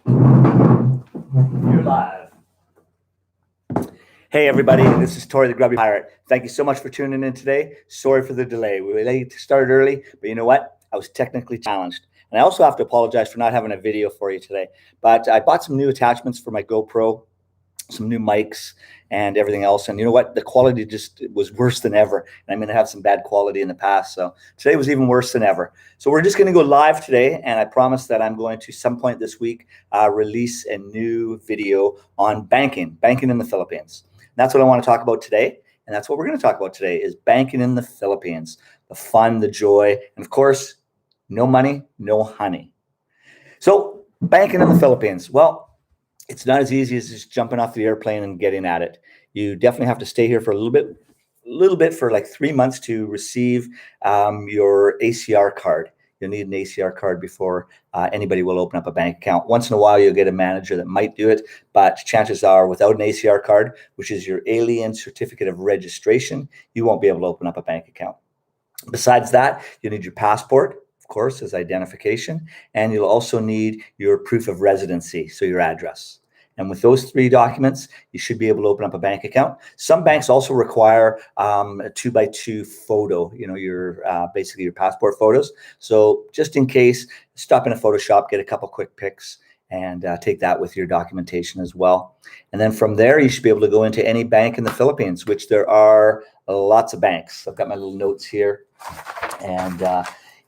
You're live. Hey everybody, this is Tori the Grubby Pirate. Thank you so much for tuning in today. Sorry for the delay. We were late, started early, but you know what? I was technically challenged. And I also have to apologize for not having a video for you today. But I bought some new attachments for my GoPro, some new mics and everything else. And you know what? The quality just was worse than ever. And I'm going to have some bad quality in the past. So today was even worse than ever. So we're just going to go live today. And I promise that I'm going to some point this week release a new video on banking in the Philippines. And that's what I want to talk about today. And that's what we're going to talk about today is banking in the Philippines, the fun, the joy, and of course, no money, no honey. So banking in the Philippines. Well, it's not as easy as just jumping off the airplane and getting at it. You definitely have to stay here for a little bit for like 3 months to receive your ACR card. You'll need an ACR card before anybody will open up a bank account. Once in a while, you'll get a manager that might do it, but chances are without an ACR card, which is your Alien Certificate of Registration, you won't be able to open up a bank account. Besides that, you'll need your passport, of course, as identification, and you'll also need your proof of residency, so your address. And with those 3 documents, you should be able to open up a bank account. Some banks also require a 2x2 photo, your basically your passport photos. So just in case, stop in a photo shop, get a couple quick pics, and take that with your documentation as well. And then from there, you should be able to go into any bank in the Philippines, which there are lots of banks. I've got my little notes here. And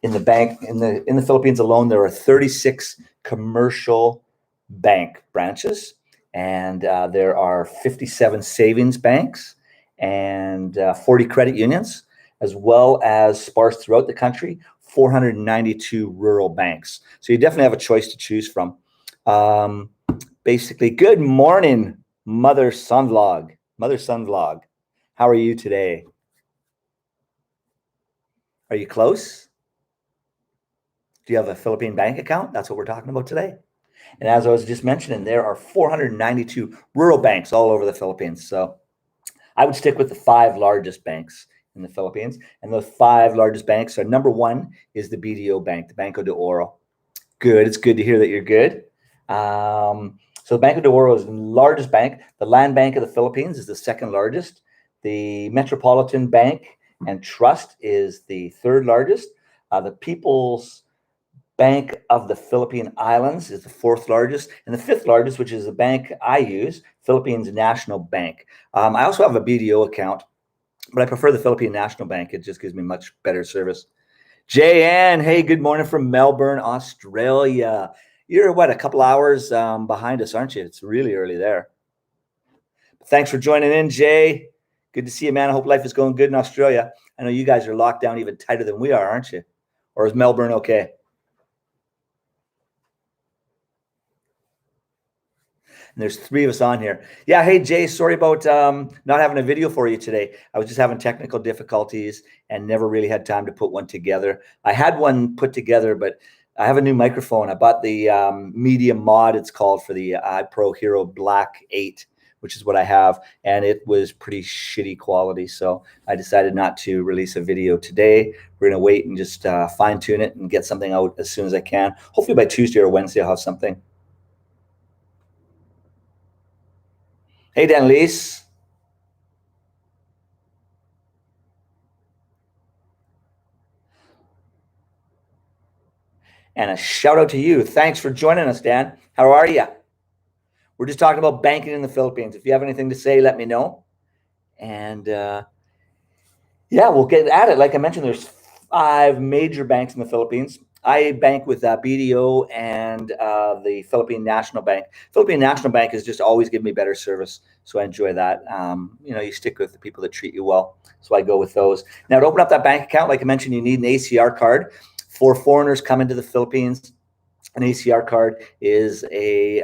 in the Philippines alone, there are 36 commercial bank branches, and there are 57 savings banks and 40 credit unions, as well as sparse throughout the country, 492 rural banks. So you definitely have a choice to choose from. Basically, good morning, Mother Sun Vlog. How are you today? Are you close? Do you have a Philippine bank account? That's what we're talking about today. And as I was just mentioning, there are 492 rural banks all over the Philippines. So I would stick with the 5 largest banks in the Philippines. And those 5 largest banks are, number 1 is the BDO Bank, the Banco de Oro. Good. It's good to hear that you're good. So Banco de Oro is the largest bank. The Land Bank of the Philippines is the 2nd largest. The Metropolitan Bank and Trust is the 3rd largest. The People's Bank of the Philippine Islands is the 4th largest, and the 5th largest, which is the bank I use, Philippines National Bank. I also have a BDO account, but I prefer the Philippine National Bank. It just gives me much better service. J.N., hey, good morning from Melbourne, Australia. You're, what, a couple hours behind us, aren't you? It's really early there. Thanks for joining in, Jay. Good to see you, man. I hope life is going good in Australia. I know you guys are locked down even tighter than we are, aren't you? Or is Melbourne okay? And there's 3 of us on here. Yeah, hey, Jay, sorry about not having a video for you today. I was just having technical difficulties and never really had time to put one together. I had one put together, but I have a new microphone. I bought the Media Mod, it's called, for the iPro Hero Black 8, which is what I have, and it was pretty shitty quality. So I decided not to release a video today. We're going to wait and just fine tune it and get something out as soon as I can. Hopefully by Tuesday or Wednesday, I'll have something. Hey, Danlise. And a shout out to you. Thanks for joining us, Dan. How are you? We're just talking about banking in the Philippines. If you have anything to say, let me know. And yeah, we'll get at it. Like I mentioned, there's 5 major banks in the Philippines. I bank with BDO and the Philippine National Bank. Philippine National Bank has just always given me better service, so I enjoy that. You stick with the people that treat you well, so I go with those. Now, to open up that bank account, like I mentioned, you need an ACR card. For foreigners coming to the Philippines, an ACR card is a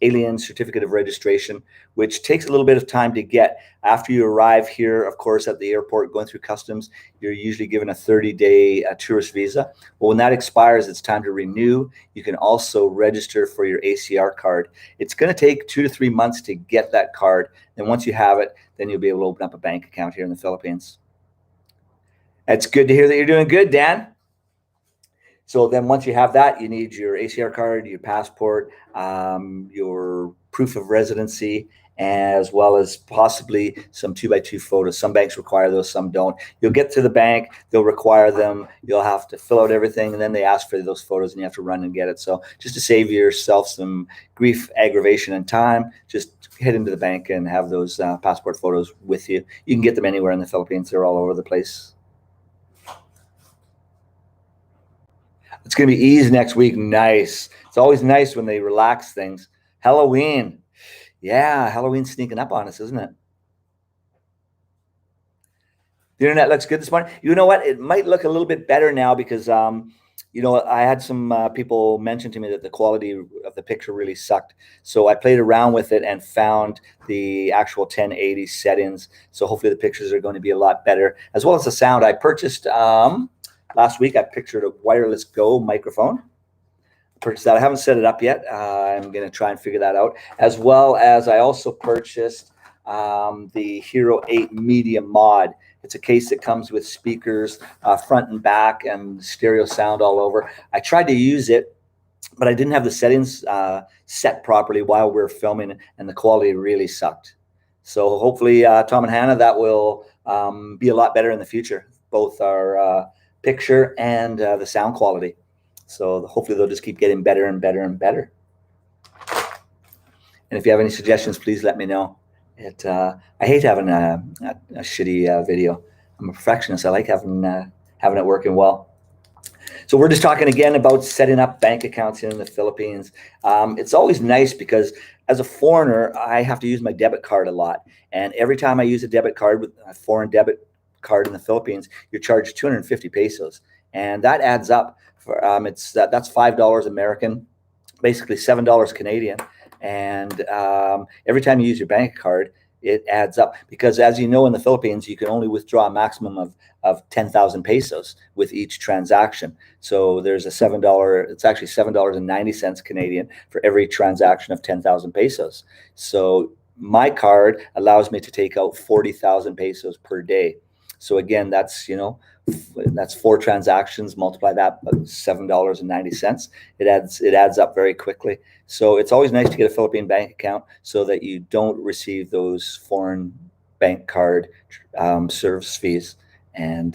Alien Certificate of Registration, which takes a little bit of time to get. After you arrive here, of course, at the airport, going through customs, you're usually given a 30-day tourist visa. Well, when that expires, it's time to renew. You can also register for your ACR card. It's going to take 2 to 3 months to get that card. And once you have it, then you'll be able to open up a bank account here in the Philippines. It's good to hear that you're doing good, Dan. So then once you have that, you need your ACR card, your passport, your proof of residency, as well as possibly some 2x2 photos. Some banks require those, some don't. You'll get to the bank, they'll require them. You'll have to fill out everything, and then they ask for those photos, and you have to run and get it. So just to save yourself some grief, aggravation, and time, just head into the bank and have those passport photos with you. You can get them anywhere in the Philippines. They're all over the place. It's going to be easy next week. Nice. It's always nice when they relax things. Halloween. Yeah, Halloween's sneaking up on us, isn't it? The internet looks good this morning. You know what? It might look a little bit better now because, I had some people mention to me that the quality of the picture really sucked. So I played around with it and found the actual 1080 settings. So hopefully the pictures are going to be a lot better, as well as the sound. I purchased last week. I pictured a wireless Go microphone. Purchased that. I haven't set it up yet. I'm going to try and figure that out. As well as I also purchased the Hero 8 Media Mod. It's a case that comes with speakers front and back and stereo sound all over. I tried to use it, but I didn't have the settings set properly while we were filming, and the quality really sucked. So hopefully, Tom and Hannah, that will be a lot better in the future, both our picture and the sound quality. So hopefully they'll just keep getting better and better and better. And if you have any suggestions, please let me know. I hate having a shitty video. I'm a perfectionist. I like having it working well. So we're just talking again about setting up bank accounts in the Philippines. It's always nice because as a foreigner, I have to use my debit card a lot. And every time I use a debit card with a foreign debit card in the Philippines, you're charged 250 pesos. And that adds up. That's $5 American, basically $7 Canadian. And every time you use your bank card, it adds up, because as you know, in the Philippines, you can only withdraw a maximum of 10,000 pesos with each transaction. So there's a it's actually $7.90 Canadian for every transaction of 10,000 pesos. So my card allows me to take out 40,000 pesos per day. So again, that's 4 transactions, multiply that by $7.90. It adds up very quickly. So it's always nice to get a Philippine bank account so that you don't receive those foreign bank card service fees. And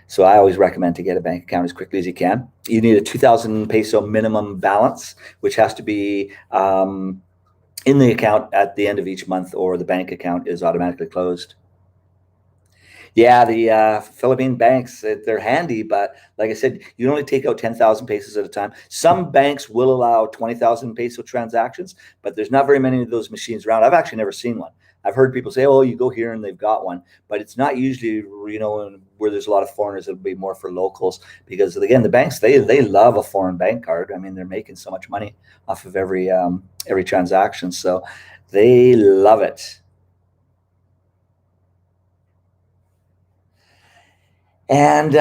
so I always recommend to get a bank account as quickly as you can. You need a 2,000 peso minimum balance, which has to be in the account at the end of each month, or the bank account is automatically closed. Yeah, the Philippine banks, they're handy, but like I said, you only take out 10,000 pesos at a time. Some banks will allow 20,000 peso transactions, but there's not very many of those machines around. I've actually never seen one. I've heard people say, oh, you go here and they've got one, but it's not usually, where there's a lot of foreigners. It'll be more for locals, because again, the banks, they love a foreign bank card. I mean, they're making so much money off of every transaction, so they love it. And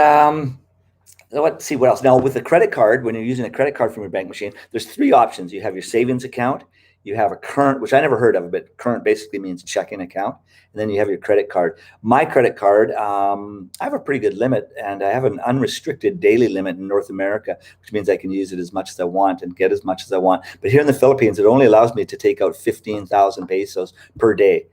let's see what else. Now, with a credit card, when you're using a credit card from your bank machine, there's 3 options. You have your savings account, you have a current, which I never heard of, but current basically means checking account, and then you have your credit card. My credit card, I have a pretty good limit, and I have an unrestricted daily limit in North America, which means I can use it as much as I want and get as much as I want. But here in the Philippines, it only allows me to take out 15,000 pesos per day.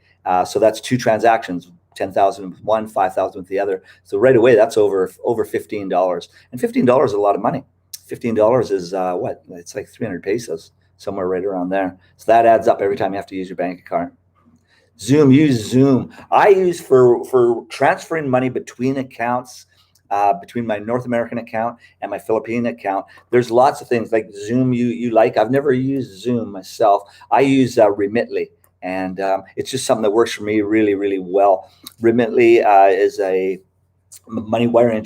So that's 2 transactions. 10,000 with one, 5,000 with the other. So right away, that's over $15. And $15 is a lot of money. $15 is what? It's like 300 pesos, somewhere right around there. So that adds up every time you have to use your bank account. Use Zoom. I use for transferring money between accounts, between my North American account and my Philippine account. There's lots of things like Zoom you like. I've never used Zoom myself. I use Remitly. And it's just something that works for me really, really well. Remitly is a money wiring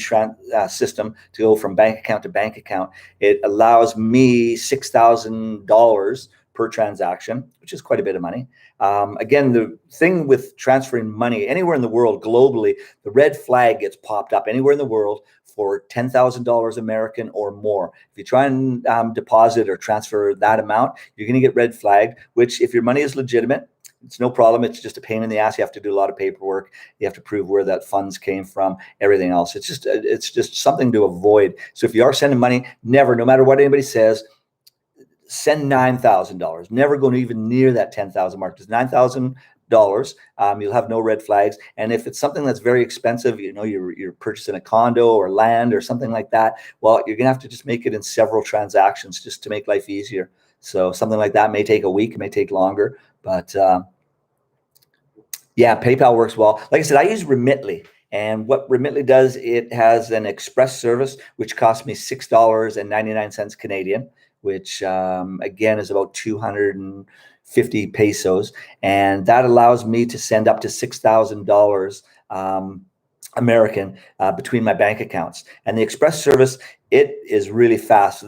system to go from bank account to bank account. It allows me $6,000 per transaction, which is quite a bit of money. Again, the thing with transferring money anywhere in the world, globally, the red flag gets popped up anywhere in the world for $10,000 American or more. If you try and deposit or transfer that amount, you're going to get red flagged, which if your money is legitimate, It's no problem. It's just a pain in the ass. You have to do a lot of paperwork. You have to prove where that funds came from, everything else. It's just something to avoid. So if you are sending money, never, no matter what anybody says, send $9,000. Never going even near that 10,000 mark. Because $9,000, you'll have no red flags. And if it's something that's very expensive, you know, you're purchasing a condo or land or something like that, well, you're gonna have to just make it in several transactions just to make life easier. So something like that may take a week, it may take longer, but yeah, PayPal works well. Like I said, I use Remitly. And what Remitly does, it has an express service, which costs me $6.99 Canadian, which again is about 250 pesos. And that allows me to send up to $6,000 American between my bank accounts. And the express service, it is really fast.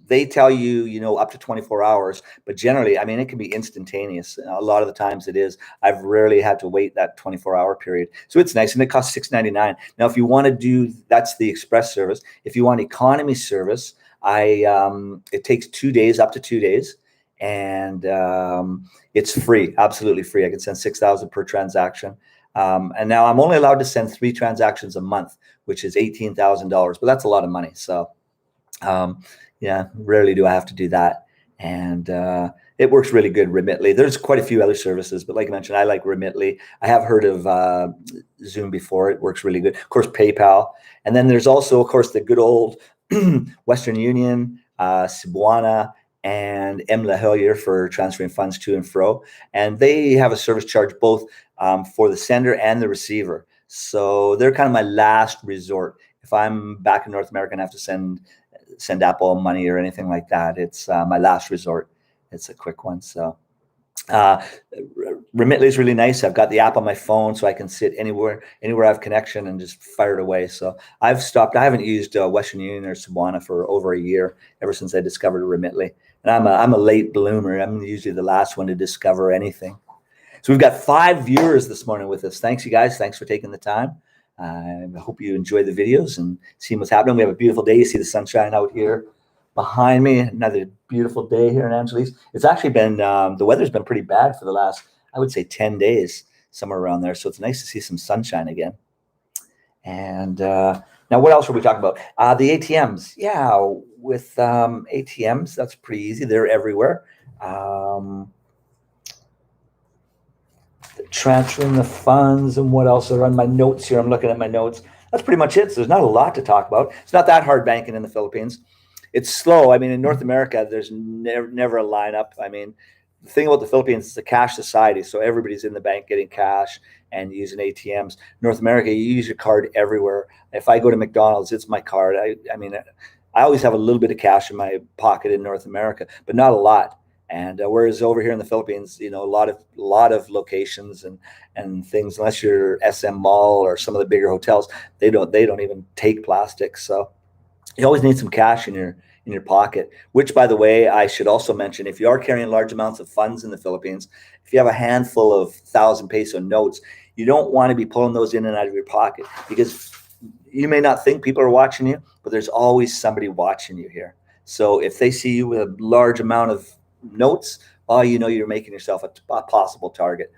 They tell you, you know, up to 24 hours, but generally, I mean, it can be instantaneous. A lot of the times it is. I've rarely had to wait that 24-hour period. So it's nice, and it costs $6.99. Now, if you want to do, that's the express service. If you want economy service, it takes 2 days, up to 2 days, and it's free, absolutely free. I can send 6,000 per transaction. And now I'm only allowed to send 3 transactions a month, which is $18,000, but that's a lot of money. So, yeah, rarely do I have to do that. And it works really good, Remitly. There's quite a few other services, but like I mentioned, I like Remitly. I have heard of Zoom before. It works really good. Of course, PayPal. And then there's also, of course, the good old Western Union, Cebuana, and La Hillier for transferring funds to and fro. And they have a service charge both for the sender and the receiver. So they're kind of my last resort. If I'm back in North America and I have to send Apple money or anything like that, it's my last resort. It's a quick one. So Remitly is really nice. I've got the app on my phone, so I can sit anywhere I have connection and just fire it away. So I've stopped. I haven't used Western Union or Cebuana for over a year, ever since I discovered Remitly. And I'm a late bloomer. I'm usually the last one to discover anything. So we've got 5 viewers this morning with us. Thanks, you guys. Thanks for taking the time. I hope you enjoy the videos and seeing what's happening. We have a beautiful day. You see the sunshine out here behind me. Another beautiful day here in Angeles. It's actually been, the weather's been pretty bad for the last, I would say, 10 days, somewhere around there. So it's nice to see some sunshine again. And now what else are we talking about? The ATMs. Yeah, with ATMs, that's pretty easy. They're everywhere. Transferring the funds, and what else are on my notes here? I'm looking at my notes. That's pretty much it. So there's not a lot to talk about. It's not that hard banking in the Philippines. It's slow. I mean, in North America, there's never a lineup. I mean, the thing about the Philippines, it's a cash society. So everybody's in the bank getting cash and using ATMs. North America, you use your card everywhere. If I go to McDonald's, it's my card. I mean, I always have a little bit of cash in my pocket in North America, but not a lot. And whereas over here in the Philippines, you know, a lot of locations and things, unless you're SM Mall or some of the bigger hotels, they don't even take plastic. So you always need some cash in your pocket. Which, by the way, I should also mention, if you are carrying large amounts of funds in the Philippines, if you have a handful of 1,000 peso notes, you don't want to be pulling those in and out of your pocket, because you may not think people are watching you, but there's always somebody watching you here. So if they see you with a large amount of notes, oh, you know, you're making yourself a possible target.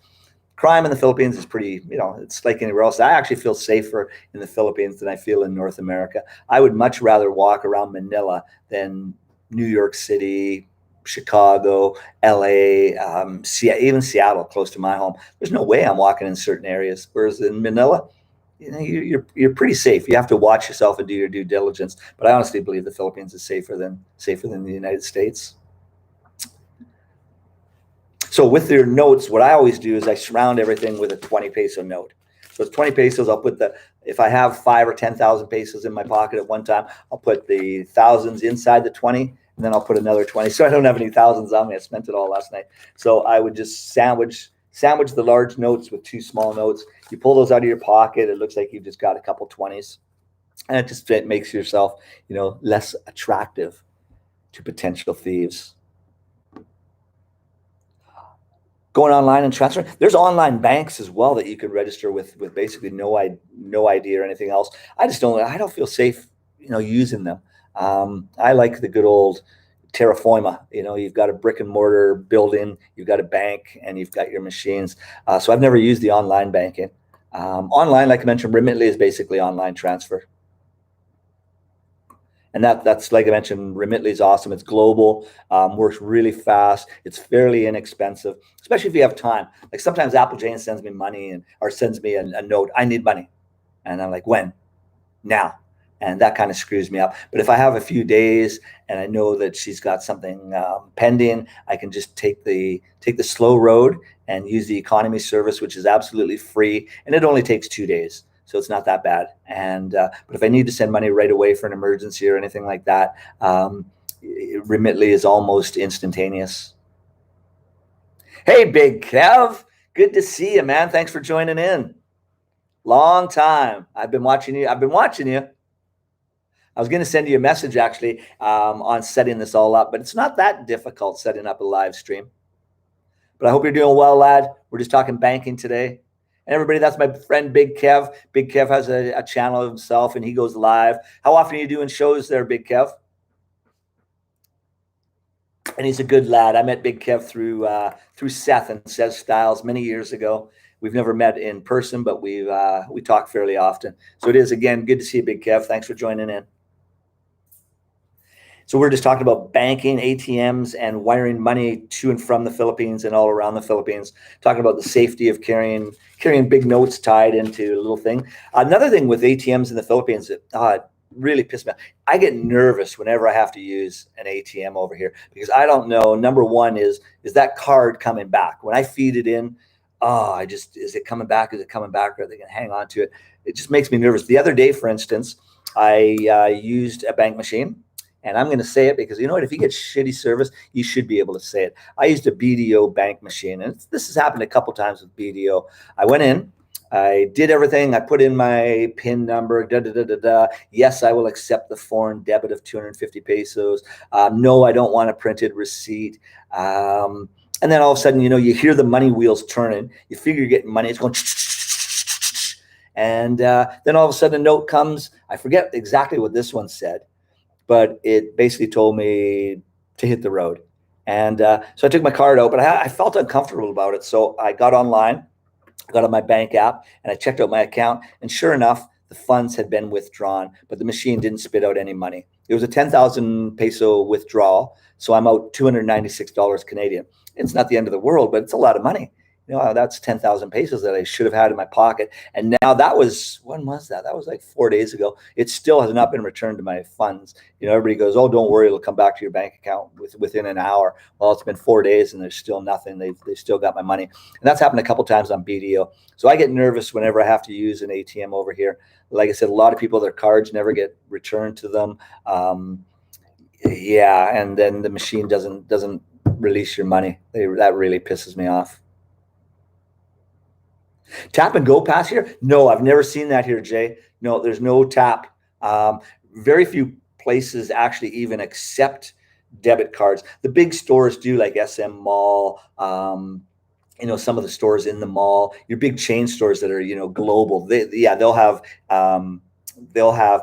Crime in the Philippines is pretty, you know, it's like anywhere else. I actually feel safer in the Philippines than I feel in North America. I would much rather walk around Manila than New York City, Chicago, LA, even Seattle, close to my home. There's no way I'm walking in certain areas. Whereas in Manila, you know, you're pretty safe. You have to watch yourself and do your due diligence. But I honestly believe the Philippines is safer than the United States. So with your notes, what I always do is I surround everything with a 20 peso note. So it's 20 pesos. I'll put if I have 5 or 10,000 pesos in my pocket at one time, I'll put the thousands inside the 20, and then I'll put another 20. So I don't have any thousands on me. I spent it all last night. So I would just sandwich the large notes with 2 small notes. You pull those out of your pocket. It looks like you've just got a couple 20s. And it makes yourself, you know, less attractive to potential thieves. Going online and transferring. There's online banks as well that you can register with basically no ID or anything else. I don't feel safe, you know, using them. I like the good old terra firma. You've got a brick and mortar building, you've got a bank, and you've got your machines. So I've never used the online banking. Online, like I mentioned, Remitly is basically online transfer. And that's like I mentioned, Remitly is awesome. It's global, works really fast. It's fairly inexpensive, especially if you have time. Like sometimes Apple Jane sends me money or sends me a note. I need money, and I'm like, when? Now. And that kind of screws me up. But if I have a few days and I know that she's got something pending, I can just take the slow road and use the economy service, which is absolutely free, and it only takes 2 days. So it's not that bad. And but if I need to send money right away for an emergency or anything like that, Remitly is almost instantaneous. Hey, Big Kev, good to see you, man. Thanks for joining in. Long time. I've been watching you. I was going to send you a message actually on setting this all up, but it's not that difficult setting up a live stream. But I hope you're doing well, lad. We're just talking banking today. And everybody, that's my friend Big Kev. Big Kev has a channel of himself, and he goes live. How often are you doing shows there, Big Kev? And he's a good lad. I met Big Kev through Seth and Seth Styles many years ago. We've never met in person, but we talk fairly often. So it is, again, good to see you, Big Kev. Thanks for joining in. So we're just talking about banking, ATMs, and wiring money to and from the Philippines and all around the Philippines. Talking about the safety of carrying big notes tied into a little thing. Another thing with ATMs in the Philippines that really pissed me off. I get nervous whenever I have to use an ATM over here because I don't know. Number one is that card coming back when I feed it in? Is it coming back? Is it coming back? Or are they going to hang on to it? It just makes me nervous. The other day, for instance, I used a bank machine. And I'm going to say it because you know what? If you get shitty service, you should be able to say it. I used a BDO bank machine, and this has happened a couple times with BDO. I went in, I did everything. I put in my PIN number. Yes, I will accept the foreign debit of 250 pesos. No, I don't want a printed receipt. And then all of a sudden, you hear the money wheels turning. You figure you're getting money. It's going. And then all of a sudden, a note comes. I forget exactly what this one said, but it basically told me to hit the road. And so I took my card out, but I felt uncomfortable about it. So I got online, got on my bank app, and I checked out my account. And sure enough, the funds had been withdrawn, but the machine didn't spit out any money. It was a 10,000 peso withdrawal. So I'm out $296 Canadian. It's not the end of the world, but it's a lot of money. That's 10,000 pesos that I should have had in my pocket. And now when was that? That was like 4 days ago. It still has not been returned to my funds. Everybody goes, oh, don't worry, it'll come back to your bank account within an hour. Well, it's been 4 days and there's still nothing. They've still got my money. And that's happened a couple times on BDO. So I get nervous whenever I have to use an ATM over here. Like I said, a lot of people, their cards never get returned to them. And then the machine doesn't release your money. That really pisses me off. Tap and go pass here? No, I've never seen that here, Jay. No, there's no tap. Very few places actually even accept debit cards. The big stores do, like SM Mall, some of the stores in the mall, your big chain stores that are, global. They'll have,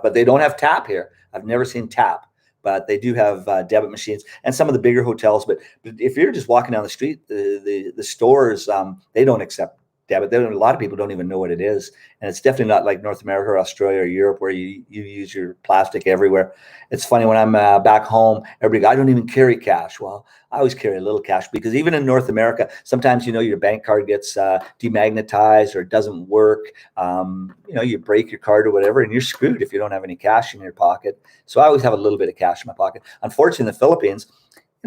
but they don't have tap here. I've never seen tap, but they do have debit machines and some of the bigger hotels. But if you're just walking down the street, the stores, they don't accept debit. A lot of people don't even know what it is. And it's definitely not like North America or Australia or Europe where you use your plastic everywhere. It's funny when I'm back home, everybody goes, I don't even carry cash. Well, I always carry a little cash because even in North America, sometimes, your bank card gets demagnetized or it doesn't work. You break your card or whatever, and you're screwed if you don't have any cash in your pocket. So I always have a little bit of cash in my pocket. Unfortunately, in the Philippines,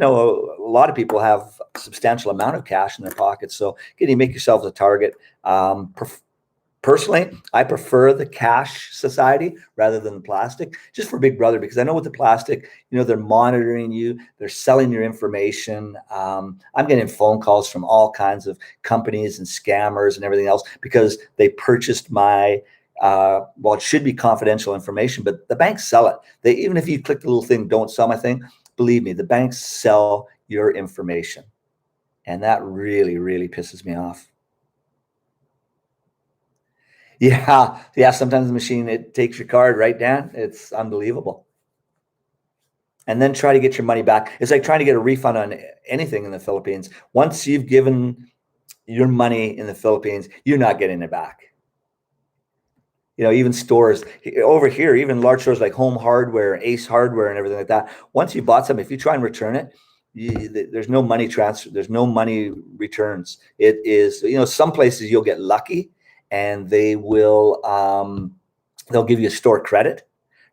a lot of people have a substantial amount of cash in their pockets. So again, you make yourselves a target. Personally, I prefer the cash society rather than the plastic, just for Big Brother, because I know with the plastic, they're monitoring you, they're selling your information. I'm getting phone calls from all kinds of companies and scammers and everything else because they purchased my it should be confidential information, but the banks sell it. Even if you click the little thing, don't sell my thing, believe me, the banks sell your information. And that really, really pisses me off. Yeah. Sometimes the machine, it takes your card right, Dan? It's unbelievable. and then try to get your money back. It's like trying to get a refund on anything in the Philippines. Once you've given your money in the Philippines, you're not getting it back. Even stores over here, even large stores like Home Hardware, Ace Hardware, and everything like that. Once you bought something, if you try and return it, there's no money transfer. There's no money returns. It is, some places you'll get lucky, and they'll give you a store credit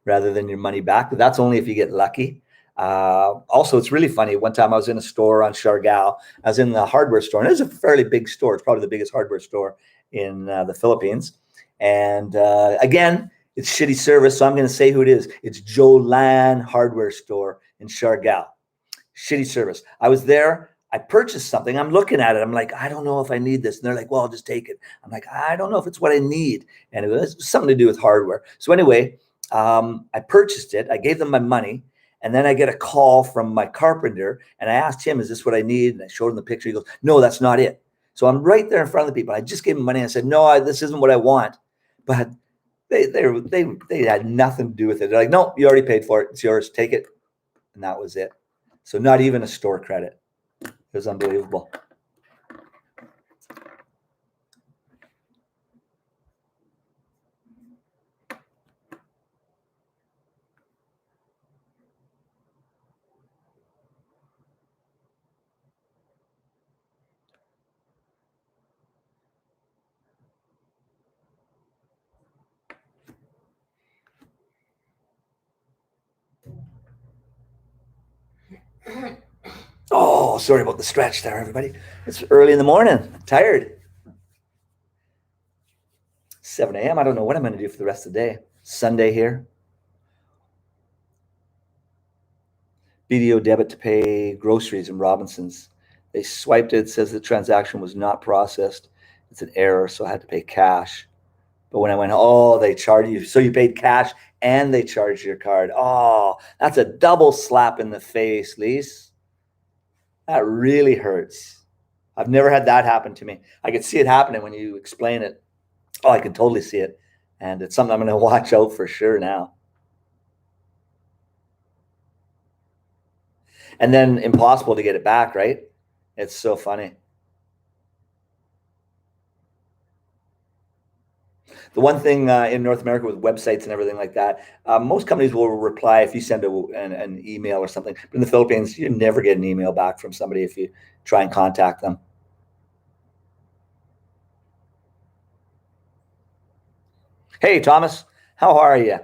rather than your money back. But that's only if you get lucky. Also, it's really funny. One time I was in a store on Siargao. I was in the hardware store, and it was a fairly big store. It's probably the biggest hardware store in the Philippines. And again, it's shitty service, so I'm going to say who it is. It's Jolan Hardware Store in Siargao. Shitty service. I was there. I purchased something. I'm looking at it. I'm like, I don't know if I need this. And they're like, well, I'll just take it. I'm like, I don't know if it's what I need. And it was something to do with hardware. So anyway, I purchased it. I gave them my money. And then I get a call from my carpenter. And I asked him, is this what I need? And I showed him the picture. He goes, no, that's not it. So I'm right there in front of the people. I just gave him money. I said, no, this isn't what I want. But they had nothing to do with it. They're like, no, you already paid for it. It's yours. Take it. And that was it. So not even a store credit. It was unbelievable. Oh, sorry about the stretch there, everybody. It's early in the morning. I'm tired. 7 a.m. I don't know what I'm going to do for the rest of the day. Sunday here. BDO debit to pay groceries in Robinson's. They swiped it. It says the transaction was not processed. It's an error, so I had to pay cash. But when I went, they charge you. So you paid cash and they charged your card. Oh, that's a double slap in the face, Lise. That really hurts. I've never had that happen to me. I can see it happening when you explain it. Oh, I can totally see it. And it's something I'm going to watch out for sure now. And then impossible to get it back, right? It's so funny. The one thing in North America with websites and everything like that, most companies will reply if you send an email or something. But in the Philippines, you never get an email back from somebody if you try and contact them. Hey, Thomas, how are you?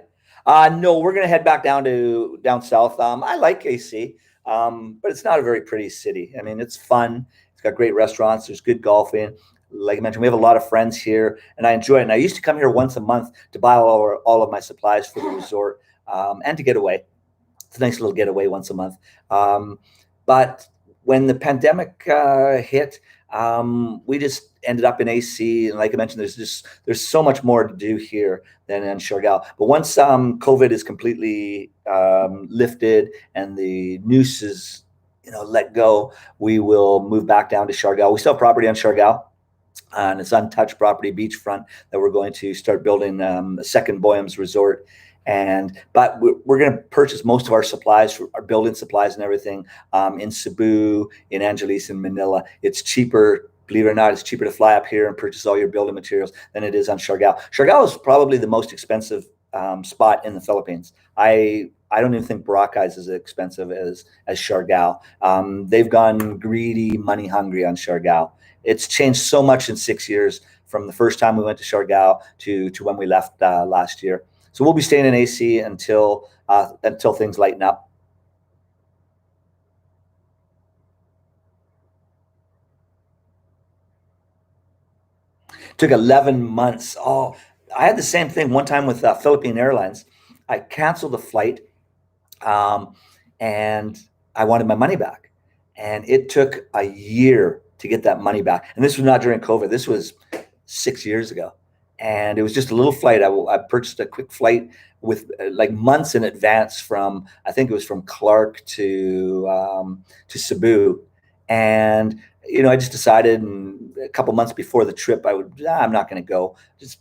No, we're going to head back down south. I like AC, but it's not a very pretty city. I mean, it's fun. It's got great restaurants. There's good golfing. Like I mentioned, we have a lot of friends here, and I enjoy it. And I used to come here once a month to buy all of my supplies for the resort and to get away. It's a nice little getaway once a month. But when the pandemic hit, we just ended up in AC. And like I mentioned, there's so much more to do here than in Siargao. But once COVID is completely lifted and the noose is let go, we will move back down to Siargao. We still have property on Siargao. And it's untouched property, beachfront, that we're going to start building a second Boyham's resort. But we're going to purchase most of our supplies, our building supplies and everything in Cebu, in Angeles, in Manila. It's cheaper, believe it or not, it's cheaper to fly up here and purchase all your building materials than it is on Siargao. Siargao is probably the most expensive spot in the Philippines. I don't even think Boracay is as expensive as Siargao. They've gone greedy, money hungry on Siargao. It's changed so much in 6 years from the first time we went to Siargao to when we left last year. So we'll be staying in AC until things lighten up. Took 11 months. Oh, I had the same thing one time with Philippine Airlines. I canceled the flight, and I wanted my money back. And it took a year to get that money back. And this was not during COVID. This was 6 years ago. And it was just a little flight. I purchased a quick flight with like months in advance from, I think it was from Clark to Cebu. And, I just decided a couple months before the trip, I'm not going to go. Just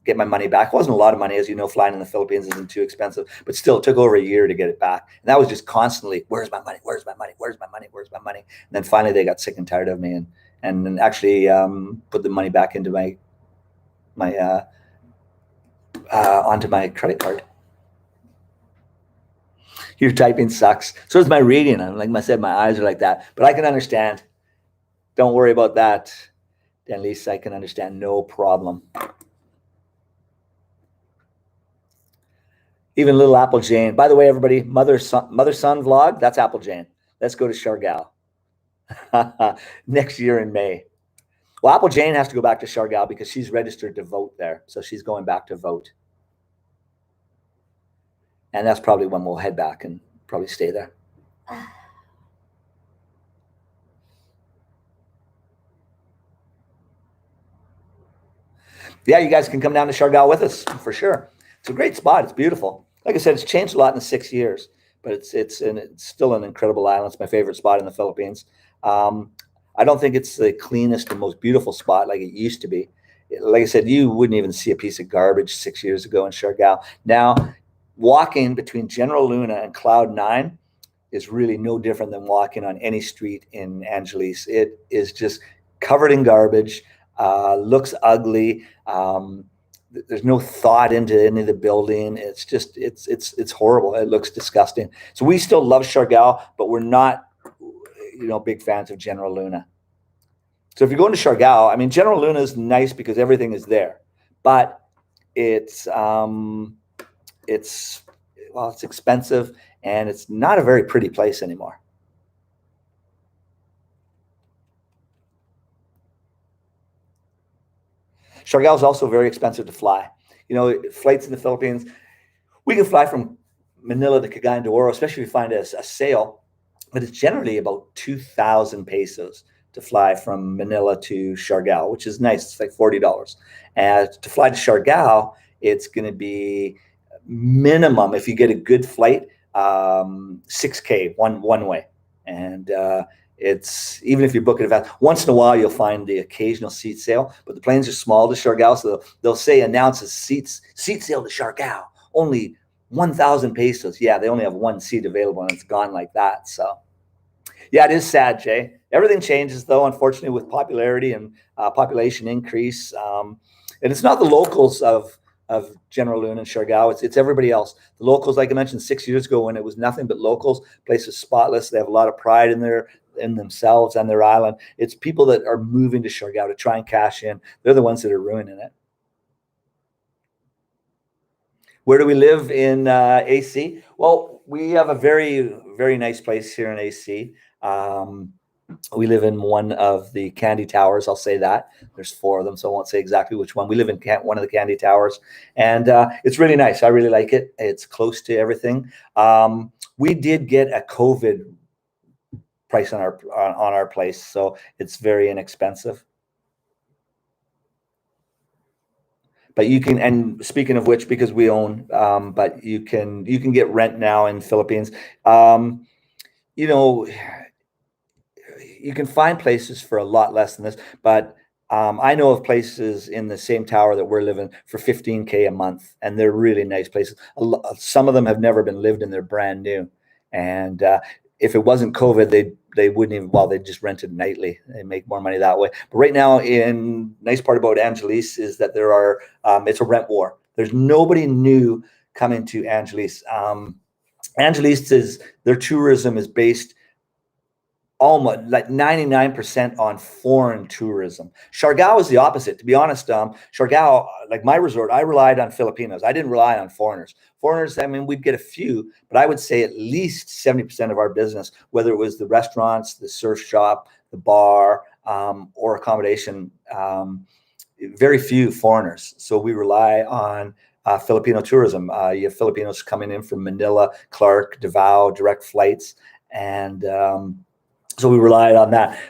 get my money back. It wasn't a lot of money, as you know, flying in the Philippines isn't too expensive, but still it took over a year to get it back. And that was just constantly, where's my money? Where's my money? Where's my money? Where's my money? And then finally they got sick and tired of me and actually put the money back into my onto my credit card. Your typing sucks. So is my reading. And like I said, my eyes are like that, but I can understand. Don't worry about that. At least I can understand, no problem. Even little Apple Jane. By the way, everybody, mother-son vlog, that's Apple Jane. Let's go to Siargao next year in May. Well, Apple Jane has to go back to Siargao because she's registered to vote there. So she's going back to vote. And that's probably when we'll head back and probably stay there. Yeah, you guys can come down to Siargao with us for sure. It's a great spot. It's beautiful. Like I said, it's changed a lot in the 6 years, but it's still an incredible island. It's my favorite spot in the Philippines. I don't think it's the cleanest and most beautiful spot like it used to be. Like I said, you wouldn't even see a piece of garbage 6 years ago in Siargao. Now, walking between General Luna and Cloud 9 is really no different than walking on any street in Angeles. It is just covered in garbage, looks ugly. There's no thought into any of the building. It's just, it's horrible. It looks disgusting. So we still love Siargao, but we're not, big fans of General Luna. So if you're going to Siargao, I mean, General Luna is nice because everything is there, but it's expensive and it's not a very pretty place anymore. Siargao is also very expensive to fly. Flights in the Philippines, we can fly from Manila to Cagayan de Oro, especially if we find a sale, but it's generally about 2,000 pesos to fly from Manila to Siargao, which is nice. It's like $40. And to fly to Siargao, it's going to be minimum, if you get a good flight, $6K one way. And it's, even if you book it in advance, once in a while you'll find the occasional seat sale, but the planes are small to Siargao, so they'll say announces seat sale to Siargao, only 1,000 pesos. Yeah, they only have one seat available and it's gone like that. So yeah, it is sad, Jay. Everything changes though, unfortunately, with popularity and population increase. And it's not the locals of General Luna and Siargao. It's everybody else. The locals, like I mentioned 6 years ago, when it was nothing but locals, place is spotless. They have a lot of pride in themselves and their island. It's people that are moving to Siargao to try and cash in. They're the ones that are ruining it. Where do we live in AC? Well, we have a very, very nice place here in AC. We live in one of the Candy Towers. I'll say that. There's 4 of them, so I won't say exactly which one. We live in one of the Candy Towers, and it's really nice. I really like it. It's close to everything. We did get a COVID price on our place, so it's very inexpensive. But you can, and speaking of which, because we own, but you can get rent now in Philippines. You can find places for a lot less than this, but I know of places in the same tower that we're living for $15K a month, and they're really nice places. Some of them have never been lived in; they're brand new. And if it wasn't COVID, they wouldn't even. Well, they just rented nightly. They make more money that way. But right now, nice part about Angeles is that there are. It's a rent war. There's nobody new coming to Angeles. Angeles their tourism is based almost like 99% on foreign tourism. Siargao is the opposite. To be honest, Siargao, like my resort, I relied on Filipinos. I didn't rely on foreigners. Foreigners, I mean, we'd get a few, but I would say at least 70% of our business, whether it was the restaurants, the surf shop, the bar, or accommodation, very few foreigners. So we rely on Filipino tourism. You have Filipinos coming in from Manila, Clark, Davao, direct flights, and so we relied on that.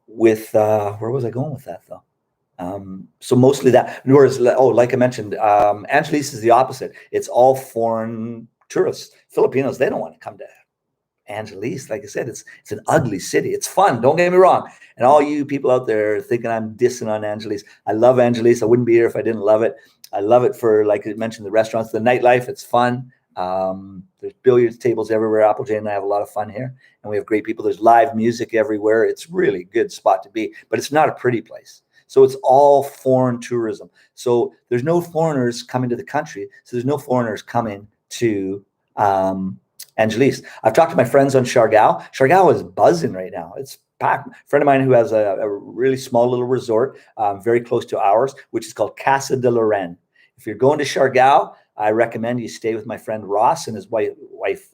With where was I going with that though? So mostly that. Whereas, like I mentioned, Angeles is the opposite. It's all foreign tourists. Filipinos, they don't want to come to Angeles. Like I said, it's an ugly city. It's fun. Don't get me wrong. And all you people out there thinking I'm dissing on Angeles, I love Angeles. I wouldn't be here if I didn't love it. I love it for, like I mentioned, the restaurants, the nightlife. It's fun. There's billiards tables everywhere. Applejain and I have a lot of fun here, and we have great people. There's live music everywhere. It's really a good spot to be, but it's not a pretty place. So it's all foreign tourism. So there's no foreigners coming to the country. So there's no foreigners coming to Angeles. I've talked to my friends on Siargao. Siargao is buzzing right now. It's packed. A friend of mine who has a really small little resort very close to ours, which is called Casa de Lorraine. If you're going to Siargao, I recommend you stay with my friend Ross and his wife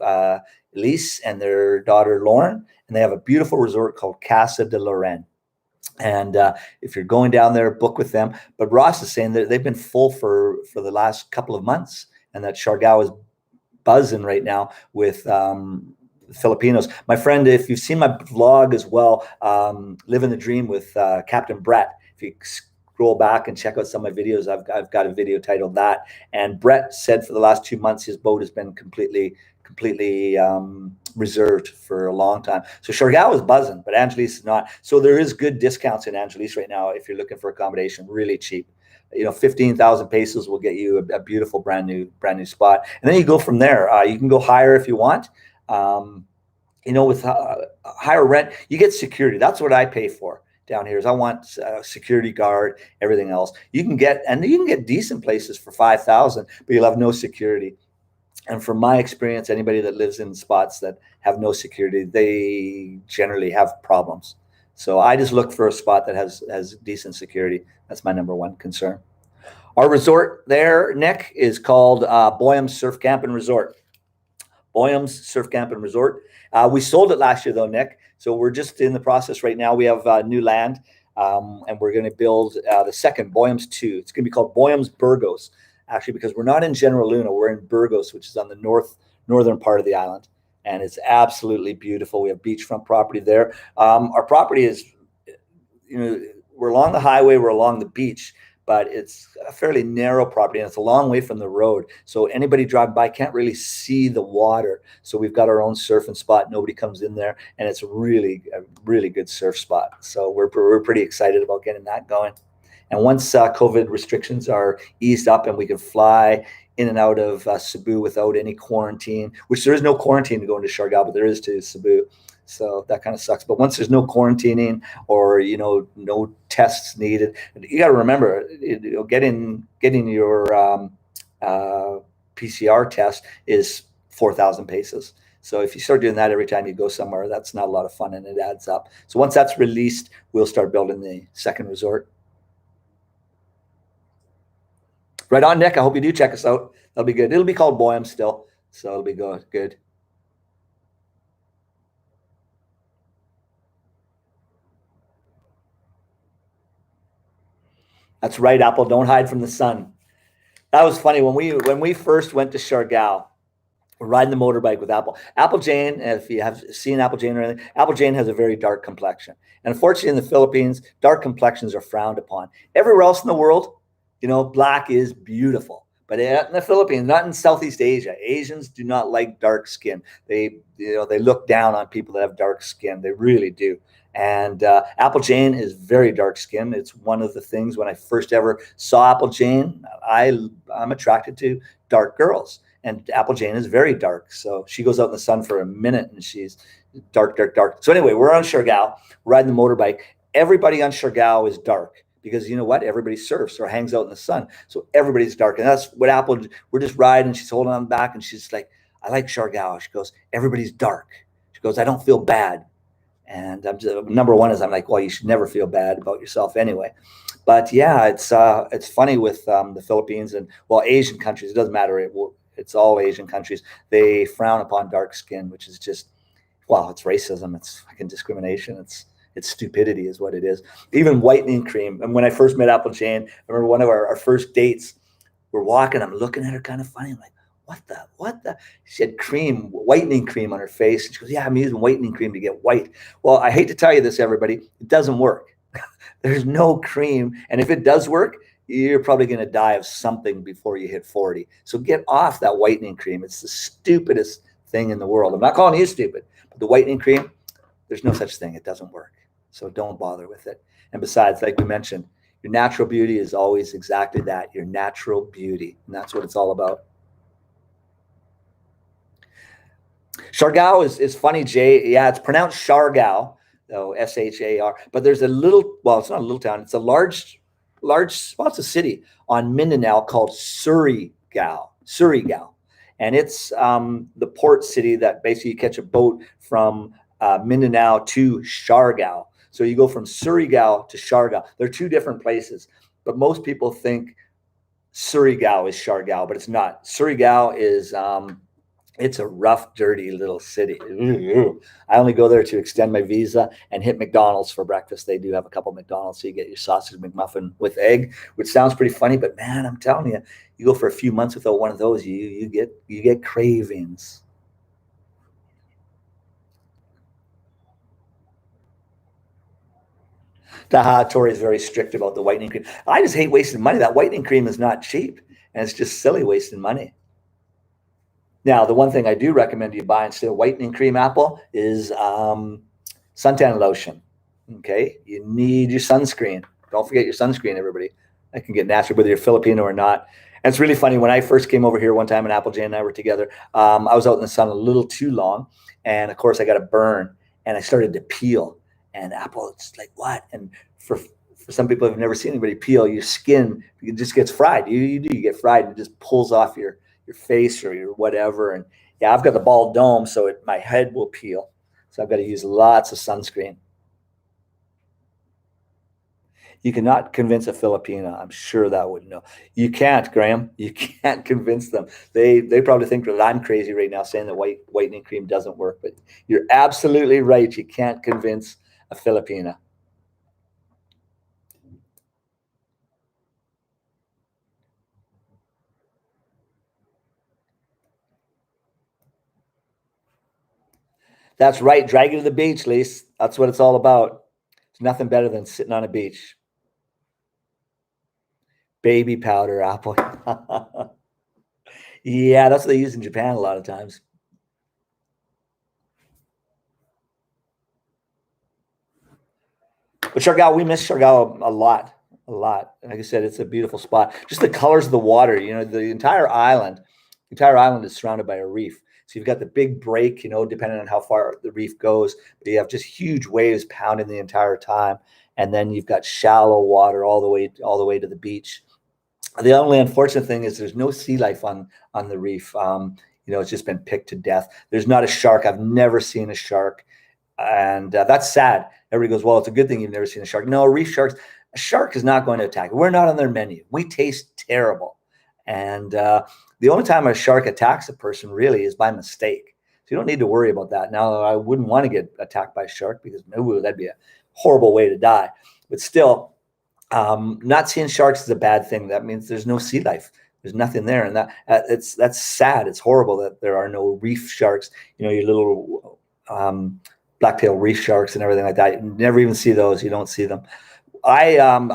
Elise and their daughter Lauren, and they have a beautiful resort called Casa de Lorraine. And if you're going down there, book with them. But Ross is saying that they've been full for the last couple of months, and that Siargao is buzzing right now with Filipinos. My friend, if you've seen my vlog as well, Living the Dream with Captain Brett, if you scroll back and check out some of my videos, I've got a video titled that. And Brett said for the last 2 months his boat has been completely reserved for a long time. So Siargao is buzzing, but Angeles is not. So there is good discounts in Angeles right now if you're looking for accommodation, really cheap. 15,000 pesos will get you a beautiful brand new spot, and then you go from there. You can go higher if you want. With higher rent, you get security. That's what I pay for down here. Is I want a security guard, everything else. You can get decent places for 5,000, but you'll have no security. And from my experience, anybody that lives in spots that have no security, they generally have problems. So I just look for a spot that has decent security. That's my number one concern. Our resort there, Nick, is called Boyham's Surf Camp and Resort. Boyham's Surf Camp and Resort. We sold it last year, though, Nick. So we're just in the process right now. We have new land, and we're going to build the second, Boyham's 2. It's going to be called Boyham's Burgos, actually, because we're not in General Luna. We're in Burgos, which is on the northern part of the island. And it's absolutely beautiful. We have beachfront property there. Our property is, we're along the highway, we're along the beach, but it's a fairly narrow property and it's a long way from the road. So anybody driving by can't really see the water. So we've got our own surfing spot. Nobody comes in there, and it's a really good surf spot. So we're pretty excited about getting that going. And once COVID restrictions are eased up and we can fly in and out of Cebu without any quarantine, which there is no quarantine to go into Siargao, but there is to Cebu. So that kind of sucks. But once there's no quarantining or, no tests needed, you got to remember, getting your PCR test is 4,000 pesos. So if you start doing that every time you go somewhere, that's not a lot of fun, and it adds up. So once that's released, we'll start building the second resort. Right on, Nick. I hope you do check us out. That'll be good. It'll be called Boyam still, so it'll be good. That's right, Apple. Don't hide from the sun. That was funny when we first went to Siargao. We're riding the motorbike with Applejain. If you have seen Applejain or anything, Applejain has a very dark complexion, and unfortunately, in the Philippines, dark complexions are frowned upon. Everywhere else in the world, black is beautiful. But in the Philippines, not in Southeast Asia, Asians do not like dark skin. They look down on people that have dark skin. They really do. And Applejain is very dark skinned. It's one of the things when I first ever saw Applejain, I'm attracted to dark girls. And Applejain is very dark. So she goes out in the sun for a minute and she's dark. So anyway, we're on Siargao, riding the motorbike. Everybody on Siargao is dark. Because you know what? Everybody surfs or hangs out in the sun. So everybody's dark. And that's what we're just riding. She's holding on back. And she's like, I like Siargao. She goes, everybody's dark. She goes, I don't feel bad. And number one is I'm like, well, you should never feel bad about yourself anyway. But yeah, it's funny with the Philippines and, well, Asian countries. It doesn't matter. It's all Asian countries. They frown upon dark skin, which is just, well, it's racism. It's fucking discrimination. It's stupidity is what it is. Even whitening cream. And when I first met Applejain, I remember one of our first dates, we're walking, I'm looking at her kind of funny. I'm like, what the? She had whitening cream on her face. And she goes, yeah, I'm using whitening cream to get white. Well, I hate to tell you this, everybody, it doesn't work. There's no cream. And if it does work, you're probably going to die of something before you hit 40. So get off that whitening cream. It's the stupidest thing in the world. I'm not calling you stupid, but the whitening cream, there's no such thing. It doesn't work. So don't bother with it. And besides, like we mentioned, Your natural beauty is always exactly that, your natural beauty. And that's what it's all about. Siargao is funny, Jay. Yeah, it's pronounced Siargao, though Shar. But there's a little, well, it's not a little town. It's a large, well, it's a city on Mindanao called Surigao. And it's the port city that basically you catch a boat from Mindanao to Siargao. So you go from Surigao to Siargao. They're two different places. But most people think Surigao is Siargao, but it's not. Surigao is it's a rough, dirty little city. I only go there to extend my visa and hit McDonald's for breakfast. They do have a couple McDonald's, so you get your sausage McMuffin with egg, which sounds pretty funny, but man, I'm telling you, you go for a few months without one of those, you get cravings. Tori is very strict about the whitening cream. I just hate wasting money. That whitening cream is not cheap, and it's just silly wasting money. Now, the one thing I do recommend you buy instead of whitening cream, Apple, is suntan lotion. Okay, you need your sunscreen. Don't forget your sunscreen, everybody. That can get nasty, whether you're Filipino or not. And it's really funny. When I first came over here one time, and Apple Jane and I were together, I was out in the sun a little too long, and of course, I got a burn, and I started to peel. And Apple, it's like, what? And for some people who've never seen anybody peel, your skin, it just gets fried. You get fried, and it just pulls off your face or your whatever. And yeah, I've got the bald dome, so my head will peel. So I've got to use lots of sunscreen. You cannot convince a Filipino. I'm sure that wouldn't know. You can't, Graham. You can't convince them. They probably think that I'm crazy right now saying that whitening cream doesn't work, but you're absolutely right. You can't convince a Filipino. That's right. Drag you to the beach, Lise. That's what it's all about. There's nothing better than sitting on a beach. Baby powder, Apple. Yeah, that's what they use in Japan a lot of times. But Siargao, we miss Siargao a lot, a lot. Like I said, it's a beautiful spot. Just the colors of the water. You know, the entire island is surrounded by a reef. So you've got the big break, you know, depending on how far the reef goes, but you have just huge waves pounding the entire time. And then you've got shallow water all the way to the beach. The only unfortunate thing is there's no sea life on the reef. You know, it's just been picked to death. There's not a shark. I've never seen a shark, and that's sad. Everybody goes, well, it's a good thing you've never seen a shark. No, reef sharks. A shark is not going to attack. We're not on their menu. We taste terrible, and the only time a shark attacks a person really is by mistake. So you don't need to worry about that. Now, I wouldn't want to get attacked by a shark because that'd be a horrible way to die. But still, not seeing sharks is a bad thing. That means there's no sea life. There's nothing there, and that's sad. It's horrible that there are no reef sharks. You know, your little black-tailed reef sharks and everything like that. You never even see those. You don't see them. I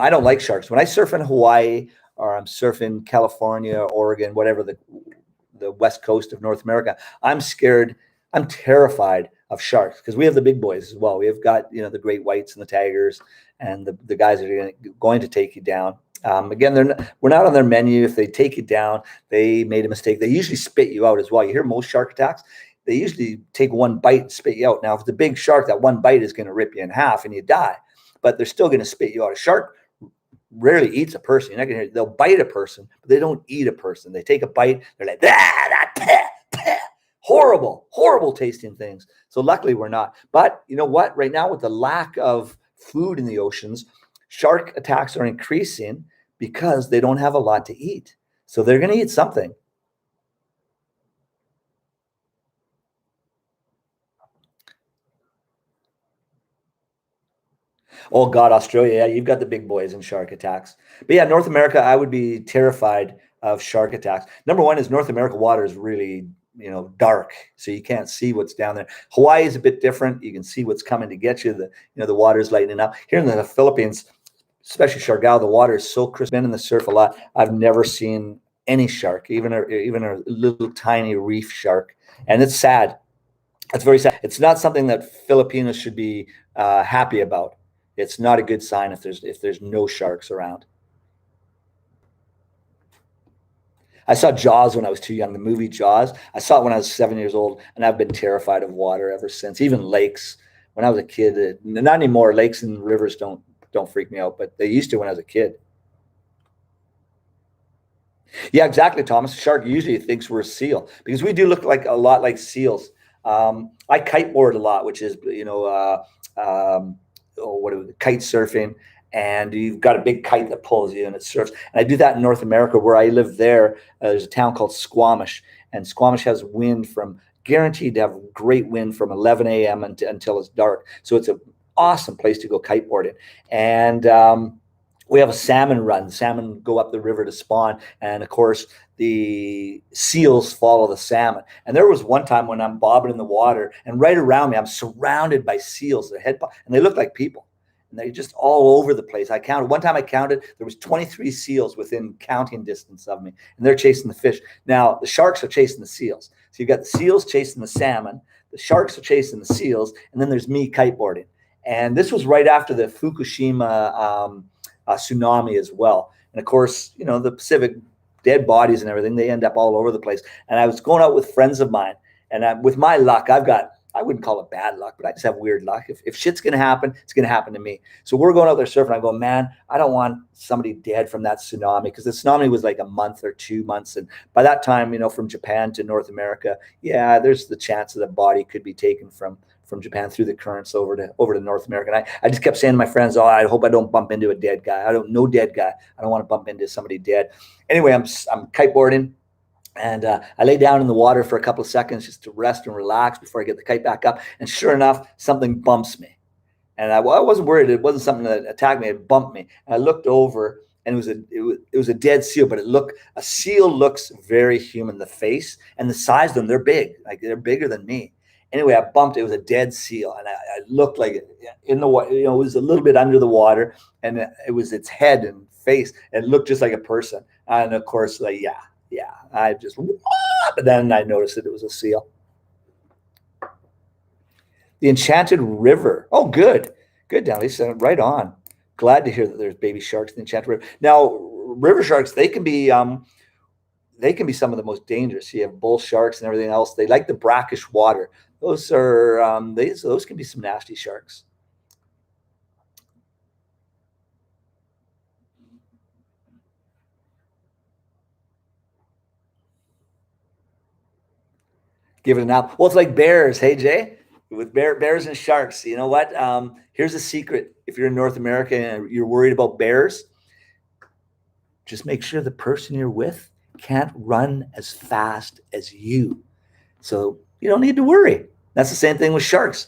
don't like sharks. When I surf in Hawaii or I'm surfing California, Oregon, whatever the west coast of North America, I'm scared. I'm terrified of sharks because we have the big boys as well. We have got, you know, the great whites and the tigers and the guys that are going to take you down. Again, we're not on their menu. If they take you down, they made a mistake. They usually spit you out as well. You hear most shark attacks, they usually take one bite and spit you out. Now, if it's a big shark, that one bite is going to rip you in half and you die, but they're still going to spit you out. A shark rarely eats a person. You're not going to hear, they'll bite a person, but they don't eat a person. They take a bite. They're like, horrible tasting things. So luckily we're not. But you know what? Right now, with the lack of food in the oceans, shark attacks are increasing because they don't have a lot to eat. So they're going to eat something. Oh God, Australia, yeah, you've got the big boys in shark attacks. But yeah, North America, I would be terrified of shark attacks. Number one is North America water is really, you know, dark, so you can't see what's down there. Hawaii is a bit different. You can see what's coming to get you. The water's lightening up. Here in the Philippines, especially Siargao, the water is so crisp. Been in the surf a lot. I've never seen any shark, even a little tiny reef shark, and it's sad. It's very sad. It's not something that Filipinos should be happy about. It's not a good sign if there's no sharks around. I saw Jaws when I was too young, the movie Jaws. I saw it when I was 7 years old, and I've been terrified of water ever since. Even lakes. When I was a kid, not anymore. Lakes and rivers don't freak me out, but they used to when I was a kid. Yeah, exactly, Thomas. A shark usually thinks we're a seal because we do look like a lot like seals. I kiteboard a lot, which is kite surfing, and you've got a big kite that pulls you and it surfs. And I do that in North America, where I live. There's a town called Squamish, and Squamish has wind from guaranteed to have great wind from 11 a.m. until it's dark. So it's an awesome place to go kiteboarding, and we have a salmon run. Salmon go up the river to spawn, and of course the seals follow the salmon. And there was one time when I'm bobbing in the water, and right around me I'm surrounded by seals. And they look like people, and they're just all over the place. I counted one time. I counted there was 23 seals within counting distance of me, and they're chasing the fish. Now the sharks are chasing the seals. So you've got the seals chasing the salmon, the sharks are chasing the seals, and then there's me kiteboarding. And this was right after the Fukushima tsunami as well. And of course, the Pacific, dead bodies and everything, they end up all over the place. And I was going out with friends of mine, and with my luck, I wouldn't call it bad luck, but I just have weird luck. If shit's going to happen, it's going to happen to me. So we're going out there surfing. I go, man, I don't want somebody dead from that tsunami, because the tsunami was like a month or 2 months. And by that time, from Japan to North America, yeah, there's the chance that a body could be taken from Japan through the currents over to North America. And I just kept saying to my friends, I hope I don't bump into a dead guy. I don't know dead guy. I don't want to bump into somebody dead. Anyway, I'm kiteboarding, and I lay down in the water for a couple of seconds just to rest and relax before I get the kite back up. And sure enough, something bumps me. And I wasn't worried. It wasn't something that attacked me. It bumped me. And I looked over, and it was a dead seal, but a seal looks very human. The face and the size of them, they're big. Like, they're bigger than me. Anyway, I bumped. It was a dead seal, and I looked like in the water. It was a little bit under the water, and it was its head and face. And it looked just like a person. And of course, yeah, I just. But then I noticed that it was a seal. The Enchanted River. Oh, good, Lisa. Right on. Glad to hear that there's baby sharks in the Enchanted River. Now, river sharks, they can be some of the most dangerous. You have bull sharks and everything else. They like the brackish water. Those can be some nasty sharks. Give it an apple. Well, it's like bears. Hey, Jay, with bears and sharks. You know what? Here's a secret. If you're in North America and you're worried about bears, just make sure the person you're with can't run as fast as you. So you don't need to worry. That's the same thing with sharks.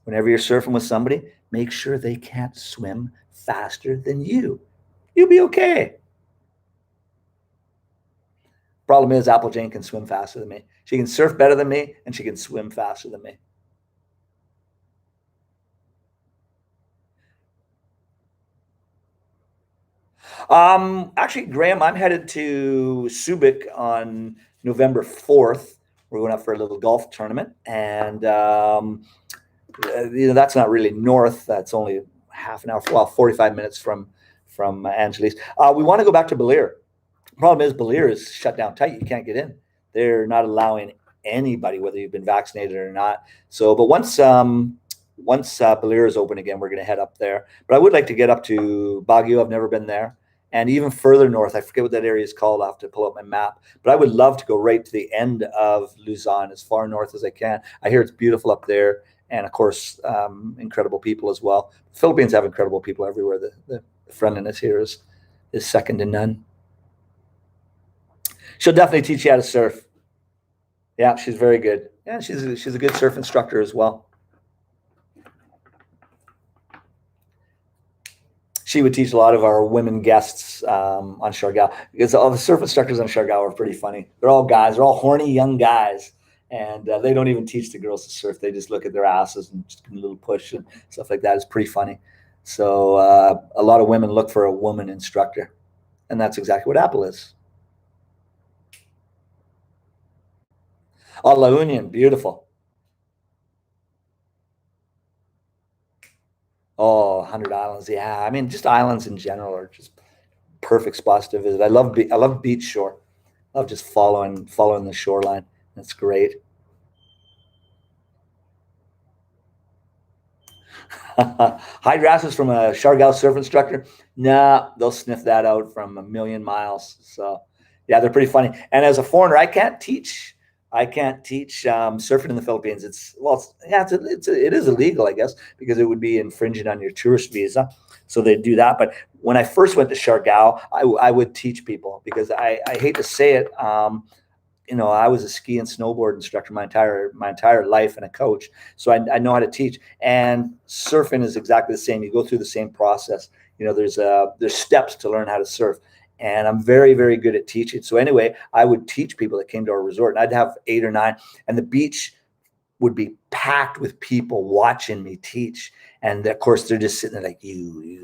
Whenever you're surfing with somebody, make sure they can't swim faster than you. You'll be okay. Problem is, Applejack can swim faster than me. She can surf better than me, and she can swim faster than me. Actually, Graham, I'm headed to Subic on November 4th. We're going out for a little golf tournament, and that's not really north. That's only half an hour, 45 minutes from Angeles. We want to go back to Belair. Problem is, Belair is shut down tight. You can't get in. They're not allowing anybody, whether you've been vaccinated or not. So, but once Belair is open again, we're going to head up there. But I would like to get up to Baguio. I've never been there. And even further north, I forget what that area is called. I'll have to pull up my map. But I would love to go right to the end of Luzon, as far north as I can. I hear it's beautiful up there. And of course, incredible people as well. The Philippines have incredible people everywhere. The friendliness here is second to none. She'll definitely teach you how to surf. Yeah, she's very good. Yeah, she's a good surf instructor as well. She would teach a lot of our women guests on Siargao, because all the surf instructors on Siargao are pretty funny. They're all guys. They're all horny young guys, and they don't even teach the girls to surf. They just look at their asses and just give them a little push and stuff like that. It's pretty funny. So a lot of women look for a woman instructor, and that's exactly what Apple is. Oh, La Union, beautiful. Oh, 100 Islands. Yeah. I mean, just islands in general are just perfect spots to visit. I love beach shore. I love just following the shoreline. That's great. Hide rashes from a Shargal surf instructor? Nah, they'll sniff that out from a million miles. So, yeah, they're pretty funny. And as a foreigner, I can't teach. I can't teach surfing in the Philippines. It is illegal, I guess, because it would be infringing on your tourist visa. So they do that. But when I first went to Siargao, I would teach people because I hate to say it. I was a ski and snowboard instructor my entire life and a coach, so I know how to teach. And surfing is exactly the same. You go through the same process. There's steps to learn how to surf, and I'm very very good at teaching. So anyway, I would teach people that came to our resort, and I'd have 8 or 9, and the beach would be packed with people watching me teach. And of course, they're just sitting there like they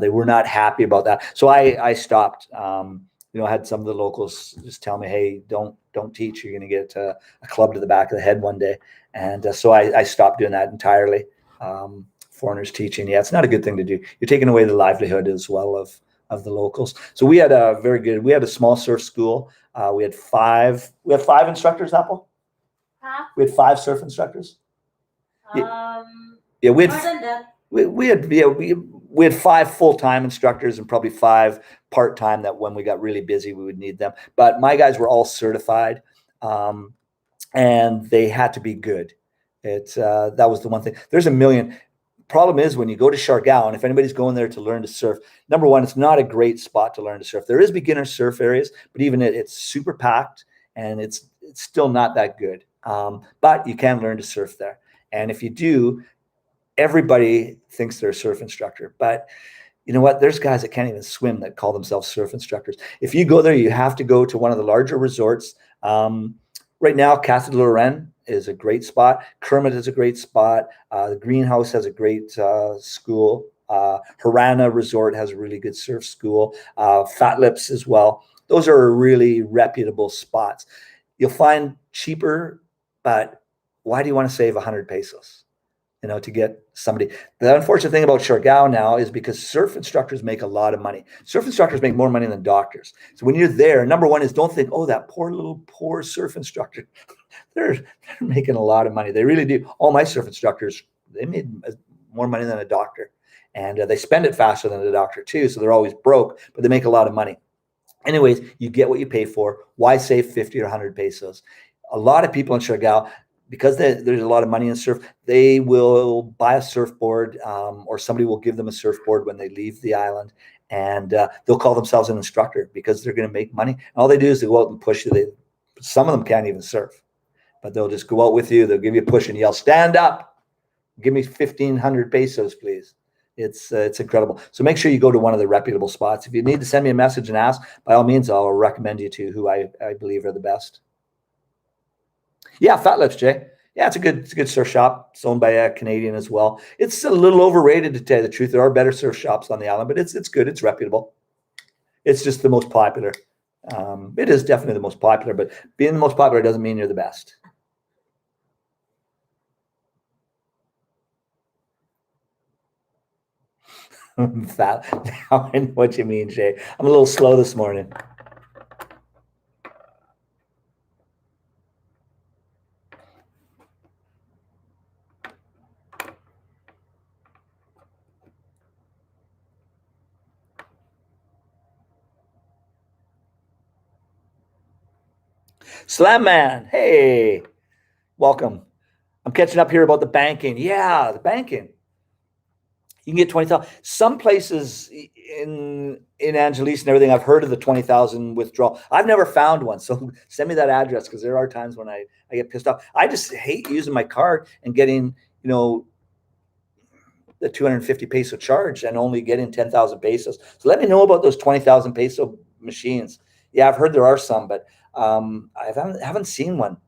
were not happy about that. So I stopped. I had some of the locals just tell me, "Hey, don't teach. You're going to get a club to the back of the head one day." And so I stopped doing that entirely. Foreigners teaching, yeah, it's not a good thing to do. You're taking away the livelihood as well of the locals. So we had a small surf school. We had five instructors, Apple. Huh? We had 5 surf instructors. Yeah, we had more than that. We had 5 full-time instructors and probably 5 part-time that when we got really busy we would need them. But my guys were all certified, and they had to be good. That was the one thing. There's a million. Problem is when you go to Siargao, and if anybody's going there to learn to surf, number one, it's not a great spot to learn to surf. There is beginner surf areas, but even it's super packed and it's still not that good. But you can learn to surf there. And if you do, everybody thinks they're a surf instructor. But you know what? There's guys that can't even swim that call themselves surf instructors. If you go there, you have to go to one of the larger resorts. Right now, Casa de Loren is a great spot. Kermit is a great spot. The Greenhouse has a great school. Harana Resort has a really good surf school. Fat Lips as well. Those are really reputable spots. You'll find cheaper, but why do you want to save 100 pesos? To get somebody. The unfortunate thing about Siargao now is because surf instructors make a lot of money. Surf instructors make more money than doctors. So when you're there, number one is don't think, oh, that poor surf instructor. they're making a lot of money. They really do. All my surf instructors, they made more money than a doctor. And they spend it faster than a doctor too. So they're always broke, but they make a lot of money. Anyways, you get what you pay for. Why save 50 or 100 pesos? A lot of people in Siargao, because there's a lot of money in surf, they will buy a surfboard, or somebody will give them a surfboard when they leave the island, and they'll call themselves an instructor because they're going to make money. And all they do is they go out and push you. Some of them can't even surf, but they'll just go out with you. They'll give you a push and yell, "Stand up! Give me 1,500 pesos, please." It's incredible. So make sure you go to one of the reputable spots. If you need to send me a message and ask, by all means, I'll recommend you to who I believe are the best. Yeah, Fat Lips, Jay. Yeah, it's a good surf shop. It's owned by a Canadian as well. It's a little overrated, to tell you the truth. There are better surf shops on the island, but it's good. It's reputable. It's just the most popular. It is definitely the most popular, but being the most popular doesn't mean you're the best. Fat. Now I know what you mean, Jay. I'm a little slow this morning. Slam Man, hey, welcome. I'm catching up here about the banking. Yeah, the banking. You can get 20,000. Some places in Angeles and everything, I've heard of the 20,000 withdrawal. I've never found one, so send me that address because there are times when I get pissed off. I just hate using my card and getting the 250 peso charge and only getting 10,000 pesos. So let me know about those 20,000 peso machines. Yeah, I've heard there are some, but I haven't seen one.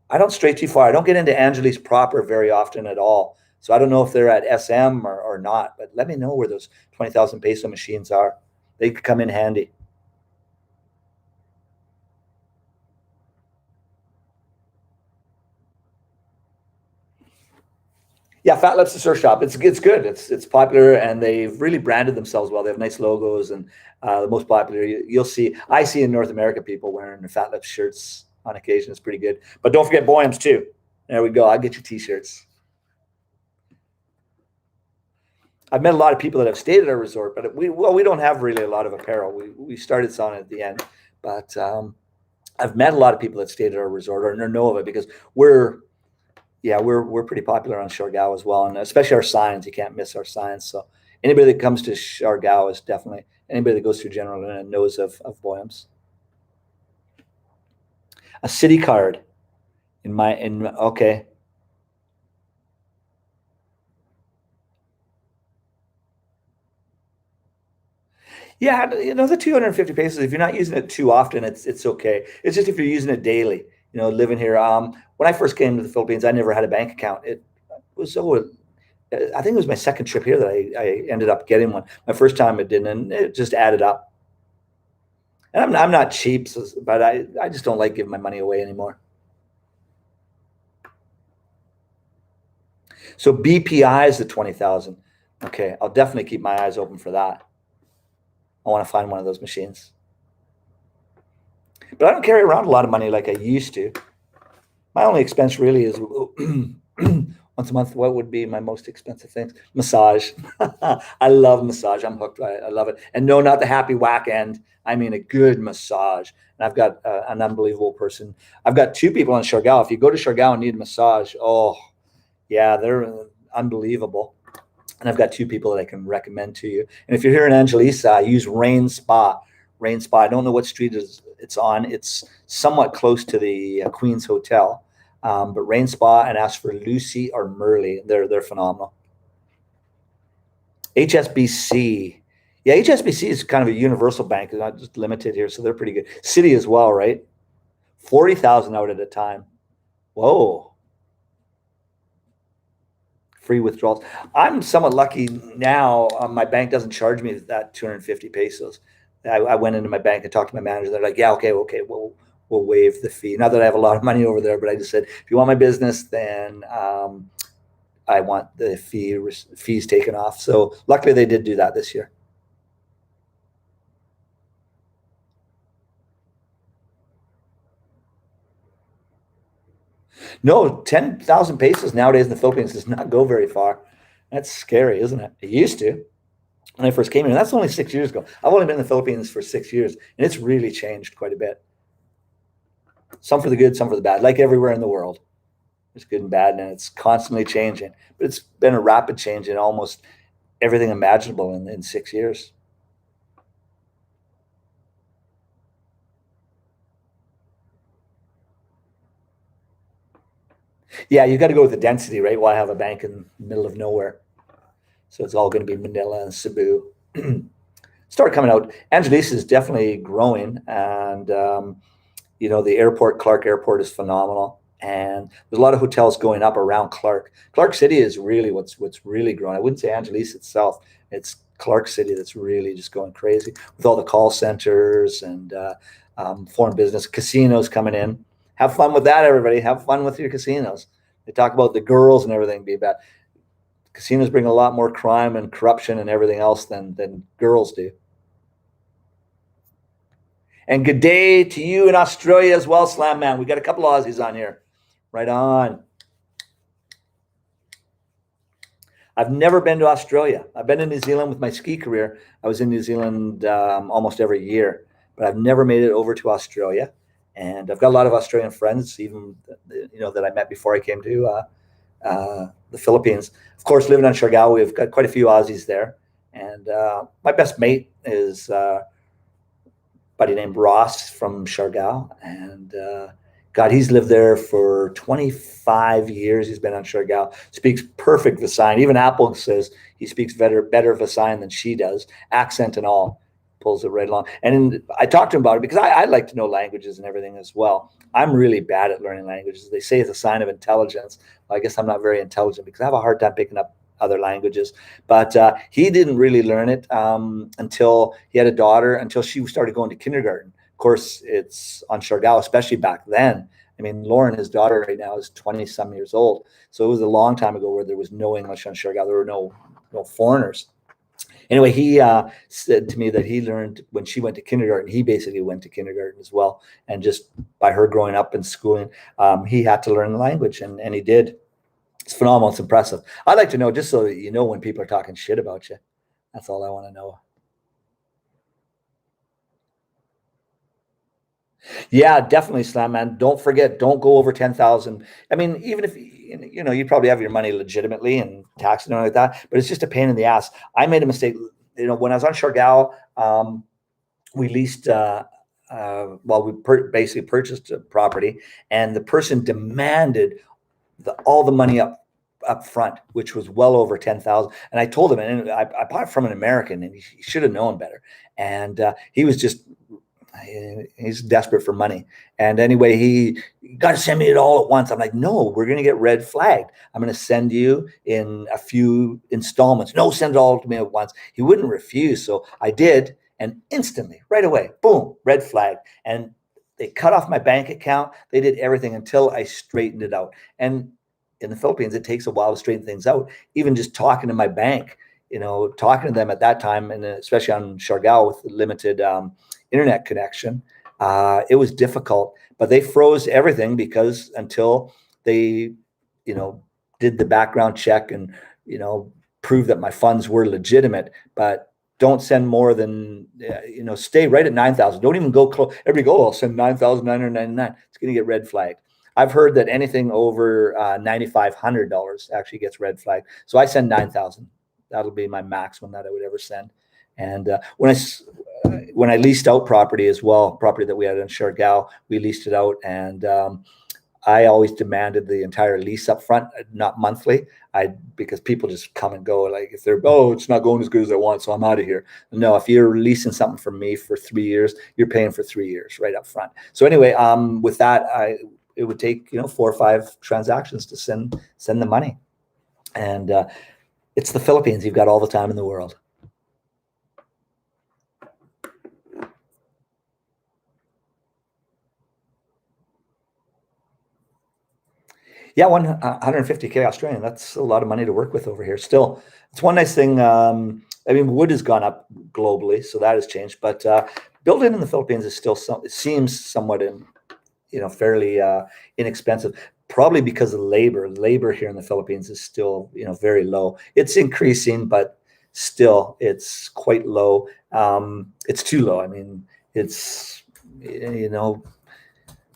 I don't stray too far. I don't get into Angeles proper very often at all. So I don't know if they're at SM or not, but let me know where those 20,000 peso machines are. They could come in handy. Yeah, Fat Lips the surf shop. It's good. It's popular, and they've really branded themselves well. They have nice logos, and the most popular you'll see. I see in North America people wearing the Fat Lips shirts on occasion. It's pretty good. But don't forget Boyams too. There we go. I'll get you t-shirts. I've met a lot of people that have stayed at our resort, but we don't have really a lot of apparel. We started selling it at the end, but I've met a lot of people that stayed at our resort or know of it because we're pretty popular on Siargao as well, and especially our signs. You can't miss our signs. So anybody that comes to Siargao is definitely anybody that goes through General and knows of Boyams. A city card okay. Yeah, the 250 pesos. If you're not using it too often, it's okay. It's just if you're using it daily, living here. When I first came to the Philippines, I never had a bank account. It was so. I think it was my second trip here that I ended up getting one. My first time it didn't, and it just added up. And I'm not cheap, but I just don't like giving my money away anymore. So BPI is the 20,000. Okay, I'll definitely keep my eyes open for that. I want to find one of those machines. But I don't carry around a lot of money like I used to. My only expense really is once a month. What would be my most expensive things? Massage. I love massage. I'm hooked. I love it. And no, not the happy whack end. I mean a good massage. And I've got an unbelievable person. I've got two people in Siargao. If you go to Siargao and need a massage, oh, yeah, they're unbelievable. And I've got two people that I can recommend to you. And if you're here in Angelisa, use Rain Spa. Rain Spa. I don't know what street it's on. It's somewhat close to the Queen's Hotel. But Rain Spa, and ask for Lucy or Merle. They're phenomenal. HSBC. Yeah, HSBC is kind of a universal bank. It's not just limited here, so they're pretty good. City as well, right? 40,000 out at a time. Whoa. Free withdrawals. I'm somewhat lucky now. My bank doesn't charge me that 250 pesos. I went into my bank and talked to my manager. They're like, yeah, okay, we'll waive the fee. Not that I have a lot of money over there, but I just said, if you want my business, then I want the fees taken off. So luckily they did do that this year. No, 10,000 pesos nowadays in the Philippines does not go very far. That's scary, isn't it? It used to when I first came here. That's only 6 years ago. I've only been in the Philippines for 6 years, and it's really changed quite a bit. Some for the good, some for the bad, like everywhere in the world. There's good and bad, and it's constantly changing. But it's been a rapid change in almost everything imaginable in 6 years. Yeah, you got to go with the density, right? Well, I have a bank in the middle of nowhere. So it's all going to be Manila and Cebu. Start coming out. Angeles is definitely growing. And, the airport, Clark Airport, is phenomenal. And there's a lot of hotels going up around Clark. Clark City is really what's really growing. I wouldn't say Angeles itself. It's Clark City that's really just going crazy with all the call centers and foreign business, casinos coming in. Have fun with that, everybody. Have fun with your casinos. They talk about the girls and everything being bad. Casinos bring a lot more crime and corruption and everything else than girls do. And good day to you in Australia as well, Slam Man. We got a couple of Aussies on here. Right on. I've never been to Australia. I've been to New Zealand with my ski career. I was in New Zealand almost every year, but I've never made it over to Australia. And I've got a lot of Australian friends, even that I met before I came to the Philippines. Of course, living on Siargao, we've got quite a few Aussies there. And my best mate is a buddy named Ross from Siargao. And God, he's lived there for 25 years. He's been on Siargao. Speaks perfect Visayan. Even Apple says he speaks better Visayan than she does, accent and all. Pulls it right along. And I talked to him about it because I like to know languages and everything as well. I'm really bad at learning languages. They say it's a sign of intelligence. Well, I guess I'm not very intelligent because I have a hard time picking up other languages. But he didn't really learn it until he had a daughter, until she started going to kindergarten. Of course, it's on Siargao, especially back then. I mean, Lauren, his daughter right now, is 20 some years old. So it was a long time ago where there was no English on Siargao. There were no foreigners. Anyway, he said to me that he learned when she went to kindergarten. He basically went to kindergarten as well, and just by her growing up in schooling, he had to learn the language, and he did. It's phenomenal. It's impressive. I'd like to know, just so that you know when people are talking shit about you. That's all I want to know. Yeah, definitely, Slam Man. Don't forget, don't go over 10,000. I mean, even if you probably have your money legitimately and tax and all like that, but it's just a pain in the ass. I made a mistake. When I was on Siargao, we leased. Well, basically purchased a property, and the person demanded all the money up front, which was well over 10,000. And I told him, and I bought it from an American, and he should have known better. And he was just he's desperate for money. And anyway, he got to send me it all at once. I'm like, no, we're going to get red flagged. I'm going to send you in a few installments. No, send it all to me at once. He wouldn't refuse. So I did. And instantly, right away, boom, red flag. And they cut off my bank account. They did everything until I straightened it out. And in the Philippines, it takes a while to straighten things out. Even just talking to my bank, talking to them at that time, and especially on Siargao with limited internet connection, it was difficult. But they froze everything because until they, did the background check and, prove that my funds were legitimate. But don't send more than, stay right at 9,000. Don't even go close. Everybody go, I'll send 9,999. It's going to get red flagged. I've heard that anything over $9,500 actually gets red flagged. So I send 9,000. That'll be my maximum that I would ever send. And when I leased out property as well, property that we had in Siargao, we leased it out, and I always demanded the entire lease up front, not monthly. Because people just come and go. Like if they're, it's not going as good as I want, so I'm out of here. No, if you're leasing something from me for 3 years, you're paying for 3 years right up front. So anyway, with that, it would take 4 or 5 transactions to send the money, and it's the Philippines. You've got all the time in the world. Yeah, 150K Australian. That's a lot of money to work with over here. Still, it's one nice thing. I mean, wood has gone up globally, so that has changed. But building in the Philippines is still it seems somewhat fairly inexpensive. Probably because of labor. Labor here in the Philippines is still very low. It's increasing, but still it's quite low. It's too low. I mean, it's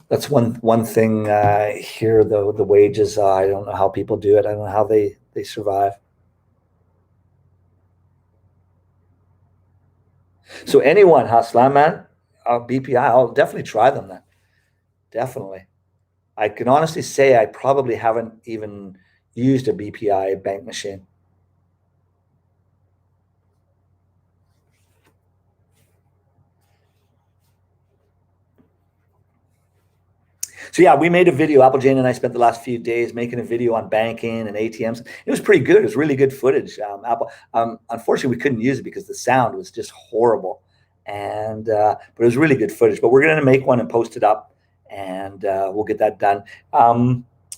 that's one thing here, though. The wages, I don't know how people do it. I don't know how they survive. So anyone, Slam Man, BPI, I'll definitely try them then. Definitely. I can honestly say I probably haven't even used a BPI bank machine. So yeah, we made a video. Apple Jane and I spent the last few days making a video on banking and ATMs. It was pretty good. It was really good footage. Unfortunately, we couldn't use it because the sound was just horrible. And but it was really good footage. But we're going to make one and post it up, and we'll get that done.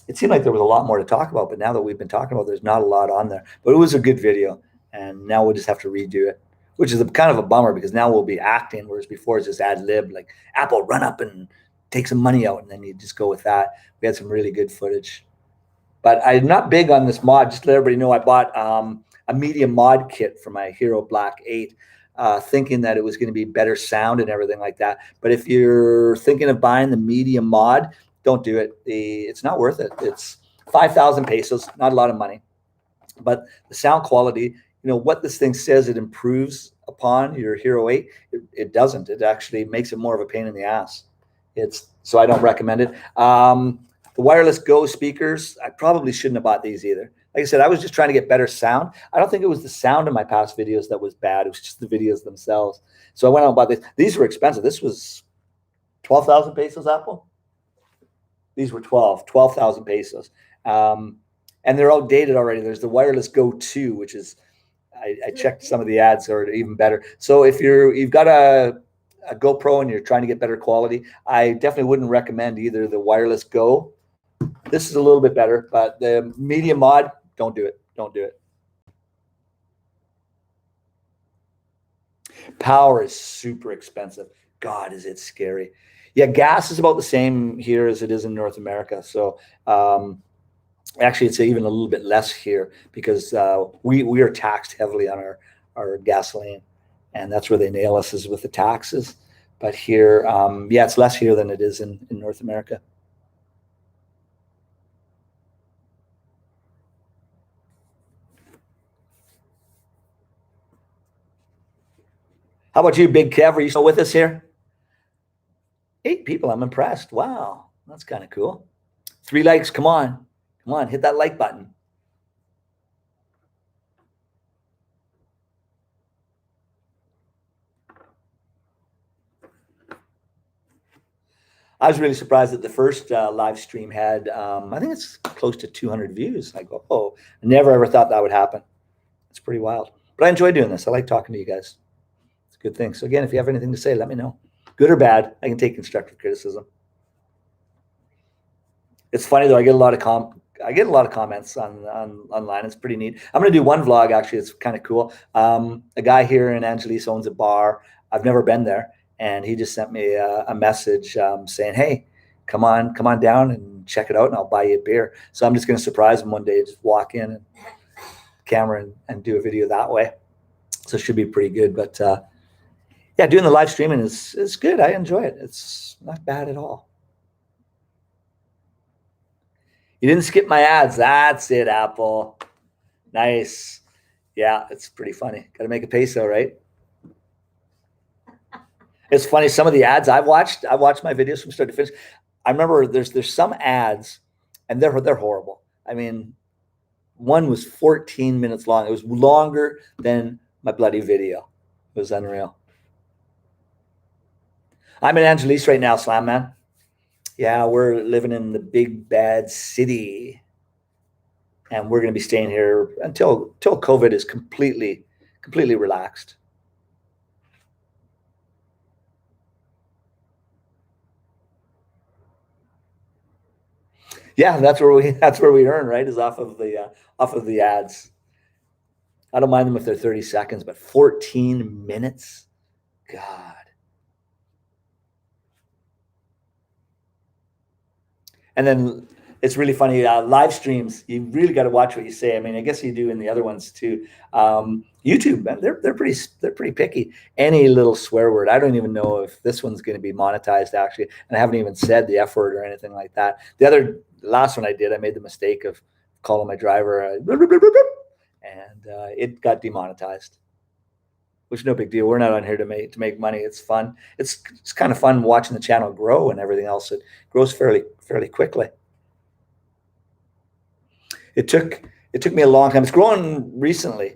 It seemed like there was a lot more to talk about, but now that we've been talking about, there's not a lot on there. But it was a good video, and now we'll just have to redo it, which is kind of a bummer because now we'll be acting, whereas before it's just ad lib, like Apple run up and take some money out, and then you just go with that. We had some really good footage. But I'm not big on this mod. Just to let everybody know, I bought a media mod kit for my Hero Black 8, thinking that it was going to be better sound and everything like that. But if you're thinking of buying the media mod, don't do it. It's not worth it. It's 5,000 pesos, not a lot of money. But the sound quality, what this thing says it improves upon your Hero 8, it doesn't. It actually makes it more of a pain in the ass. So I don't recommend it. The wireless Go speakers, I probably shouldn't have bought these either. Like I said, I was just trying to get better sound. I don't think it was the sound in my past videos that was bad. It was just the videos themselves. So I went out and bought these. These were expensive. This was 12,000 pesos, Apple. These were 12,000 pesos. And they're outdated already. There's the wireless Go 2, which is, I checked some of the ads are even better. So if you've got a a GoPro and you're trying to get better quality, I definitely wouldn't recommend either the wireless Go. This is a little bit better, but the medium mod, don't do it. Don't do it. Power is super expensive. God, is it scary. Yeah, gas is about the same here as it is in North America. So actually, it's even a little bit less here because we are taxed heavily on our gasoline, and that's where they nail us, is with the taxes. But here, yeah, it's less here than it is in North America. How about you, Big Kev? Are you still with us here? 8 people. I'm impressed. Wow, that's kind of cool. 3 likes. Come on. Come on. Hit that like button. I was really surprised that the first live stream had, I think it's close to 200 views. I go, oh, I never ever thought that would happen. It's pretty wild. But I enjoy doing this. I like talking to you guys. It's a good thing. So again, if you have anything to say, let me know. Good or bad, I can take constructive criticism. It's funny though. I get a lot of comments on online. It's pretty neat. I'm going to do one vlog actually. It's kind of cool. A guy here in Angeles owns a bar. I've never been there, and he just sent me a message saying, "Hey, come on down and check it out, and I'll buy you a beer." So I'm just going to surprise him one day. Just walk in and camera and do a video that way. So it should be pretty good. But yeah, doing the live streaming is good. I enjoy it. It's not bad at all. You didn't skip my ads. That's it, Apple. Nice. Yeah, it's pretty funny. Got to make a peso, right? It's funny. Some of the ads I've watched my videos from start to finish. I remember there's some ads, and they're horrible. I mean, one was 14 minutes long. It was longer than my bloody video. It was unreal. I'm in Angeles right now, Slam Man. Yeah, we're living in the big bad city, and we're going to be staying here until COVID is completely relaxed. Yeah, that's where we earn, right? Is off of the ads. I don't mind them if they're 30 seconds, but 14 minutes, God. And then it's really funny. Live streams, you really got to watch what you say. I mean, I guess you do in the other ones too. YouTube, man, they're pretty picky. Any little swear word, I don't even know if this one's going to be monetized actually, and I haven't even said the F word or anything like that. The last one I did, I made the mistake of calling my driver, and it got demonetized. Which no big deal. We're not on here to make money. It's fun. It's kind of fun watching the channel grow and everything else. It grows fairly quickly. It took me a long time. It's grown recently.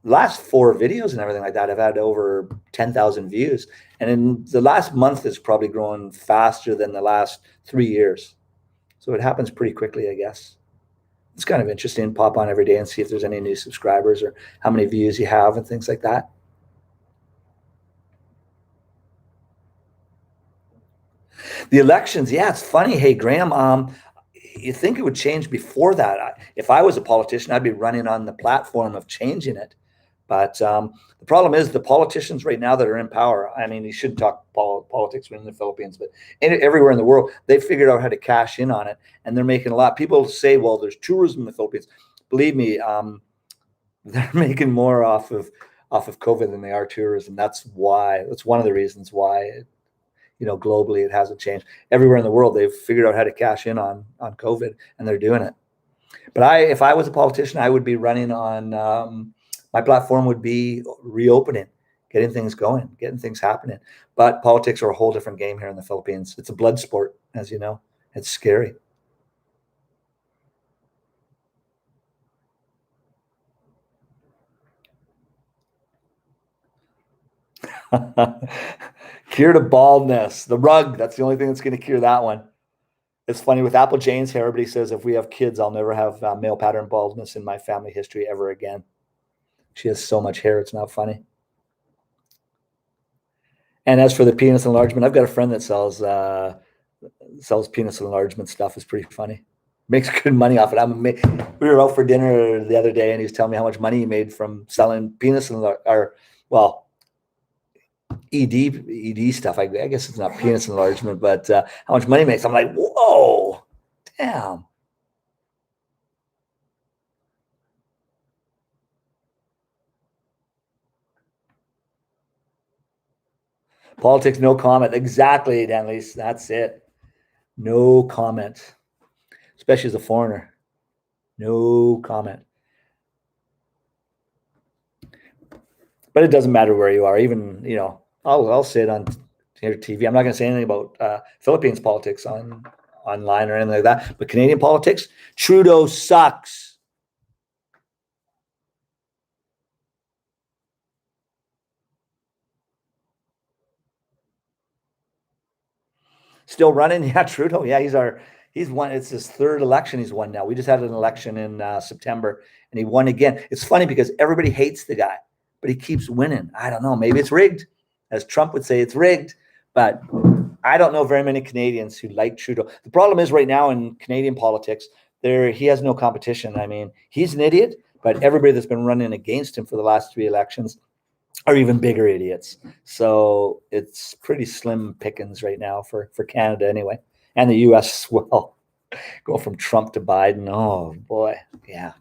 Last 4 videos and everything like that have had over 10,000 views, and in the last month it's probably grown faster than the last 3 years. So it happens pretty quickly, I guess. It's kind of interesting. Pop on every day and see if there's any new subscribers or how many views you have and things like that. The elections, yeah, it's funny. Hey, Graham, you think it would change before that? If I was a politician, I'd be running on the platform of changing it. But the problem is the politicians right now that are in power, I mean, you shouldn't talk politics in the Philippines, but everywhere in the world, they figured out how to cash in on it, and they're making a lot. People say, well, there's tourism in the Philippines. Believe me, they're making more off of COVID than they are tourism. That's one of the reasons why, globally it hasn't changed. Everywhere in the world, they've figured out how to cash in on COVID, and they're doing it. But if I was a politician, I would be running on, my platform would be reopening, getting things going, getting things happening. But politics are a whole different game here in the Philippines. It's a blood sport, as you know. It's scary. Cure to baldness. The rug, that's the only thing that's going to cure that one. It's funny with Apple Jane's hair, everybody says if we have kids, I'll never have male pattern baldness in my family history ever again. She has so much hair, it's not funny. And as for the penis enlargement, I've got a friend that sells penis enlargement stuff. It's pretty funny. Makes good money off it. We were out for dinner the other day, and he was telling me how much money he made from selling penis ED stuff. I guess it's not penis enlargement, but how much money he makes. I'm like, whoa, damn. Politics, no comment. Exactly, Danlise. That's it. No comment, especially as a foreigner. No comment. But it doesn't matter where you are. Even, I'll say it on here TV. I'm not going to say anything about Philippines politics online or anything like that. But Canadian politics, Trudeau sucks. Still running, yeah. Trudeau, yeah, he's won. It's his third election he's won now. We just had an election in September, and he won again. It's funny because everybody hates the guy, but he keeps winning. I don't know. Maybe it's rigged, as Trump would say. It's rigged, but I don't know very many Canadians who like Trudeau. The problem is right now in Canadian politics, he has no competition. I mean, he's an idiot, but everybody that's been running against him for the last 3 elections are even bigger idiots. So it's pretty slim pickings right now for Canada anyway, and the U.S. as well. Go from Trump to Biden. Oh boy, yeah.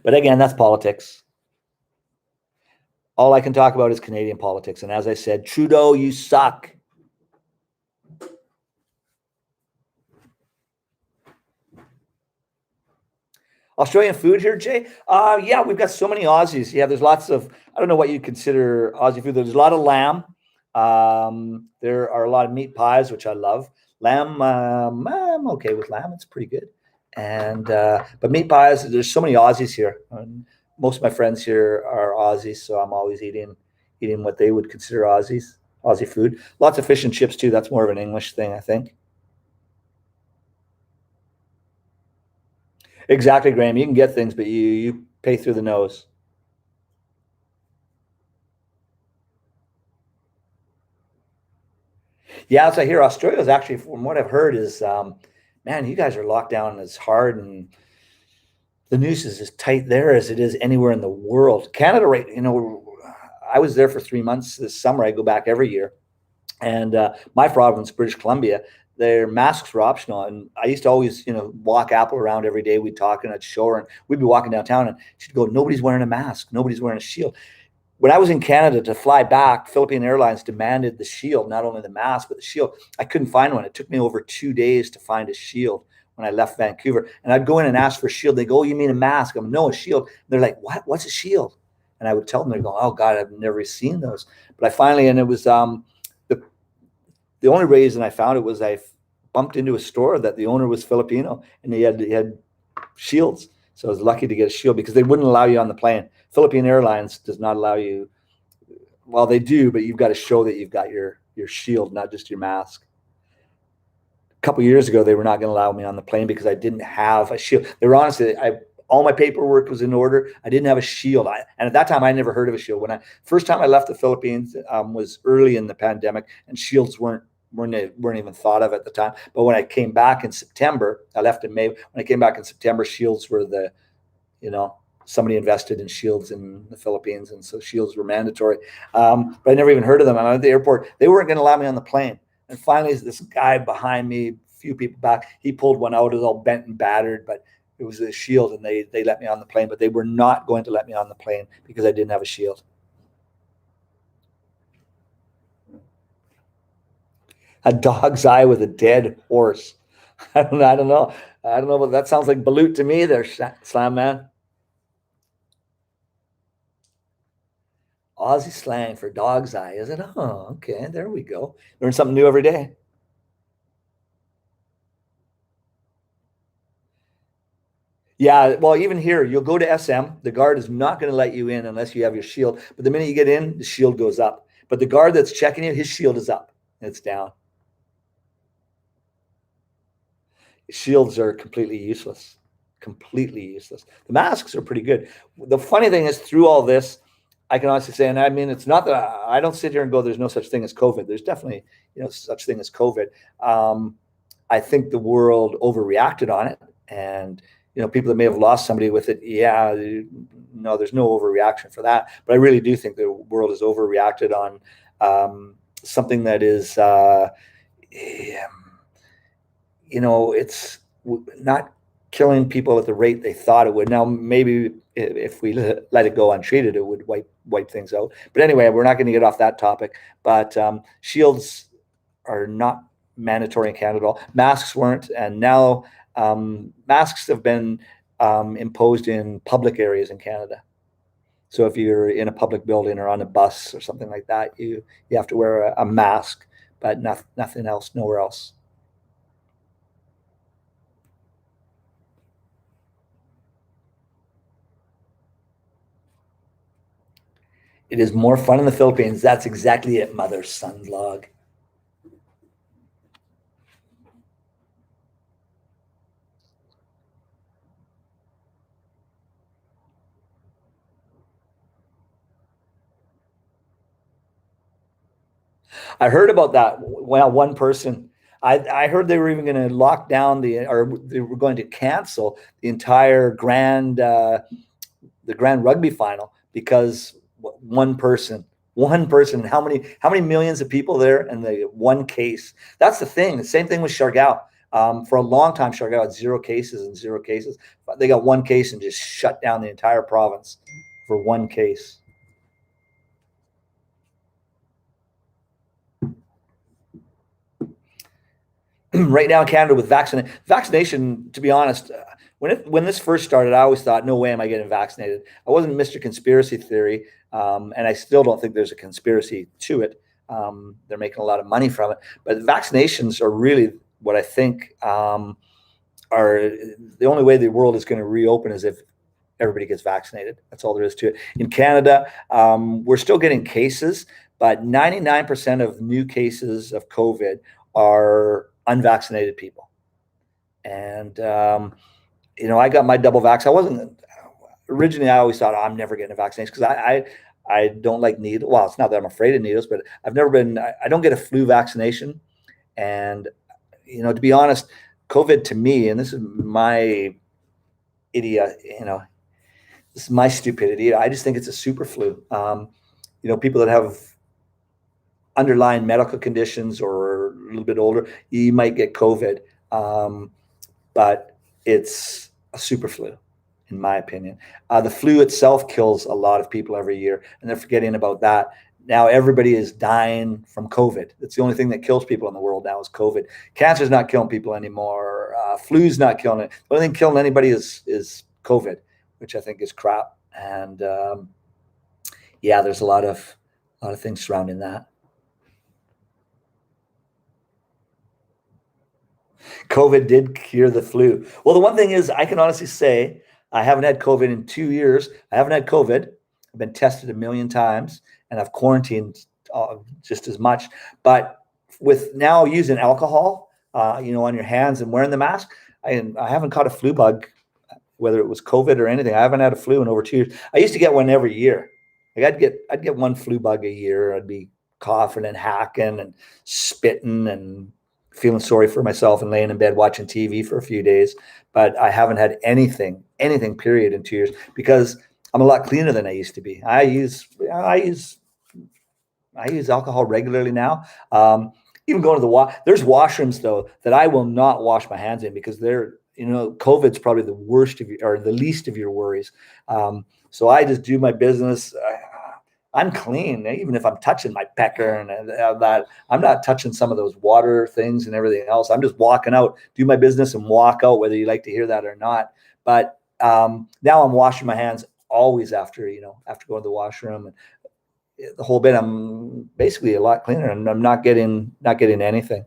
But again, that's politics. All I can talk about is Canadian politics. And as I said, Trudeau, you suck. Australian food here, Jay? Yeah, we've got so many Aussies. Yeah, there's lots of, I don't know what you consider Aussie food. There's a lot of lamb. There are a lot of meat pies, which I love. Lamb, I'm okay with lamb. It's pretty good. And but meat pies, there's so many Aussies here. And most of my friends here are Aussies, so I'm always eating what they would consider Aussie food. Lots of fish and chips too. That's more of an English thing, I think. Exactly, Graham. You can get things, but you pay through the nose. Yeah, so I hear Australia is actually, from what I've heard, is man, you guys are locked down as hard, and the news is as tight there as it is anywhere in the world. Canada, right? I was there for 3 months this summer. I go back every year, and my province, British Columbia, their masks were optional. And I used to always, walk Apple around every day. We'd talk, and I'd show her, and we'd be walking downtown, and she'd go, "Nobody's wearing a mask. Nobody's wearing a shield." When I was in Canada to fly back, Philippine Airlines demanded the shield, not only the mask, but the shield. I couldn't find one. It took me over 2 days to find a shield when I left Vancouver. And I'd go in and ask for a shield. They go, "Oh, you mean a mask?" I'm, "No, a shield." And they're like, "What? What's a shield?" And I would tell them, they go, "Oh God, I've never seen those." But I finally, and it was the the only reason I found it was I bumped into a store that the owner was Filipino, and he had shields. So I was lucky to get a shield because they wouldn't allow you on the plane. Philippine Airlines does not allow you. Well, they do, but you've got to show that you've got your shield, not just your mask. A couple of years ago, they were not going to allow me on the plane because I didn't have a shield. They were honestly, all my paperwork was in order. I didn't have a shield. And at that time, I never heard of a shield. When I first time I left the Philippines was early in the pandemic, and shields weren't even thought of at the time. But when I came back in September, I left in May. When I came back in September, shields were somebody invested in shields in the Philippines, and so shields were mandatory. But I never even heard of them. I'm at the airport. They weren't going to allow me on the plane. And finally, this guy behind me, a few people back, he pulled one out. It was all bent and battered, but it was a shield, and they let me on the plane. But they were not going to let me on the plane because I didn't have a shield. A dog's eye with a dead horse. I don't know. But that sounds like balut to me there, Slam Man. Aussie slang for dog's eye, is it? Oh, okay. There we go. Learn something new every day. Yeah, well, even here, you'll go to SM. The guard is not going to let you in unless you have your shield. But the minute you get in, the shield goes up. But the guard that's checking you, his shield is up. It's down. Shields are completely useless. Completely useless. The masks are pretty good. The funny thing is, through all this, I can honestly say, and I mean, it's not that I don't sit here and go, there's no such thing as COVID. There's definitely, such thing as COVID. I think the world overreacted on it, and people that may have lost somebody with it, yeah, no, there's no overreaction for that. But I really do think the world has overreacted on something that is, it's not killing people at the rate they thought it would. Now, maybe if we let it go untreated, it would wipe things out. But anyway, we're not going to get off that topic. But shields are not mandatory in Canada at all. Masks weren't, and now masks have been imposed in public areas in Canada. So if you're in a public building or on a bus or something like that, you have to wear a mask, but nothing else, nowhere else. It is more fun in the Philippines. That's exactly it, mother son log. I heard about that. Well, one person, I heard they were even going to lock down or they were going to cancel the entire the grand rugby final because one person, how many millions of people there, and the one case. That's the thing. The same thing with Siargao. For a long time, Siargao had zero cases. But they got one case and just shut down the entire province for one case. Right now in Canada with vaccination, to be honest, when this first started, I always thought, no way am I getting vaccinated. I wasn't Mr. Conspiracy Theory, and I still don't think there's a conspiracy to it. They're making a lot of money from it, but vaccinations are really what I think are the only way the world is going to reopen is if everybody gets vaccinated. That's all there is to it. In Canada, we're still getting cases, but 99% of new cases of COVID are unvaccinated people. And, I got my double vax. I wasn't originally, I always thought, I'm never getting a vaccination because I don't like needles. Well, it's not that I'm afraid of needles, but I've never been, I don't get a flu vaccination. And, to be honest, COVID to me, and this is my idiot, this is my stupidity. I just think it's a super flu. People that have underlying medical conditions or a little bit older, you might get COVID. But it's a super flu, in my opinion. The flu itself kills a lot of people every year, and they're forgetting about that. Now everybody is dying from COVID. It's the only thing that kills people in the world now is COVID. Cancer's not killing people anymore. Flu's not killing it. The only thing killing anybody is COVID, which I think is crap. And there's a lot of things surrounding that. COVID did cure the flu. Well, the one thing is, I can honestly say I haven't had COVID in 2 years. I haven't had COVID. I've been tested a million times, and I've quarantined just as much. But with now using alcohol, on your hands and wearing the mask, I haven't caught a flu bug, whether it was COVID or anything. I haven't had a flu in over 2 years. I used to get one every year. Like I'd get one flu bug a year. I'd be coughing and hacking and spitting and feeling sorry for myself and laying in bed watching TV for a few days. But I haven't had anything period in 2 years because I'm a lot cleaner than I used to be. I use alcohol regularly now. Even going to there's washrooms though that I will not wash my hands in because they're, COVID's probably the worst of or the least of your worries. So I just do my business. I'm clean, even if I'm touching my pecker and that. I'm not touching some of those water things and everything else. I'm just walking out, do my business, and walk out, whether you like to hear that or not. But now I'm washing my hands always after going to the washroom and the whole bit. I'm basically a lot cleaner, and I'm not getting anything.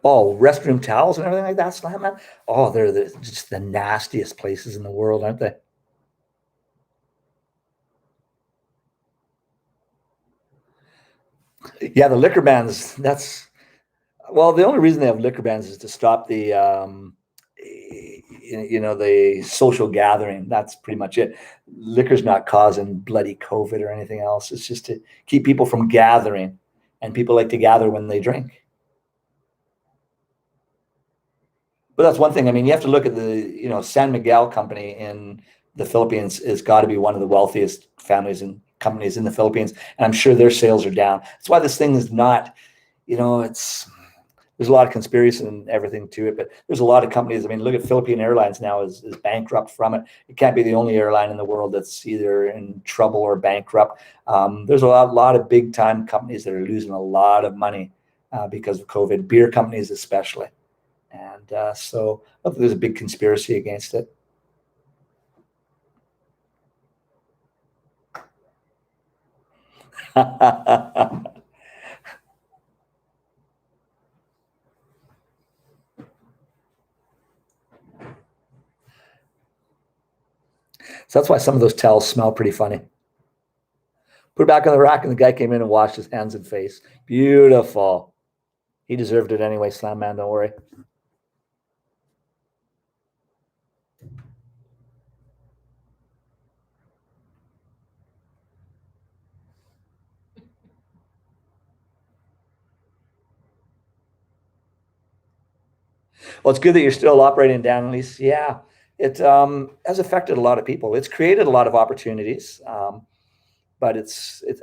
Oh, restroom towels and everything like that, Slam Man. Oh, they're just the nastiest places in the world, aren't they? Yeah, the liquor bans. The only reason they have liquor bans is to stop the the social gathering. That's pretty much it. Liquor's not causing bloody COVID or anything else. It's just to keep people from gathering, and people like to gather when they drink. But that's one thing. I mean, you have to look at the San Miguel company in the Philippines has got to be one of the wealthiest families and companies in the Philippines, and I'm sure their sales are down. That's why this thing is not, it's there's a lot of conspiracy and everything to it, but there's a lot of companies. I mean, look at Philippine Airlines now is bankrupt from it. It can't be the only airline in the world that's either in trouble or bankrupt. There's a lot of big time companies that are losing a lot of money because of COVID, beer companies especially. And so there's a big conspiracy against it. So that's why some of those towels smell pretty funny. Put it back on the rack, and the guy came in and washed his hands and face. Beautiful. He deserved it anyway, Slam Man, don't worry. Well, it's good that you're still operating down, at least. Yeah, it has affected a lot of people. It's created a lot of opportunities, but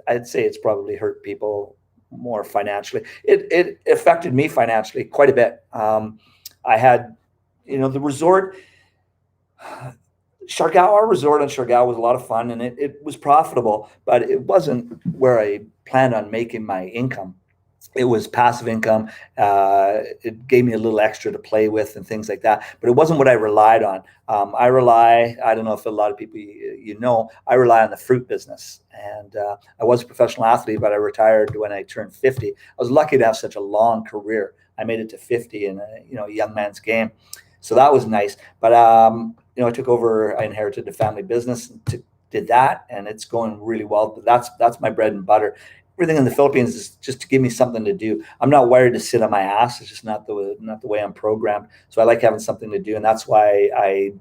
I'd say it's probably hurt people more financially. It affected me financially quite a bit. I had, the resort, our resort on Siargao was a lot of fun, and it was profitable, but it wasn't where I planned on making my income. It was passive income. It gave me a little extra to play with and things like that, but it wasn't what I relied on. I don't know if a lot of people, I rely on the fruit business. And I was a professional athlete, but I retired when I turned 50. I was lucky to have such a long career. I made it to 50 in a young man's game. So that was nice. But, I took over, I inherited a family business and did that, and it's going really well. But that's my bread and butter. Everything in the Philippines is just to give me something to do. I'm not wired to sit on my ass. It's just not the way I'm programmed. So I like having something to do, and that's why I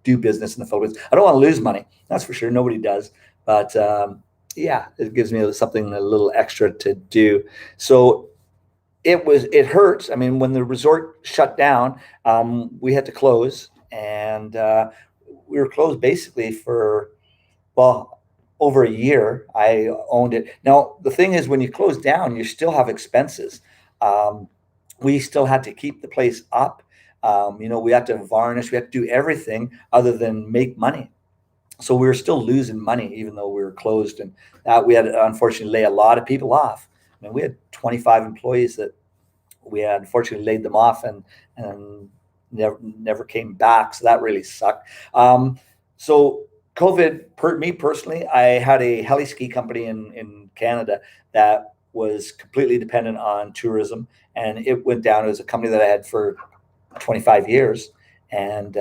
do business in the Philippines. I don't want to lose money, that's for sure. Nobody does, but yeah, it gives me something a little extra to do. So it hurts. I mean, when the resort shut down, we had to close, and we were closed basically for, well, over a year. I owned it. Now, the thing is, when you close down, you still have expenses. We still had to keep the place up. We had to varnish. We had to do everything other than make money. So we were still losing money, even though we were closed. And we had to, unfortunately, lay a lot of people off. I mean, we had 25 employees that we had unfortunately laid them off and never came back. So that really sucked. So COVID hurt me personally. I had a heli ski company in Canada that was completely dependent on tourism, and it went down. It was a company that I had for 25 years, and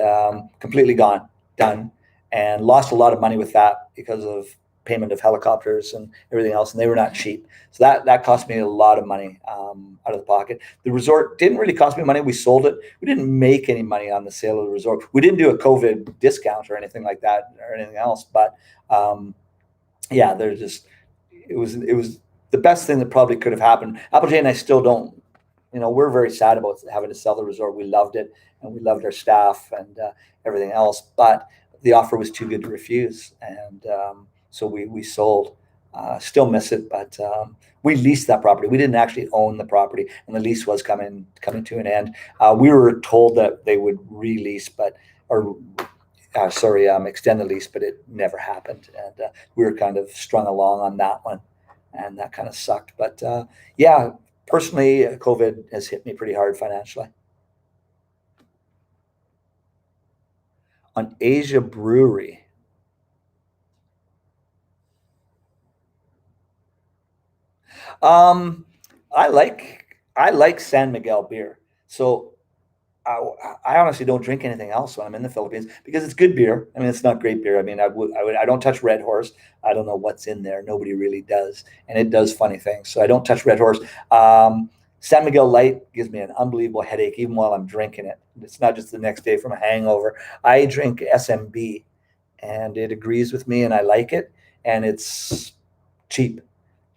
completely done, and lost a lot of money with that because of payment of helicopters and everything else, and they were not cheap. So that cost me a lot of money out of the pocket. The resort didn't really cost me money. We sold it. We didn't make any money on the sale of the resort. We didn't do a COVID discount or anything like that or anything else. But yeah, it was the best thing that probably could have happened. Applejack and I still don't. We're very sad about having to sell the resort. We loved it, and we loved our staff and everything else. But the offer was too good to refuse, and so we sold. Still miss it, but we leased that property. We didn't actually own the property, and the lease was coming to an end. We were told that they would release, extend the lease, but it never happened. And we were kind of strung along on that one, and that kind of sucked. But yeah, personally, COVID has hit me pretty hard financially. On Asia Brewery. Um, I like San Miguel beer. So I honestly don't drink anything else when I'm in the Philippines because it's good beer. I mean, it's not great beer. I mean, I don't touch Red Horse. I don't know what's in there. Nobody really does, and it does funny things. So I don't touch Red Horse. San Miguel Light gives me an unbelievable headache even while I'm drinking it. It's not just the next day from a hangover. I drink SMB, and it agrees with me, and I like it, and it's cheap.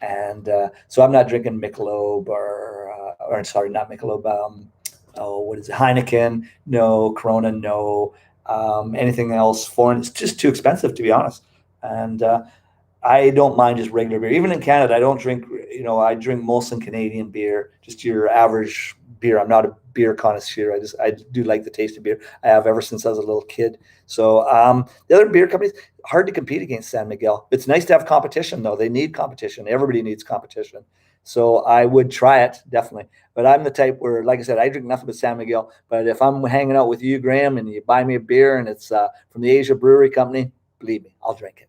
And so I'm not drinking Michelob or sorry, not Michelob. Oh, what is it? Heineken? No. Corona? No. Anything else foreign? It's just too expensive, to be honest. And I don't mind just regular beer. Even in Canada, I don't drink, I drink Molson Canadian beer, just your average beer. I'm not a beer connoisseur. I do like the taste of beer. I have ever since I was a little kid. So the other beer companies, hard to compete against San Miguel. It's nice to have competition, though. They need competition. Everybody needs competition. So I would try it, definitely. But I'm the type where, like I said, I drink nothing but San Miguel. But if I'm hanging out with you, Graham, and you buy me a beer and it's from the Asia Brewery Company, believe me, I'll drink it.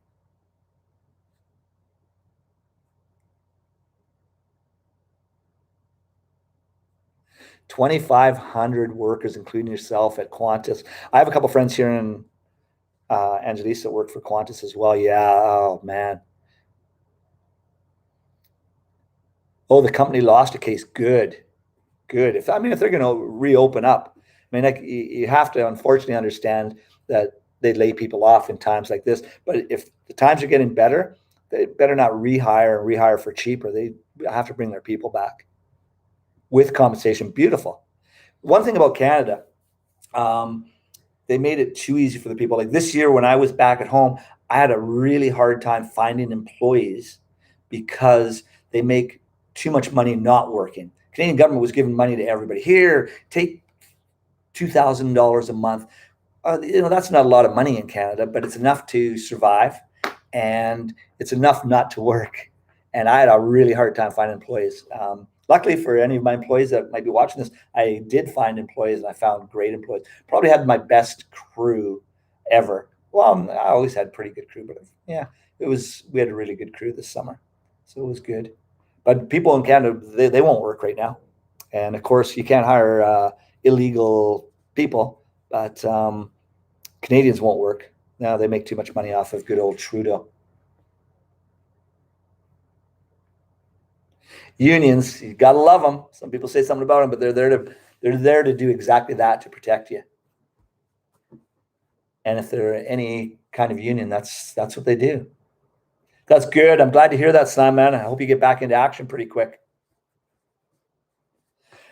2,500 workers, including yourself, at Qantas. I have a couple friends here in Angeles that work for Qantas as well. Yeah. Oh, man. Oh, the company lost a case. Good. Good. If they're going to reopen up, like you have to unfortunately understand that they lay people off in times like this. But if the times are getting better, they better not rehire for cheaper. They have to bring their people back with compensation. Beautiful. One thing about Canada, um, they made it too easy for the people. Like this year, when I was back at home, I had a really hard time finding employees because they make too much money not working. Canadian government was giving money to everybody. Here, take $2,000 a month. That's not a lot of money in Canada, but it's enough to survive, and it's enough not to work. And I had a really hard time finding employees. Luckily for any of my employees that might be watching this, I did find employees, and I found great employees. Probably had my best crew ever. Well, I always had pretty good crew, but yeah, we had a really good crew this summer, so it was good. But people in Canada, they won't work right now, and of course you can't hire illegal people, but Canadians won't work. Now they make too much money off of good old Trudeau. Unions, you gotta love them. Some people say something about them, but they're there to do exactly that, to protect you. And if they're any kind of union, that's what they do. That's good. I'm glad to hear that, Slam Man. I hope you get back into action pretty quick.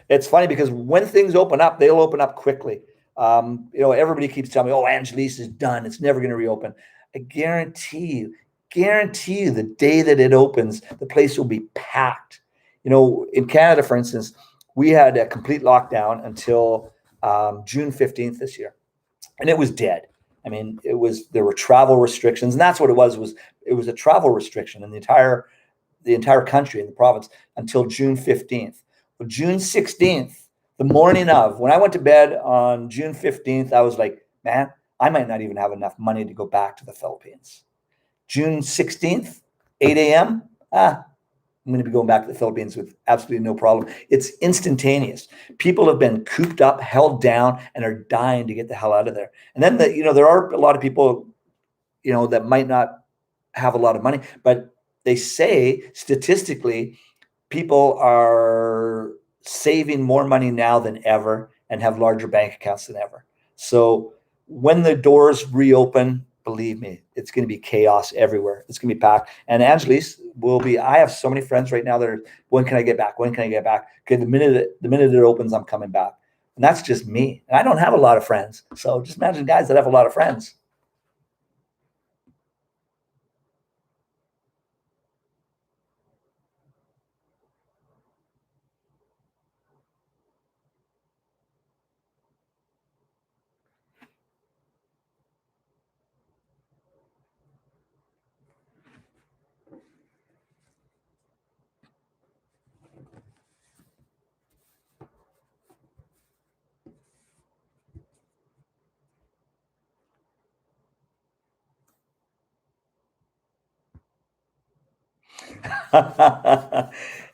It's funny because when things open up, they'll open up quickly. Everybody keeps telling me, "Oh, Angeles is done. It's never going to reopen." I guarantee you, the day that it opens, the place will be packed. In Canada, for instance, we had a complete lockdown until June 15th this year, and it was dead. There were travel restrictions, and that's what it was. It was a travel restriction in the entire country, in the province, until June 15th. Well, June 16th, the morning of, when I went to bed on June 15th, I was like, man, I might not even have enough money to go back to the Philippines. June 16th, 8 a.m., I'm going to be going back to the Philippines with absolutely no problem. It's instantaneous. People have been cooped up, held down, and are dying to get the hell out of there. And then, there are a lot of people, that might not have a lot of money, but they say statistically, people are saving more money now than ever and have larger bank accounts than ever. So when the doors reopen, believe me, it's going to be chaos everywhere. It's going to be packed. And Angeles I have so many friends right now that are, when can I get back? When can I get back? Okay, the minute it opens, I'm coming back. And that's just me. And I don't have a lot of friends. So just imagine guys that have a lot of friends.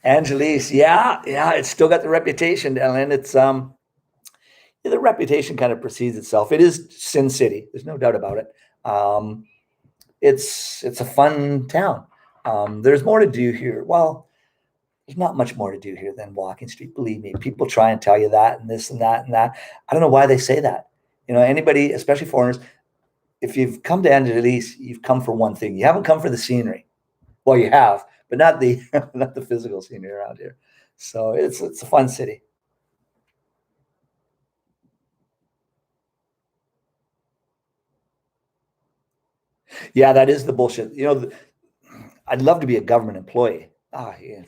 Angeles, yeah, it's still got the reputation, and the reputation kind of precedes itself. It is Sin City. There's no doubt about it. It's a fun town. There's more to do here. Well, There's not much more to do here than walking street. Believe me, people try and tell you that and this and that and that. I don't know why they say that. Anybody, especially foreigners, if you've come to Angeles, you've come for one thing. You haven't come for the scenery. Well, you have, but not the not the physical scenery around here. So it's a fun city. Yeah, that is the bullshit. I'd love to be a government employee. Yeah.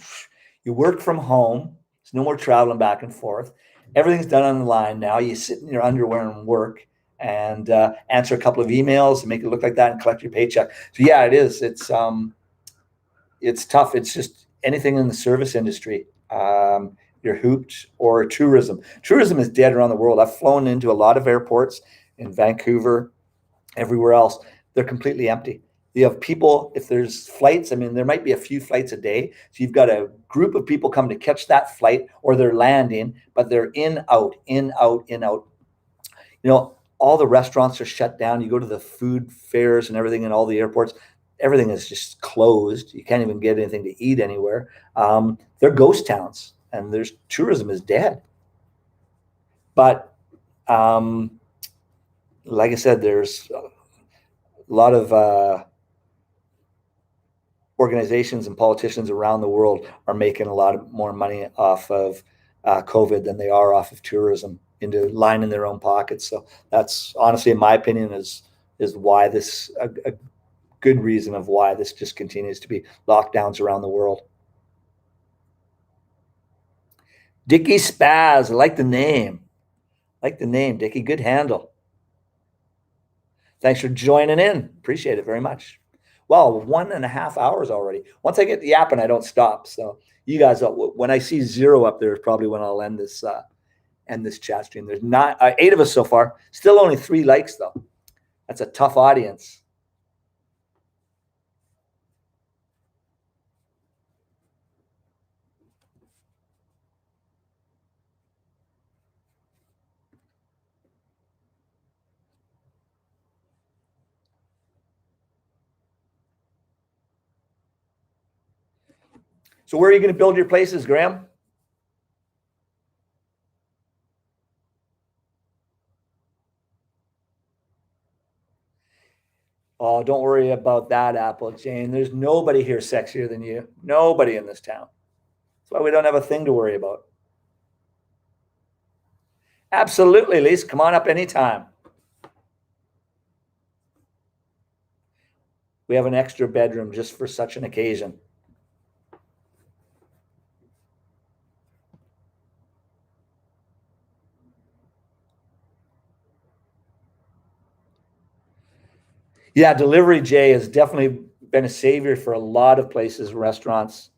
You work from home. There's no more traveling back and forth. Everything's done on the line now. You sit in your underwear and work and answer a couple of emails and make it look like that and collect your paycheck. So yeah, it is. It's tough. It's just anything in the service industry. You're hooped, or tourism. Tourism is dead around the world. I've flown into a lot of airports in Vancouver, everywhere else. They're completely empty. You have people, if there's flights, I mean, there might be a few flights a day. So you've got a group of people coming to catch that flight, or they're landing, but they're in, out, in, out, in, out. All the restaurants are shut down. You go to the food fairs and everything in all the airports, everything is just closed. You can't even get anything to eat anywhere. They're ghost towns, and there's tourism is dead. But like I said, there's a lot of organizations and politicians around the world are making a lot more money off of COVID than they are off of tourism, into lining their own pockets. So that's honestly, in my opinion, is why this a good reason of why this just continues to be lockdowns around the world. Dickie Spaz, I like the name. Dickie. Good handle. Thanks for joining in. Appreciate it very much. Well, 1.5 hours already. Once I get the yapping, I don't stop. So you guys, when I see 0 up there, is probably when I'll end this chat stream. There's not 8 of us so far. Still only 3 likes though. That's a tough audience. So where are you going to build your places, Graham? Oh, don't worry about that, Apple Jane. There's nobody here sexier than you. Nobody in this town. That's why we don't have a thing to worry about. Absolutely, Lise. Come on up anytime. We have an extra bedroom just for such an occasion. Yeah, Delivery J has definitely been a savior for a lot of places, restaurants,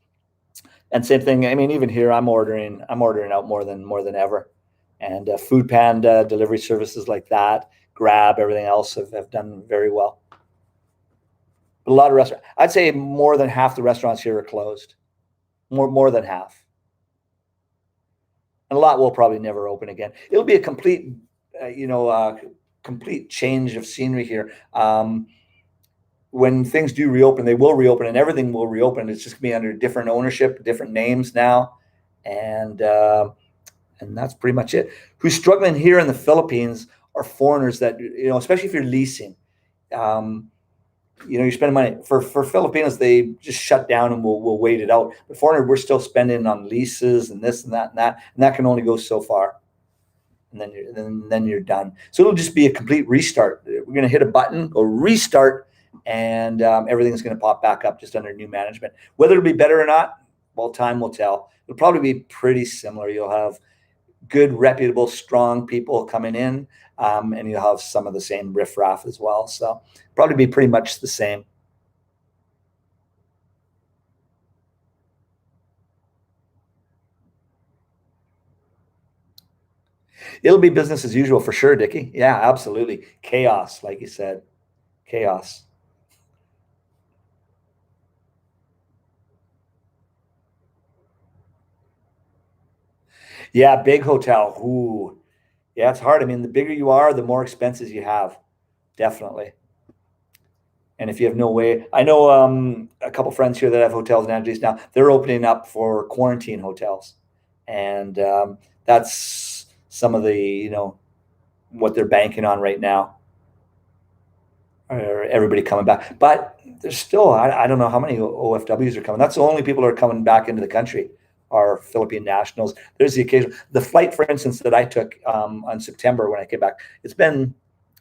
and same thing. I mean, even here, I'm ordering out more than ever, and Food Panda, delivery services like that, Grab, everything else have done very well. But a lot of restaurants, I'd say more than half the restaurants here are closed, more than half, and a lot will probably never open again. It'll be a complete, complete change of scenery here. When things do reopen, they will reopen, and everything will reopen. It's just gonna be under different ownership, different names now, and that's pretty much it. Who's struggling here in the Philippines are foreigners that, especially if you're leasing. You're spending money for Filipinos. They just shut down and we'll wait it out. But foreigners, we're still spending on leases and this and that and that, and that can only go so far. And then you're done. So it'll just be a complete restart. We're going to hit a button, go restart, and everything's going to pop back up just under new management. Whether it'll be better or not, well, time will tell. It'll probably be pretty similar. You'll have good, reputable, strong people coming in, and you'll have some of the same riffraff as well. So probably be pretty much the same. It'll be business as usual for sure, Dickie. Yeah, absolutely. Chaos, like you said. Chaos. Yeah, big hotel. Ooh. Yeah, it's hard. I mean, the bigger you are, the more expenses you have. Definitely. And if you have no way, I know a couple friends here that have hotels in Angeles now. They're opening up for quarantine hotels, and that's some of the what they're banking on right now. Or everybody coming back, but there's still I don't know how many OFWs are coming. That's the only people who are coming back into the country are Philippine nationals. There's the occasion. The flight, for instance, that I took on September when I came back, it's been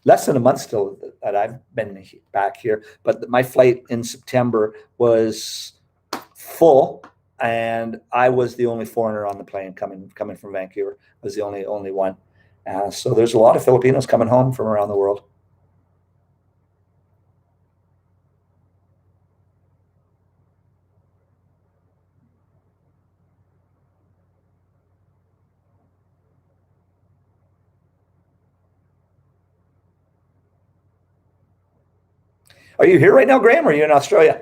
less than a month still that I've been back here. But my flight in September was full, and I was the only foreigner on the plane coming from Vancouver. I was the only one. So there's a lot of Filipinos coming home from around the world. Are you here right now, Graham, or are you in Australia?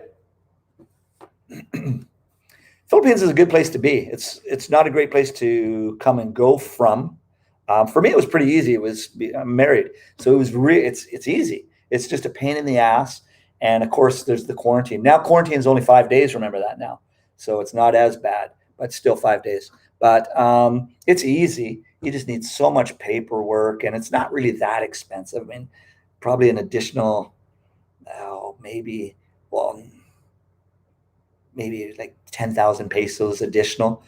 Philippines is a good place to be. It's not a great place to come and go from. For me, it was pretty easy. I'm married, so it was it's easy. It's just a pain in the ass, and of course, there's the quarantine. Now, quarantine is only 5 days. Remember that now, so it's not as bad, but still 5 days. But it's easy. You just need so much paperwork, and it's not really that expensive. I mean, probably an additional, maybe, well, maybe like 10,000 pesos additional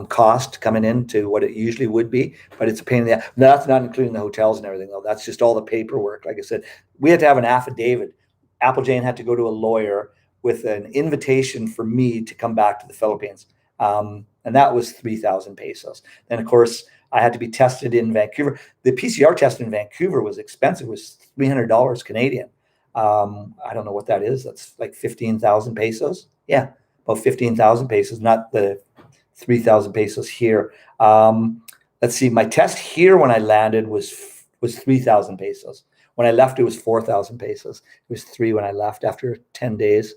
cost coming into what it usually would be, but it's a pain in the ass. That's not including the hotels and everything, though. That's just all the paperwork. Like I said, we had to have an affidavit. Applejain had to go to a lawyer with an invitation for me to come back to the Philippines, and that was 3,000 pesos. Then, of course, I had to be tested in Vancouver. The PCR test in Vancouver was expensive. It was $300 Canadian. I don't know what that is. That's like 15,000 pesos. Yeah, about 15,000 pesos, not the 3,000 pesos here. Let's see. My test here when I landed was 3,000 pesos. When I left, it was 4,000 pesos. It was three when I left after 10 days.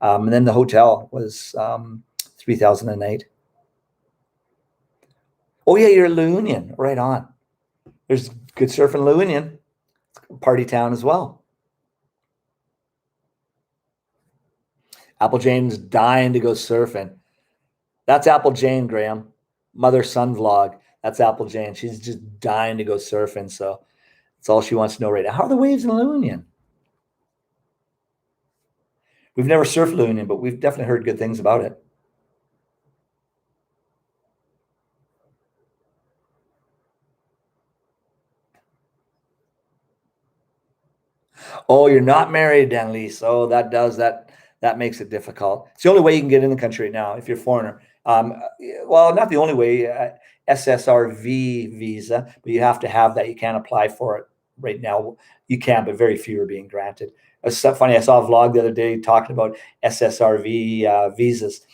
And then the hotel was 3,000 a night. Oh yeah, you're La Union. Right on. There's good surf in La Union, party town as well. Applejane's dying to go surfing. That's Applejane, Graham. Mother son vlog. That's Applejane. She's just dying to go surfing. So that's all she wants to know right now. How are the waves in La Union? We've never surfed La Union, but we've definitely heard good things about it. Oh, you're not married, Annalise. Oh, that makes it difficult. It's the only way you can get in the country right now if you're a foreigner. Well, not the only way. Ssrv visa, but you have to have that. You can't apply for it right now. You can, but very few are being granted. It's so funny. I saw a vlog the other day talking about Ssrv visas.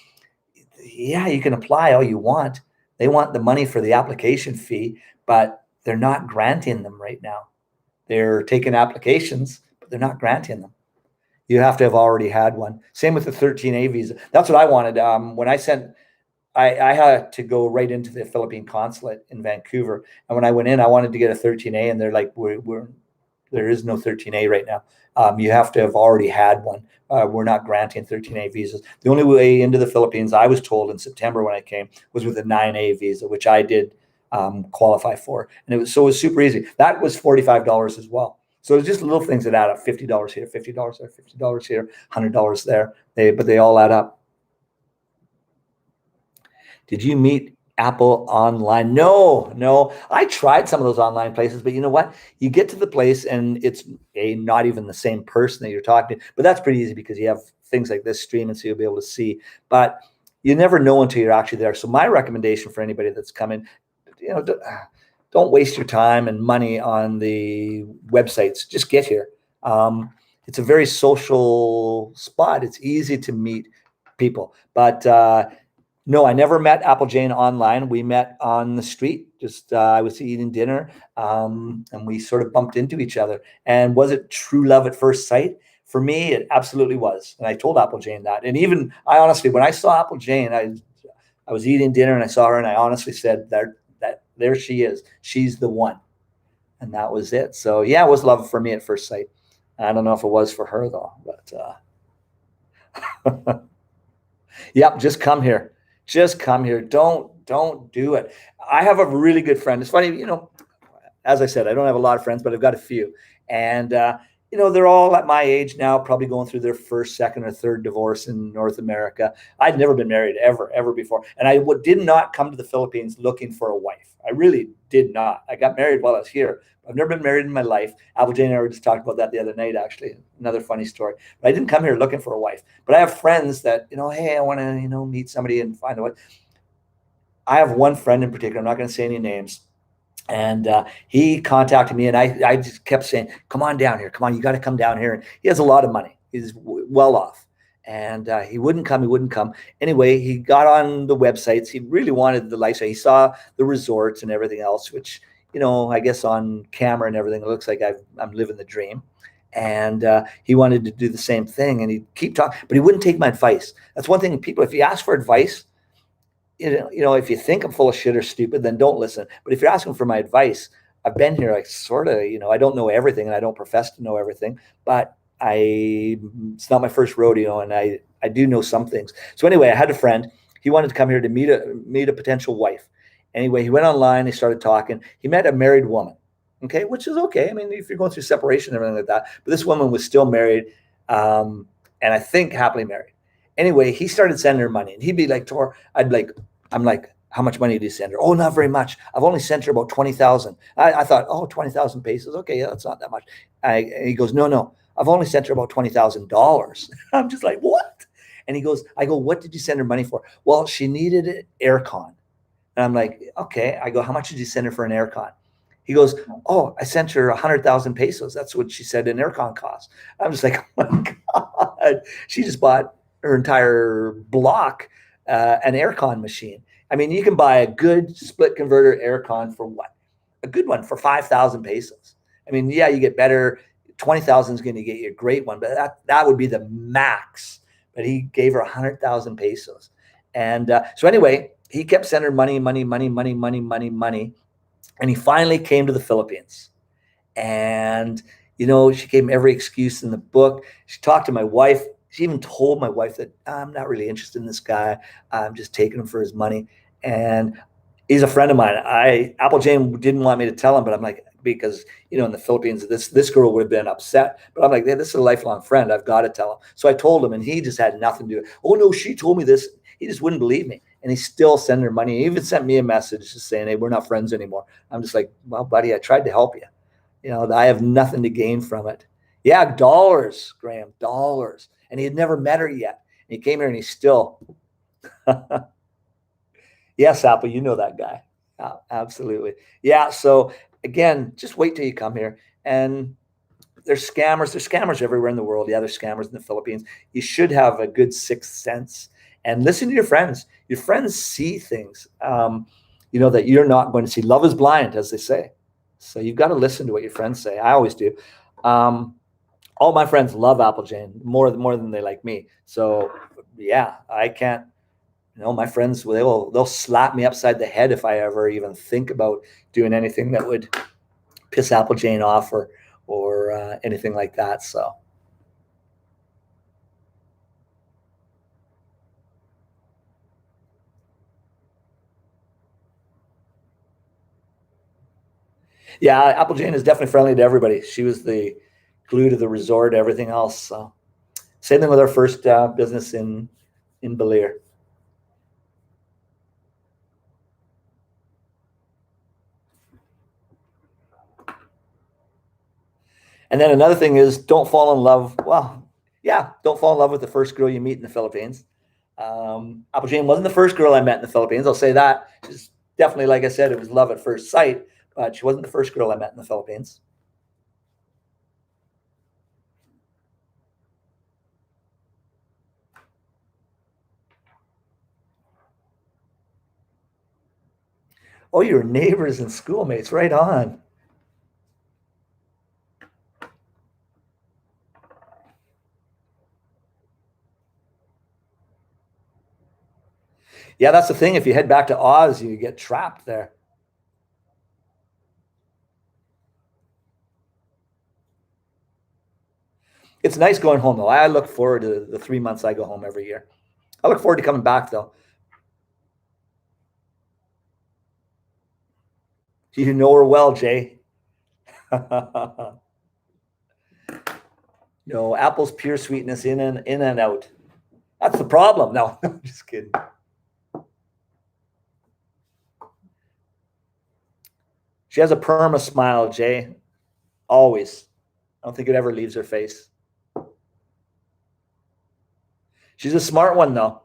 Yeah, you can apply all you want. They want the money for the application fee, but they're not granting them right now. They're taking applications, but they're not granting them. You have to have already had one. Same with the 13A visa. That's what I wanted. When I sent, I had to go right into the Philippine consulate in Vancouver. And when I went in, I wanted to get a 13A, and they're like, there is no 13A right now. You have to have already had one. We're not granting 13A visas. The only way into the Philippines, I was told in September when I came, was with a 9A visa, which I did qualify for. And it was super easy. That was $45 as well. So it's just little things that add up. $50 here, $50 there, $50 here, $100 there. But they all add up. Did you meet Apple online? No. I tried some of those online places, but you know what? You get to the place and it's not even the same person that you're talking to. But that's pretty easy because you have things like this streaming, so you'll be able to see. But you never know until you're actually there. So my recommendation for anybody that's coming, don't waste your time and money on the websites. Just get here. It's a very social spot. It's easy to meet people. But no, I never met Applejane online. We met on the street. Just I was eating dinner, and we sort of bumped into each other. And was it true love at first sight? For me, it absolutely was. And I told Applejane that. And even I honestly, when I saw Applejane, I was eating dinner and I saw her, and I honestly said that there she is. She's the one. And that was it. So yeah, it was love for me at first sight. I don't know if it was for her though, but yep, just come here. Just come here. Don't do it. I have a really good friend. It's funny, as I said, I don't have a lot of friends, but I've got a few. And they're all at my age now, probably going through their first, second, or third divorce in North America. I'd never been married ever before. And I did not come to the Philippines looking for a wife. I really did not. I got married while I was here. I've never been married in my life. Applejae and I were just talking about that the other night, actually. Another funny story. But I didn't come here looking for a wife. But I have friends that, hey, I want to, meet somebody and find a wife. I have one friend in particular. I'm not going to say any names. And he contacted me, and I just kept saying, come on down here. Come on, you got to come down here. And he has a lot of money. He's well off. And he wouldn't come. Anyway, he got on the websites. He really wanted the lifestyle. He saw the resorts and everything else, which, I guess on camera and everything, it looks like I'm living the dream. And he wanted to do the same thing. And he'd keep talking, but he wouldn't take my advice. That's one thing. People, if you ask for advice, if you think I'm full of shit or stupid, then don't listen. But if you're asking for my advice, I've been here, like, sort of, I don't know everything, and I don't profess to know everything, but it's not my first rodeo, and I do know some things. So anyway, I had a friend. He wanted to come here to meet a potential wife. Anyway, he went online. He started talking. He met a married woman. Okay, which is okay. I mean, if you're going through separation and everything like that, but this woman was still married, and I think happily married. Anyway, he started sending her money, and he'd be like, Tor, I'm like, how much money did you send her? Oh, not very much. I've only sent her about 20,000. I thought, oh, 20,000 pesos. Okay, yeah, that's not that much. And he goes, no, I've only sent her about $20,000. I'm just like, what? And I go, what did you send her money for? Well, she needed an aircon. And I'm like, okay. I go, how much did you send her for an aircon? He goes, oh, I sent her 100,000 pesos. That's what she said an aircon cost. I'm just like, oh my God. She just bought her entire block, an aircon machine. I mean, you can buy a good split converter aircon for what? A good one for 5,000 pesos. I mean, yeah, you get better. 20,000 is going to get you a great one, but that would be the max. But he gave her 100,000 pesos. And so anyway, he kept sending her money. And he finally came to the Philippines. And, she gave him every excuse in the book. She talked to my wife. She even told my wife that I'm not really interested in this guy. I'm just taking him for his money. And he's a friend of mine. Applejae didn't want me to tell him, but I'm like, because, in the Philippines, this girl would have been upset. But I'm like, hey, this is a lifelong friend. I've got to tell him. So I told him, and he just had nothing to do. Oh, no, she told me this. He just wouldn't believe me. And he still sent her money. He even sent me a message just saying, hey, we're not friends anymore. I'm just like, well, buddy, I tried to help you. I have nothing to gain from it. Yeah, dollars, Graham, dollars. And he had never met her yet. And he came here and he's still, yes, Apple, you know that guy. Absolutely. Yeah. So again, just wait till you come here. And there's scammers. There's scammers everywhere in the world. Yeah, there's scammers in the Philippines. You should have a good sixth sense and listen to your friends. Your friends see things, that you're not going to see. Love is blind, as they say. So you've got to listen to what your friends say. I always do. All my friends love Applejae more than they like me. So yeah, I can't. My friends, they'll slap me upside the head if I ever even think about doing anything that would piss Applejae off or anything like that. So. Yeah, Applejae is definitely friendly to everybody. She was the glue to the resort, everything else. So same thing with our first business in Belair. And then another thing is don't fall in love. Well, yeah, don't fall in love with the first girl you meet in the Philippines. Applejae wasn't the first girl I met in the Philippines. I'll say that. She's definitely, like I said, it was love at first sight, but she wasn't the first girl I met in the Philippines. Oh, your neighbors and schoolmates, right on. Yeah, that's the thing. If you head back to Oz, you get trapped there. It's nice going home, though. I look forward to the 3 months I go home every year. I look forward to coming back, though. You know her well, Jay. No, apple's pure sweetness in and out. That's the problem. No, I'm just kidding. She has a perma smile, Jay. Always. I don't think it ever leaves her face. She's a smart one, though.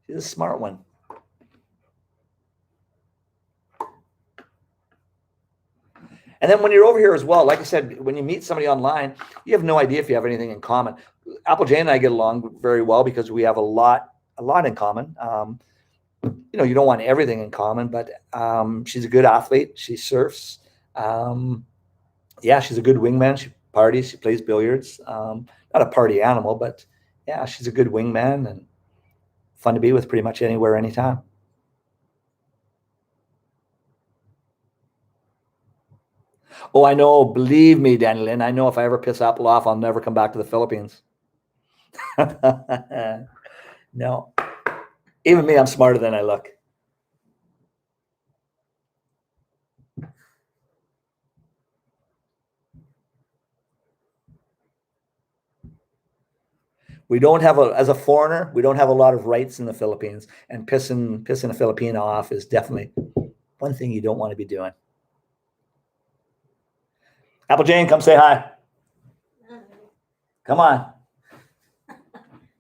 She's a smart one. And then when you're over here as well, like I said, when you meet somebody online, you have no idea if you have anything in common. Applejae and I get along very well because we have a lot in common. You don't want everything in common, but she's a good athlete. She surfs. She's a good wingman. She parties. She plays billiards. Not a party animal, but yeah, she's a good wingman and fun to be with pretty much anywhere, anytime. Oh, I know. Believe me, Danny Lynn, I know if I ever piss Apple off, I'll never come back to the Philippines. No. Even me, I'm smarter than I look. We don't have as a foreigner, we don't have a lot of rights in the Philippines, and pissing a Filipino off is definitely one thing you don't want to be doing. Apple Jane, come say hi. Come on.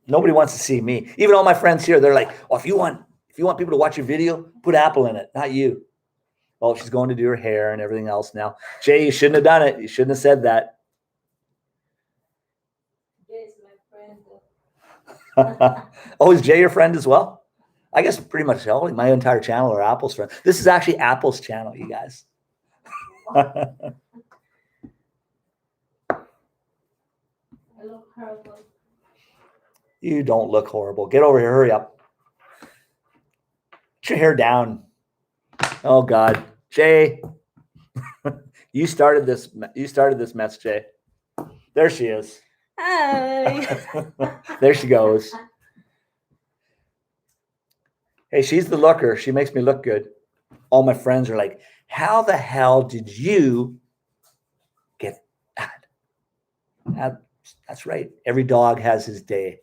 Nobody wants to see me. Even all my friends here, they're like, "Oh, if you want people to watch your video, put Apple in it, not you." Well, she's going to do her hair and everything else now. Jay, you shouldn't have done it. You shouldn't have said that. Jay's my friend. Oh, is Jay your friend as well? I guess pretty much all my entire channel are Apple's friends. This is actually Apple's channel, you guys. I look horrible. You don't look horrible. Get over here. Hurry up. Get your hair down. Oh, God. Jay, you started this mess, Jay. There she is. Hi. There she goes. Hey, she's the looker. She makes me look good. All my friends are like, how the hell did you get that? That's right. Every dog has his day.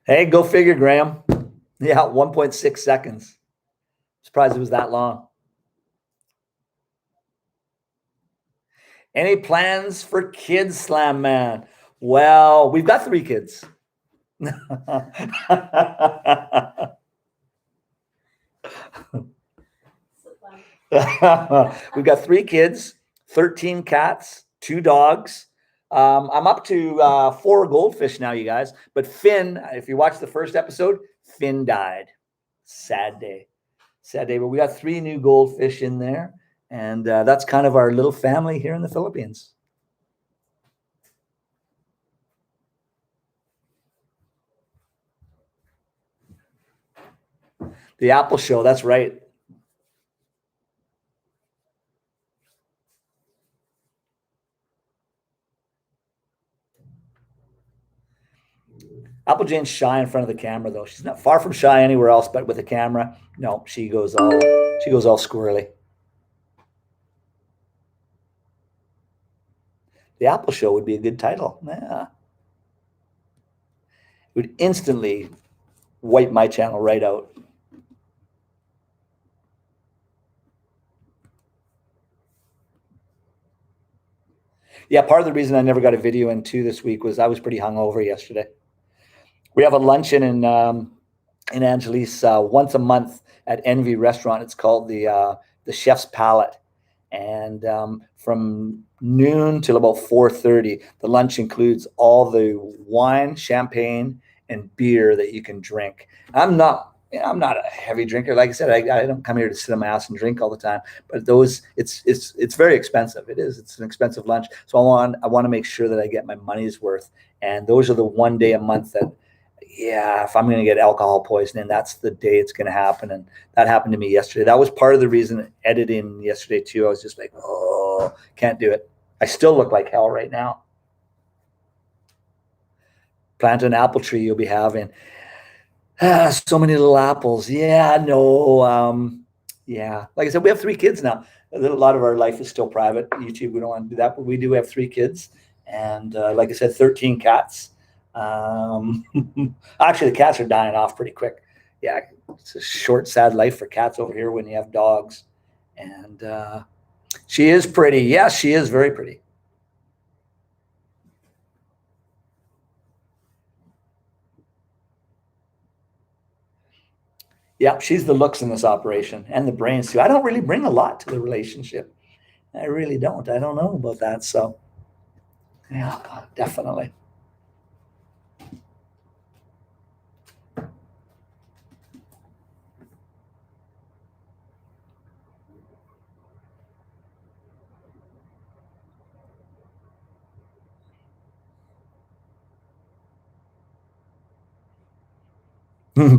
Hey, go figure, Graham. Yeah, 1.6 seconds. Surprised it was that long. Any plans for kids, Slam Man? Well, we've got 3 kids. We've got 3 kids, 13 cats, 2 dogs. I'm up to 4 goldfish now, you guys. But Finn, if you watch the first episode, Finn died. Sad day. Sad day. But we got 3 new goldfish in there. And that's kind of our little family here in the Philippines. The Apple Show, that's right. Apple Jane's shy in front of the camera, though. She's not far from shy anywhere else, but with the camera, no, she goes all squirrely. The Apple Show would be a good title. Yeah. It would instantly wipe my channel right out. Yeah, part of the reason I never got a video in 2 this week was I was pretty hungover yesterday. We have a luncheon in Angeles once a month at Envy Restaurant. It's called the Chef's Palate, and from noon till about 4:30, the lunch includes all the wine, champagne, and beer that you can drink. I'm not I'm not a heavy drinker. Like I said, I don't come here to sit on my ass and drink all the time. But those, it's very expensive. It is. It's an expensive lunch. So I want to make sure that I get my money's worth. And those are the one day a month that, yeah, if I'm going to get alcohol poisoning, that's the day it's going to happen. And that happened to me yesterday. That was part of the reason editing yesterday too. I was just like, oh, can't do it. I still look like hell right now. Plant an apple tree, you'll be having. So many little apples. Yeah, no. Yeah, like I said, we have 3 kids now. A lot of our life is still private. YouTube, we don't want to do that, but we do have 3 kids, and like I said, 13 cats. Actually, the cats are dying off pretty quick. Yeah, it's a short, sad life for cats over here when you have dogs. And she is pretty. Yes, she is very pretty. Yeah, she's the looks in this operation and the brains too. I don't really bring a lot to the relationship. I really don't. I don't know about that. So, yeah, definitely.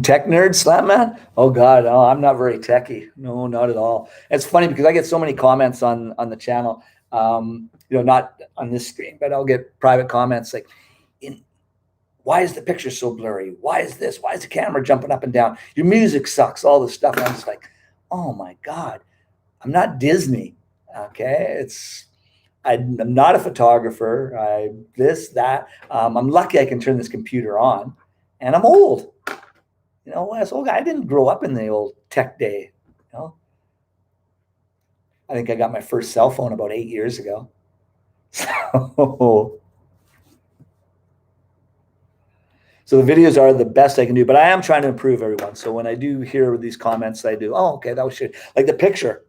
Tech nerd, Slam Man? Oh God, no, I'm not very techy. No, not at all. It's funny because I get so many comments on the channel. Not on this screen, but I'll get private comments like, why is the picture so blurry? Why is this? Why is the camera jumping up and down? Your music sucks. All this stuff. And I'm just like, oh my God, I'm not Disney. Okay, I'm not a photographer. That. I'm lucky I can turn this computer on, and I'm old. As old guy, I didn't grow up in the old tech day. I think I got my first cell phone about 8 years ago. So the videos are the best I can do, but I am trying to improve, everyone. So when I do hear these comments, I do, oh, okay, that was shit. Like the picture,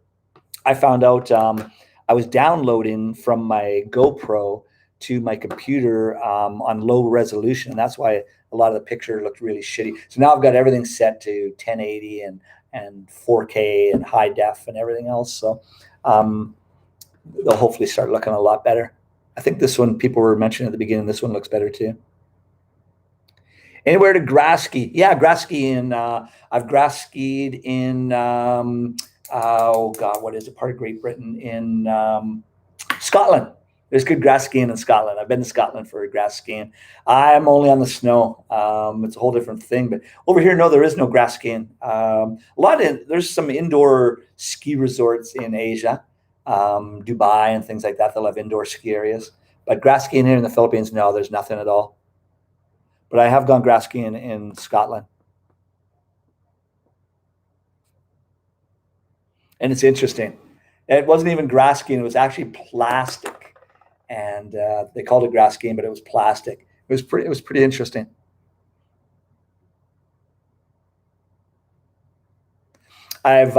I found out I was downloading from my GoPro to my computer on low resolution, and that's why a lot of the picture looked really shitty. So now I've got everything set to 1080 and 4K and high def and everything else. So they'll hopefully start looking a lot better. I think this one, people were mentioning at the beginning, this one looks better too. Anywhere to grass ski? Yeah, grass ski I've grass skied in oh God, what is it? Part of Great Britain in Scotland. There's good grass skiing in Scotland. I've been to Scotland for grass skiing. I'm only on the snow. It's a whole different thing. But over here, no, there is no grass skiing. There's some indoor ski resorts in Asia, Dubai and things like that. They'll have indoor ski areas. But grass skiing here in the Philippines, no, there's nothing at all. But I have gone grass skiing in Scotland. And it's interesting. It wasn't even grass skiing. It was actually plastic. And they called it grass skiing, but it was plastic. It was pretty interesting. I've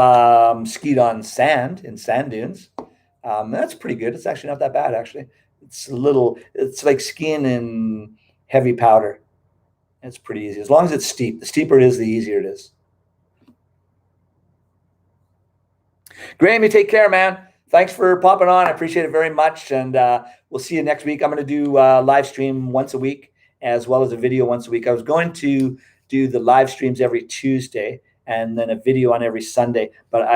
skied on sand in sand dunes. That's pretty good. It's actually not that bad, actually. It's like skiing in heavy powder. It's pretty easy. As long as it's steep. The steeper it is, the easier it is. Graham, you take care, man. Thanks for popping on. I appreciate it very much. And we'll see you next week. I'm going to do live stream once a week as well as a video once a week. I was going to do the live streams every Tuesday and then a video on every Sunday. But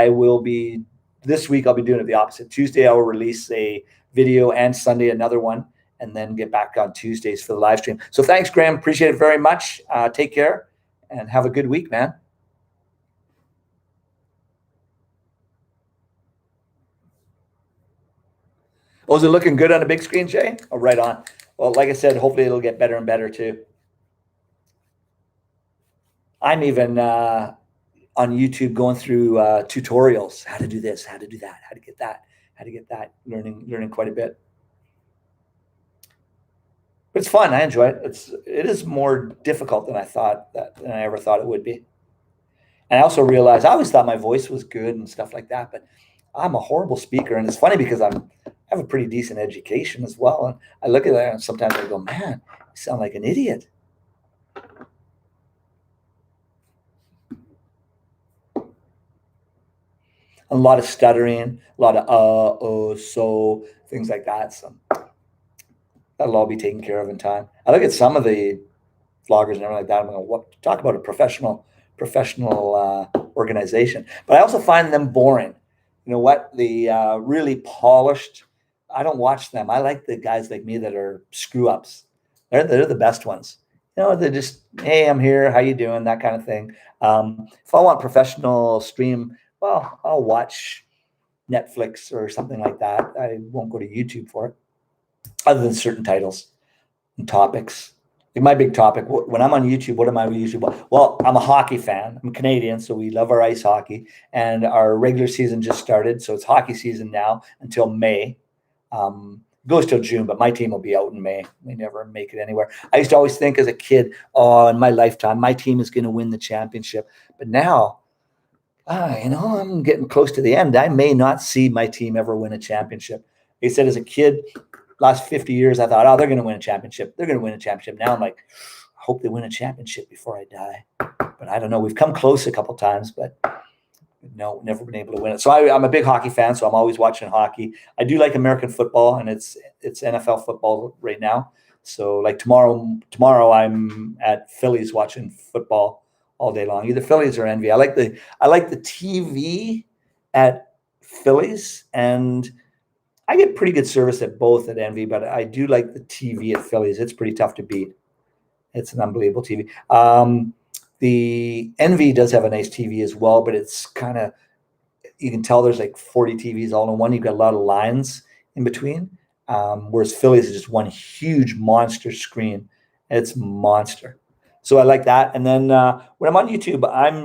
this week I'll be doing it the opposite. Tuesday I will release a video and Sunday another one, and then get back on Tuesdays for the live stream. So thanks, Graham. Appreciate it very much. Take care and have a good week, man. Oh, is it looking good on a big screen, Jay? Oh, right on. Well, like I said, hopefully it'll get better and better too. I'm even on YouTube going through tutorials, how to do this, how to do that, how to get that, learning quite a bit. But it's fun. I enjoy it. It is more difficult than I ever thought it would be. And I also realized I always thought my voice was good and stuff like that, but I'm a horrible speaker. And it's funny because I have a pretty decent education as well. And I look at that and sometimes I go, man, you sound like an idiot. a lot of stuttering, a lot of oh, so things like that. So that'll all be taken care of in time. I look at some of the vloggers and everything like that. I'm going, what talk about a professional organization? But I also find them boring. You know what? The really polished. I don't watch them. I like the guys like me that are screw ups. They're the best ones. You know, they're just, hey, I'm here. How you doing? That kind of thing. If I want professional stream, well, I'll watch Netflix or something like that. I won't go to YouTube for it, other than certain titles and topics. Like my big topic when I'm on YouTube, what am I usually? Well, I'm a hockey fan. I'm Canadian, so we love our ice hockey, and our regular season just started, so it's hockey season now until May. Goes till June, but my team will be out in May. We never make it anywhere. I used to always think as a kid, oh, in my lifetime, my team is going to win the championship. But now, I'm getting close to the end. I may not see my team ever win a championship. They said as a kid, last 50 years, I thought, oh, they're going to win a championship. They're going to win a championship. Now I'm like, I hope they win a championship before I die. But I don't know. We've come close a couple times, but no, never been able to win it. So I'm a big hockey fan, so I'm always watching hockey. I do like American football, and it's NFL football right now. So like tomorrow I'm at Phillies watching football all day long. Either Phillies or Envy. I like the TV at Phillies, and I get pretty good service at both at Envy, but I do like the TV at Phillies. It's pretty tough to beat. It's an unbelievable TV. The Envy does have a nice TV as well, but it's kind of, you can tell there's like 40 TVs all in one. You've got a lot of lines in between. Whereas Phillies is just one huge monster screen. It's monster. So I like that. And then when I'm on YouTube,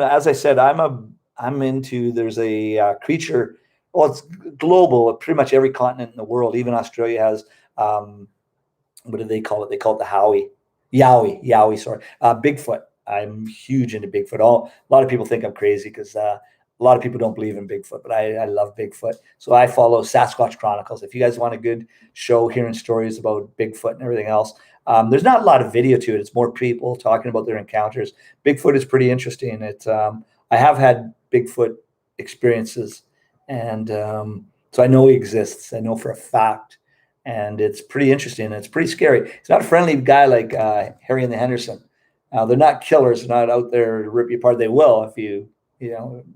as I said, I'm into, there's a creature. Well, it's global. Pretty much every continent in the world, even Australia has, what do they call it? They call it the Yowie, sorry. Bigfoot. I'm huge into Bigfoot. A lot of people think I'm crazy because a lot of people don't believe in Bigfoot, but I love Bigfoot. So I follow Sasquatch Chronicles. If you guys want a good show hearing stories about Bigfoot and everything else, there's not a lot of video to it. It's more people talking about their encounters. Bigfoot is pretty interesting. I have had Bigfoot experiences, and so I know he exists. I know for a fact, and it's pretty interesting. And it's pretty scary. He's not a friendly guy like Harry and the Henderson. They're not killers. They're not out there to rip you apart. They will if you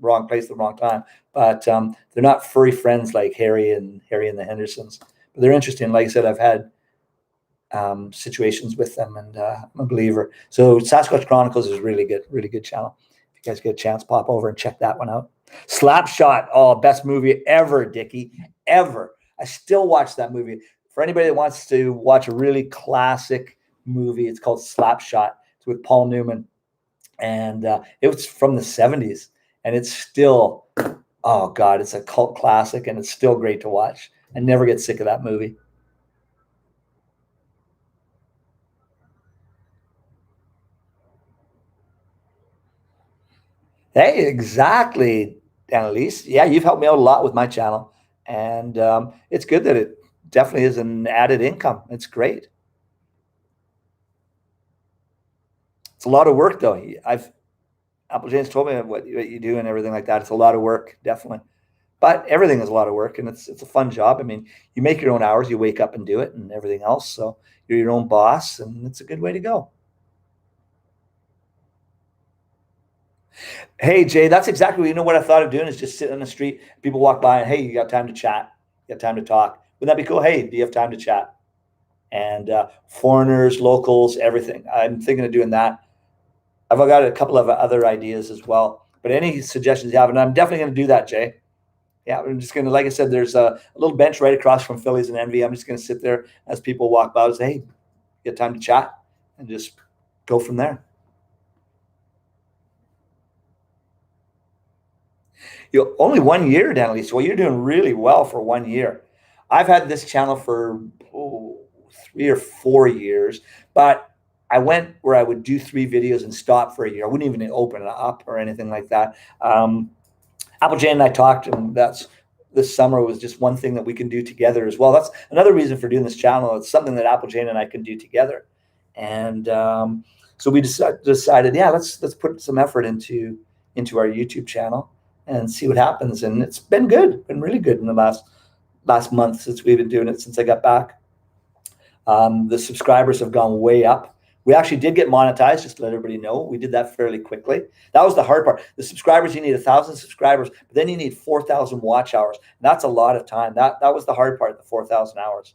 wrong place at the wrong time. But they're not furry friends like Harry and the Hendersons. But they're interesting. Like I said, I've had situations with them, and I'm a believer. So Sasquatch Chronicles is really good channel. If you guys get a chance, pop over and check that one out. Slapshot, oh, best movie ever, Dickie, ever. I still watch that movie. For anybody that wants to watch a really classic movie, it's called Slapshot. It's with Paul Newman, and it was from the 70s, and it's still, oh God, it's a cult classic, and it's still great to watch. I never get sick of that movie. Hey, exactly, Annalise. Yeah, you've helped me out a lot with my channel, and it's good that it definitely is an added income. It's great. It's a lot of work, though. Applejane's told me what you do and everything like that. It's a lot of work, definitely. But everything is a lot of work, and it's a fun job. I mean, you make your own hours, you wake up and do it, and everything else. So you're your own boss, and it's a good way to go. Hey, Jay, that's exactly what I thought of doing is just sit on the street. People walk by and, hey, you got time to chat? You got time to talk? Wouldn't that be cool? Hey, do you have time to chat? And foreigners, locals, everything. I'm thinking of doing that. I've got a couple of other ideas as well. But any suggestions you have, and I'm definitely going to do that, Jay. Yeah, I'm just going to, like I said, there's a little bench right across from Phillies and Envy. I'm just going to sit there as people walk by and say, hey, you got time to chat? And just go from there. Only 1 year, Annalise. Well, you're doing really well for 1 year. I've had this channel for 3 or 4 years, but I went where I would do 3 videos and stop for a year. I wouldn't even open it up or anything like that. Applejane and I talked, and this summer was just one thing that we can do together as well. That's another reason for doing this channel. It's something that Applejane and I can do together. And so we decided, yeah, let's put some effort into our YouTube channel and see what happens. And it's been good, been really good in the last month since we've been doing it, since I got back. The subscribers have gone way up. We actually did get monetized, just to let everybody know. We did that fairly quickly. That was the hard part. The subscribers, you need 1,000 subscribers, but then you need 4,000 watch hours. And that's a lot of time. That was the hard part, the 4,000 hours.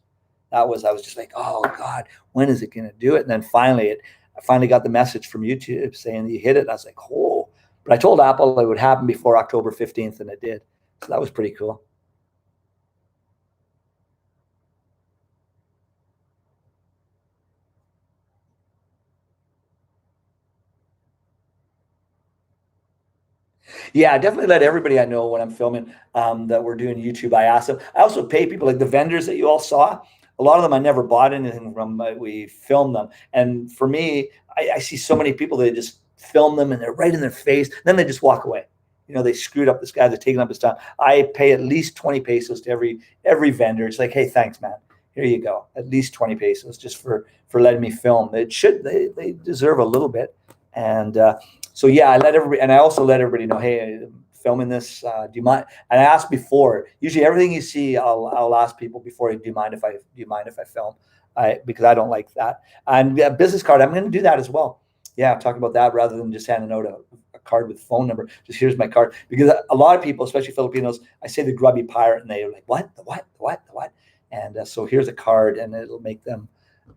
I was just like, oh God, when is it going to do it? And then I finally got the message from YouTube saying that you hit it. And I was like, oh, but I told Apple it would happen before October 15th, and it did. So that was pretty cool. Yeah, definitely let everybody I know when I'm filming that we're doing YouTube. I ask them. I also pay people, like the vendors that you all saw. A lot of them I never bought anything from. We filmed them, and for me, I see so many people that just film them and they're right in their face. Then they just walk away. You know, they screwed up this guy. They're taking up his time. I pay at least 20 pesos to every vendor. It's like, hey, thanks, man. Here you go. At least 20 pesos just for letting me film. They deserve a little bit, and so yeah, I let everybody, and I also let everybody know, hey, I'm filming this. Do you mind? And I asked before. Usually, everything you see, I'll ask people before. Do you mind if I film? Because I don't like that. And business card, I'm going to do that as well. Yeah, talk about that rather than just handing out a card with phone number. Just here's my card, because a lot of people, especially Filipinos, I say the grubby pirate, and they're like, what, the what, the what, the what? And so here's a card, and it'll make them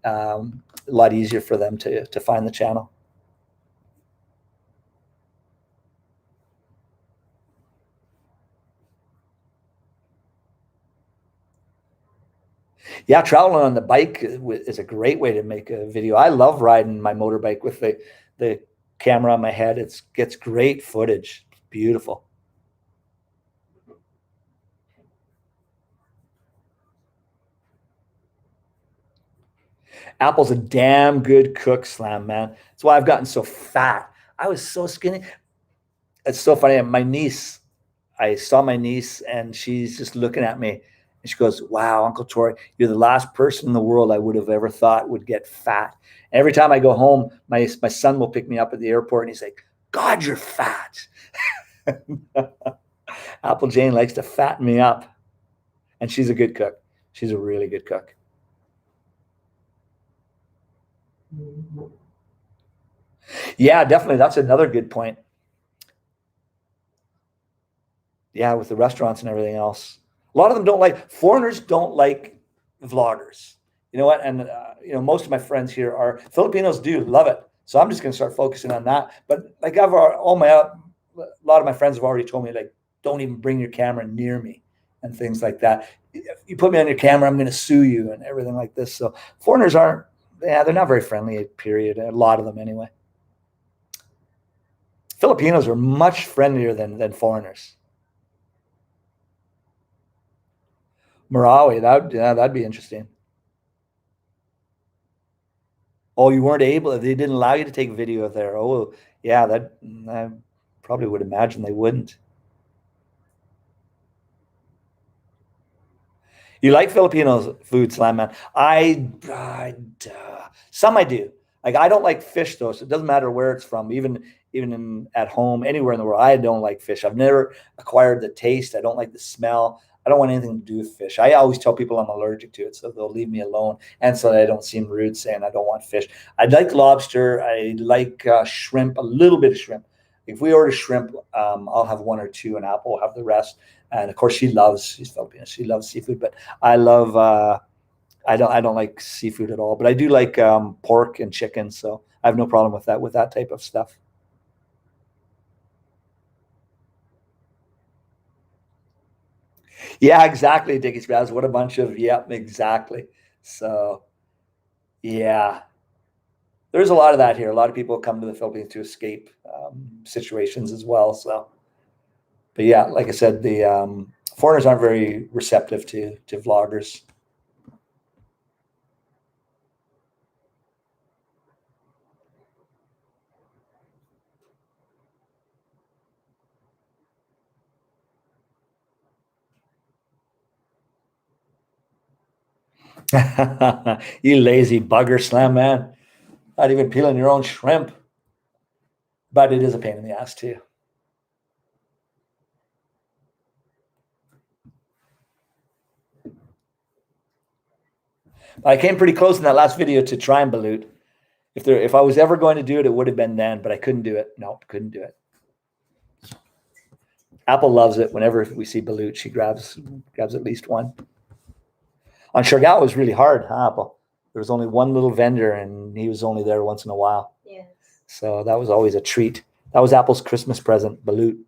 a lot easier for them to find the channel. Yeah, traveling on the bike is a great way to make a video. I love riding my motorbike with the camera on my head. It gets great footage. It's beautiful. Apple's a damn good cook, Slam, man. That's why I've gotten so fat. I was so skinny. It's so funny. I saw my niece, and she's just looking at me, and she goes, wow, Uncle Tori, you're the last person in the world I would have ever thought would get fat. And every time I go home, my son will pick me up at the airport, and he's like, God, you're fat. Apple Jane likes to fatten me up, and she's a good cook. She's a really good cook. Yeah, definitely. That's another good point. Yeah, with the restaurants and everything else. A lot of them foreigners don't like vloggers. You know what? And, most of my friends here are Filipinos, do love it. So I'm just going to start focusing on that. But like a lot of my friends have already told me, like, don't even bring your camera near me and things like that. If you put me on your camera, I'm going to sue you and everything like this. So foreigners they're not very friendly, period. A lot of them anyway. Filipinos are much friendlier than foreigners. Marawi, that'd be interesting. Oh, you weren't able, they didn't allow you to take video there. Oh, yeah, I probably would imagine they wouldn't. You like Filipino food, Slam Man? Some I do. Like, I don't like fish though, so it doesn't matter where it's from. Even at home, anywhere in the world, I don't like fish. I've never acquired the taste. I don't like the smell. I don't want anything to do with fish. I always tell people I'm allergic to it, so they'll leave me alone. And so I don't seem rude saying I don't want fish. I like lobster. I like shrimp, a little bit of shrimp. If we order shrimp, I'll have one or two, and Apple will have the rest. And of course, she's Filipino. She loves seafood, but I love. I don't like seafood at all, but I do like pork and chicken. So I have no problem with that type of stuff. Yeah, exactly, Dickie Spaz. What a bunch of, yep, exactly. So yeah, there's a lot of that here. A lot of people come to the Philippines to escape situations as well. So, but yeah, like I said, the foreigners aren't very receptive to vloggers. You lazy bugger, Slam Man. Not even peeling your own shrimp. But it is a pain in the ass too. I came pretty close in that last video to try and balut. If I was ever going to do it, it would have been then, but I couldn't do it. No, couldn't do it. Apple loves it. Whenever we see balut, she grabs at least one. On Shergal, it was really hard, huh, Apple? There was only one little vendor, and he was only there once in a while. Yes. So that was always a treat. That was Apple's Christmas present, balut.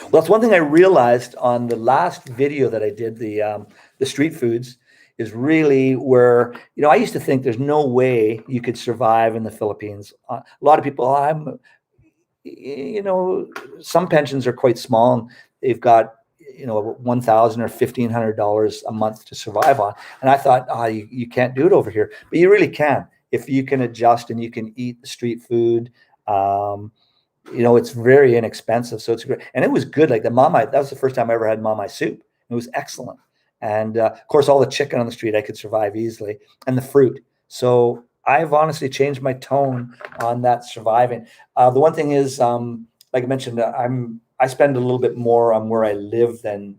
Well, that's one thing I realized on the last video that I did, the street foods, is really where, I used to think there's no way you could survive in the Philippines. A lot of people, some pensions are quite small, and they've got, $1,000 or $1,500 a month to survive on. And I thought, you can't do it over here, but you really can if you can adjust and you can eat the street food. It's very inexpensive, so it's great, and it was good. Like the mamai, that was the first time I ever had mamai soup. It was excellent, and of course, all the chicken on the street I could survive easily, and the fruit. So I've honestly changed my tone on that surviving. The one thing is, like I mentioned, I spend a little bit more on where I live than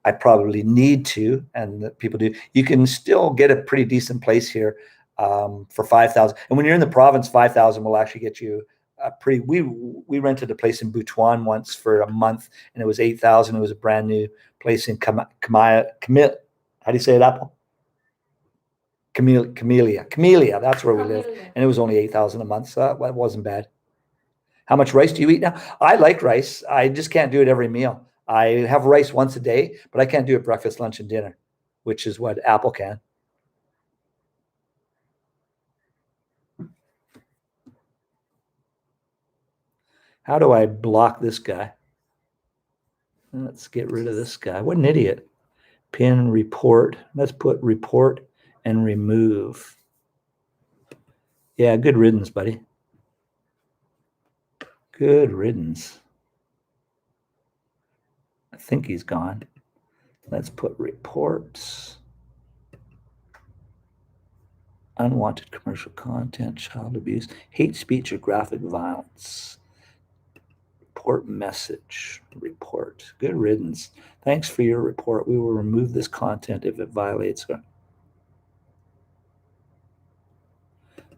I probably need to, and that people do. You can still get a pretty decent place here for 5,000, and when you're in the province, 5,000 will actually get you a pretty. We rented a place in Butuan once for a month, and it was 8,000. It was a brand new place in Camille. How do you say it, Apple? Camellia. That's where we live, and it was only 8,000 a month, so that wasn't bad. How much rice do you eat now? I like rice. I just can't do it every meal. I have rice once a day, but I can't do it breakfast, lunch, and dinner, which is what Apple can. How do I block this guy? Let's get rid of this guy. What an idiot. Pin report. Let's put report and remove. Yeah, good riddance, buddy. Good riddance. I think he's gone. Let's put reports. Unwanted commercial content, child abuse, hate speech, or graphic violence. Report message. Report. Good riddance. Thanks for your report. We will remove this content if it violates our.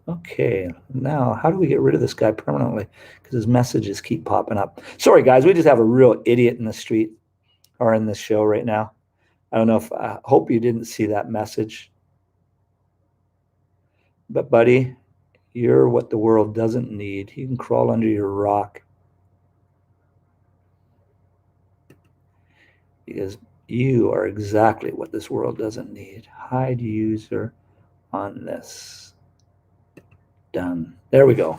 Okay, now how do we get rid of this guy permanently? Because his messages keep popping up. Sorry, guys, we just have a real idiot in the street or in this show right now. I don't know if I hope you didn't see that message. But, buddy, you're what the world doesn't need. You can crawl under your rock. Because you are exactly what this world doesn't need. Hide user on this. Done. There we go.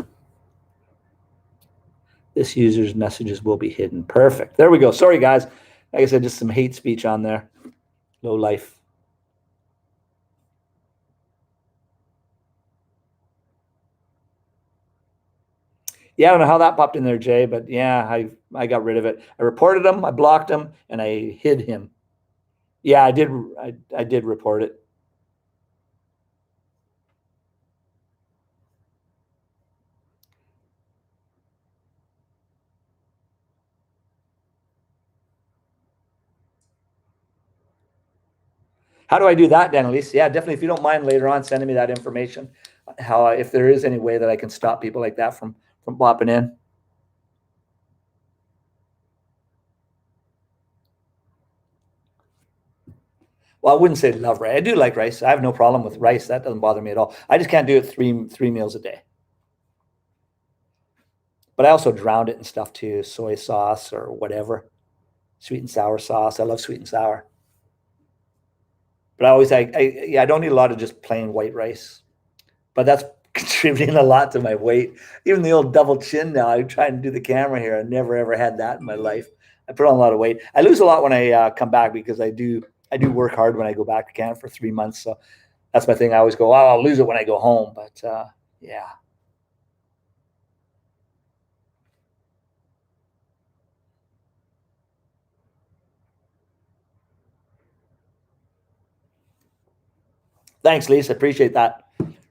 This user's messages will be hidden. Perfect. There we go. Sorry, guys. Like I said, just some hate speech on there. Low life. Yeah, I don't know how that popped in there, Jay, but yeah, I got rid of it. I reported him, I blocked him, and I hid him. Yeah, I did report it. How do I do that, Annalise? Yeah, definitely. If you don't mind later on sending me that information, how if there is any way that I can stop people like that from popping in. Well, I wouldn't say love rice. I do like rice. I have no problem with rice. That doesn't bother me at all. I just can't do it three meals a day. But I also drowned it in stuff too, soy sauce or whatever, sweet and sour sauce. I love sweet and sour. But I don't eat a lot of just plain white rice. But that's contributing a lot to my weight. Even the old double chin now, I try and do the camera here. I never ever had that in my life. I put on a lot of weight. I lose a lot when I come back because I do work hard when I go back to Canada for 3 months. So that's my thing. I always go, oh, I'll lose it when I go home. But yeah. Thanks, Lisa. Appreciate that.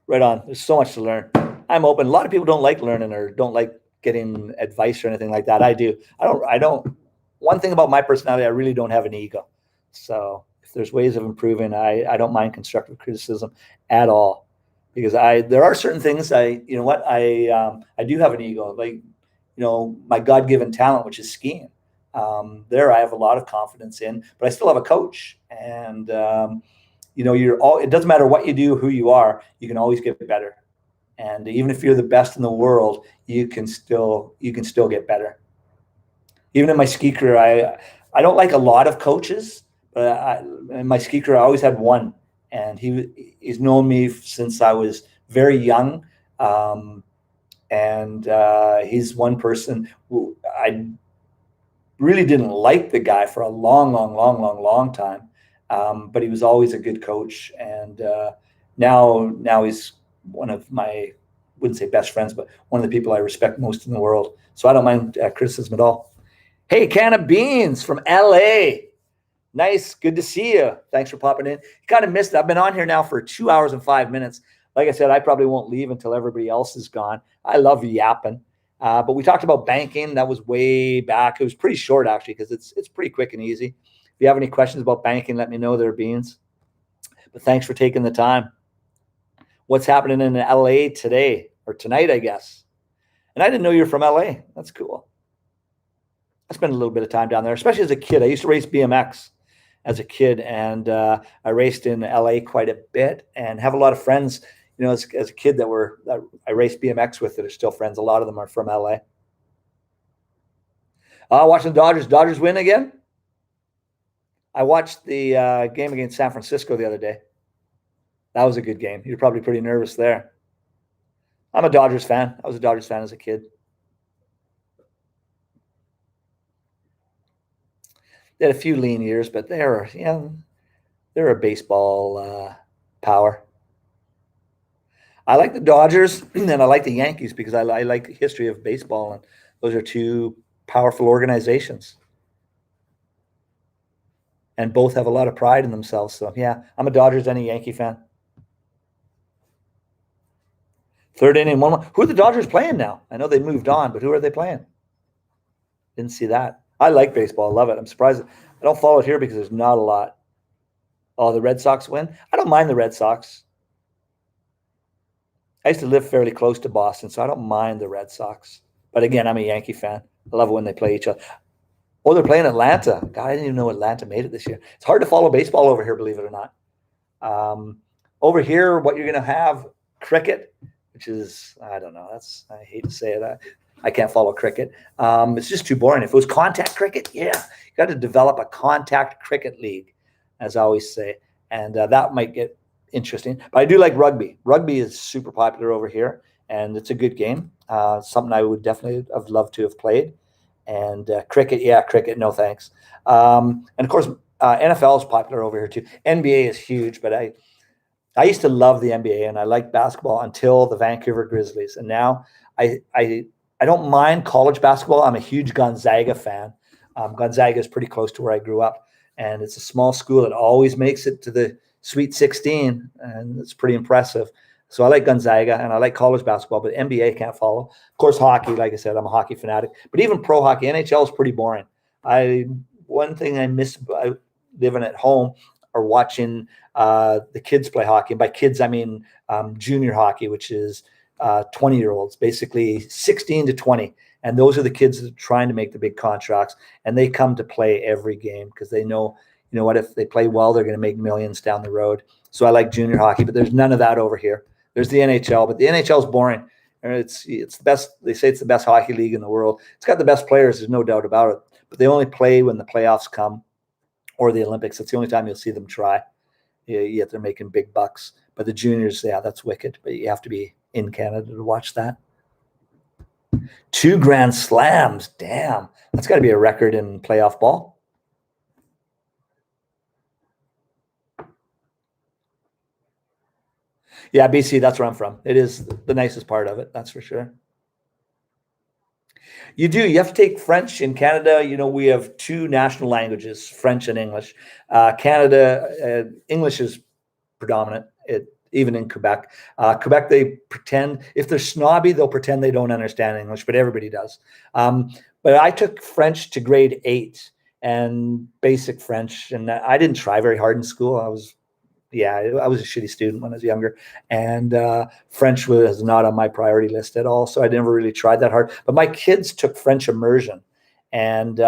Right on. There's so much to learn. I'm open. A lot of people don't like learning or don't like getting advice or anything like that. I do. I don't. One thing about my personality, I really don't have an ego. So if there's ways of improving, I don't mind constructive criticism at all, because there are certain things I do have an ego, like my God-given talent, which is skiing. There I have a lot of confidence in, but I still have a coach, and it doesn't matter what you do, who you are, you can always get better. And even if you're the best in the world, you can still get better. Even in my ski career, I don't like a lot of coaches, but in my ski career, I always had one, and he's known me since I was very young, and he's one person who I really didn't like the guy for a long time, but he was always a good coach, and now he's one of my, wouldn't say best friends, but one of the people I respect most in the world. So I don't mind criticism at all. Hey, Can of Beans from LA. Nice. Good to see you. Thanks for popping in. You kind of missed it. I've been on here now for 2 hours and 5 minutes. Like I said, I probably won't leave until everybody else is gone. I love yapping. But we talked about banking. That was way back. It was pretty short, actually, because it's pretty quick and easy. If you have any questions about banking, let me know there, Beans. But thanks for taking the time. What's happening in LA today, or tonight, I guess? And I didn't know you were from LA. That's cool. I spent a little bit of time down there, especially as a kid. I used to race BMX as a kid, and I raced in LA quite a bit, and have a lot of friends, as a kid that I raced BMX with that are still friends. A lot of them are from LA. Watching the Dodgers win again. I watched the game against San Francisco the other day. That was a good game. You're probably pretty nervous there. I'm a Dodgers fan. I was a Dodgers fan as a kid. They had a few lean years, but they're a baseball power. I like the Dodgers and I like the Yankees because I like the history of baseball, and those are two powerful organizations. And both have a lot of pride in themselves. So, yeah, I'm a Dodgers and a Yankee fan. Third inning, 1-1. Who are the Dodgers playing now? I know they moved on, but who are they playing? Didn't see that. I like baseball. I love it. I'm surprised. I don't follow it here because there's not a lot. Oh, the Red Sox win? I don't mind the Red Sox. I used to live fairly close to Boston, so I don't mind the Red Sox. But again, I'm a Yankee fan. I love it when they play each other. Oh, they're playing Atlanta. God, I didn't even know Atlanta made it this year. It's hard to follow baseball over here, believe it or not. Over here, what you're going to have, cricket, which is, I don't know. I hate to say it. I can't follow cricket. It's just too boring. If it was contact cricket, yeah, you got to develop a contact cricket league, as I always say, and that might get interesting. But I do like rugby. Rugby is super popular over here, and it's a good game. Something I would definitely have loved to have played. And cricket, no thanks. And of course, NFL is popular over here too. NBA is huge, but I used to love the NBA and I liked basketball until the Vancouver Grizzlies, and now I don't mind college basketball. I'm a huge Gonzaga fan. Gonzaga is pretty close to where I grew up, and it's a small school that always makes it to the Sweet 16, and it's pretty impressive. So I like Gonzaga, and I like college basketball, but NBA can't follow. Of course, hockey, like I said, I'm a hockey fanatic. But even pro hockey, NHL is pretty boring. One thing I miss about living at home or watching the kids play hockey. And by kids, I mean junior hockey, which is 20-year-olds, basically 16 to 20. And those are the kids that are trying to make the big contracts. And they come to play every game because they know, if they play well, they're going to make millions down the road. So I like junior hockey, but there's none of that over here. There's the NHL, but the NHL is boring. It's the best. They say it's the best hockey league in the world. It's got the best players. There's no doubt about it. But they only play when the playoffs come or the Olympics. It's the only time you'll see them try. Yet they're making big bucks. But the juniors, yeah, that's wicked. But you have to be in Canada to watch that. 2 Grand Slams. Damn. That's got to be a record in playoff ball. Yeah, BC, that's where I'm from. It is the nicest part of it, that's for sure. You do. You have to take French in Canada. We have 2 national languages, French and English. Canada, English is predominant. even in Quebec. Quebec, they pretend, if they're snobby, they'll pretend they don't understand English, but everybody does. But I took French to grade 8 and basic French, and I didn't try very hard in school. I was a shitty student when I was younger, and French was not on my priority list at all, so I never really tried that hard. But my kids took French immersion, and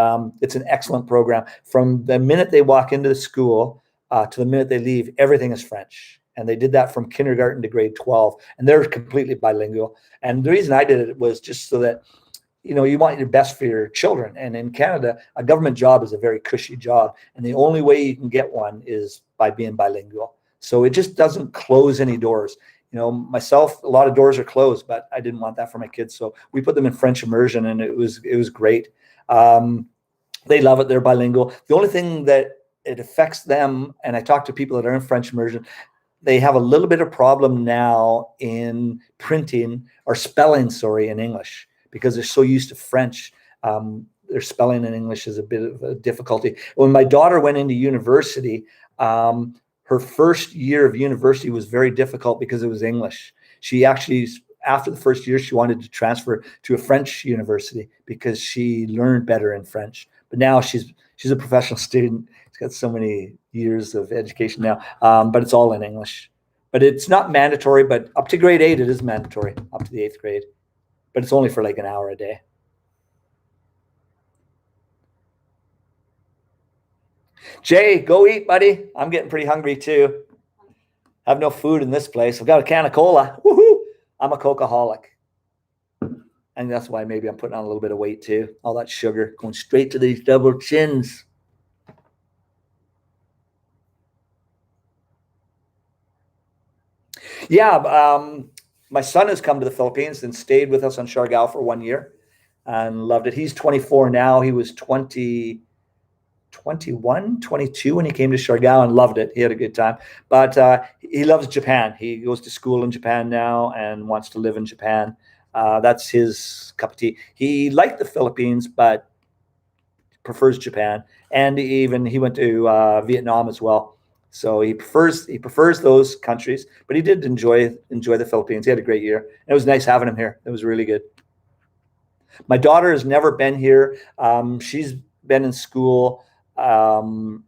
it's an excellent program. From the minute they walk into the school to the minute they leave, everything is French. And they did that from kindergarten to grade 12, and they're completely bilingual. And the reason I did it was just so that, you know, you want your best for your children. And in Canada, a government job is a very cushy job, and the only way you can get one is by being bilingual. So it just doesn't close any doors. You know, myself, a lot of doors are closed, but I didn't want that for my kids, so we put them in French immersion, and it was great. They love it. They're bilingual. The only thing that it affects them, and I talk to people that are in French immersion, they have a little bit of problem now in printing or spelling, in English, because they're so used to French. Their spelling in English is a bit of a difficulty. When my daughter went into university, her first year of university was very difficult because it was English. She actually, after the first year, she wanted to transfer to a French university because she learned better in French. But now she's a professional student. She's got so many years of education now, but it's all in English. But it's not mandatory, but up to grade 8, it is mandatory, up to the 8th grade. But it's only for like an hour a day. Jay, go eat, buddy. I'm getting pretty hungry too. I have no food in this place. I've got a can of cola. Woohoo! I'm a Coca-holic. And that's why maybe I'm putting on a little bit of weight too. All that sugar going straight to these double chins. Yeah, my son has come to the Philippines and stayed with us on Siargao for 1 year and loved it. He's 24 now. He was 21, 22 when he came to Siargao and loved it. He had a good time. But he loves Japan. He goes to school in Japan now and wants to live in Japan. That's his cup of tea. He liked the Philippines, but prefers Japan. And even he went to Vietnam as well. So he prefers those countries, but he did enjoy the Philippines. He had a great year. It was nice having him here. It was really good. My daughter has never been here. She's been in school her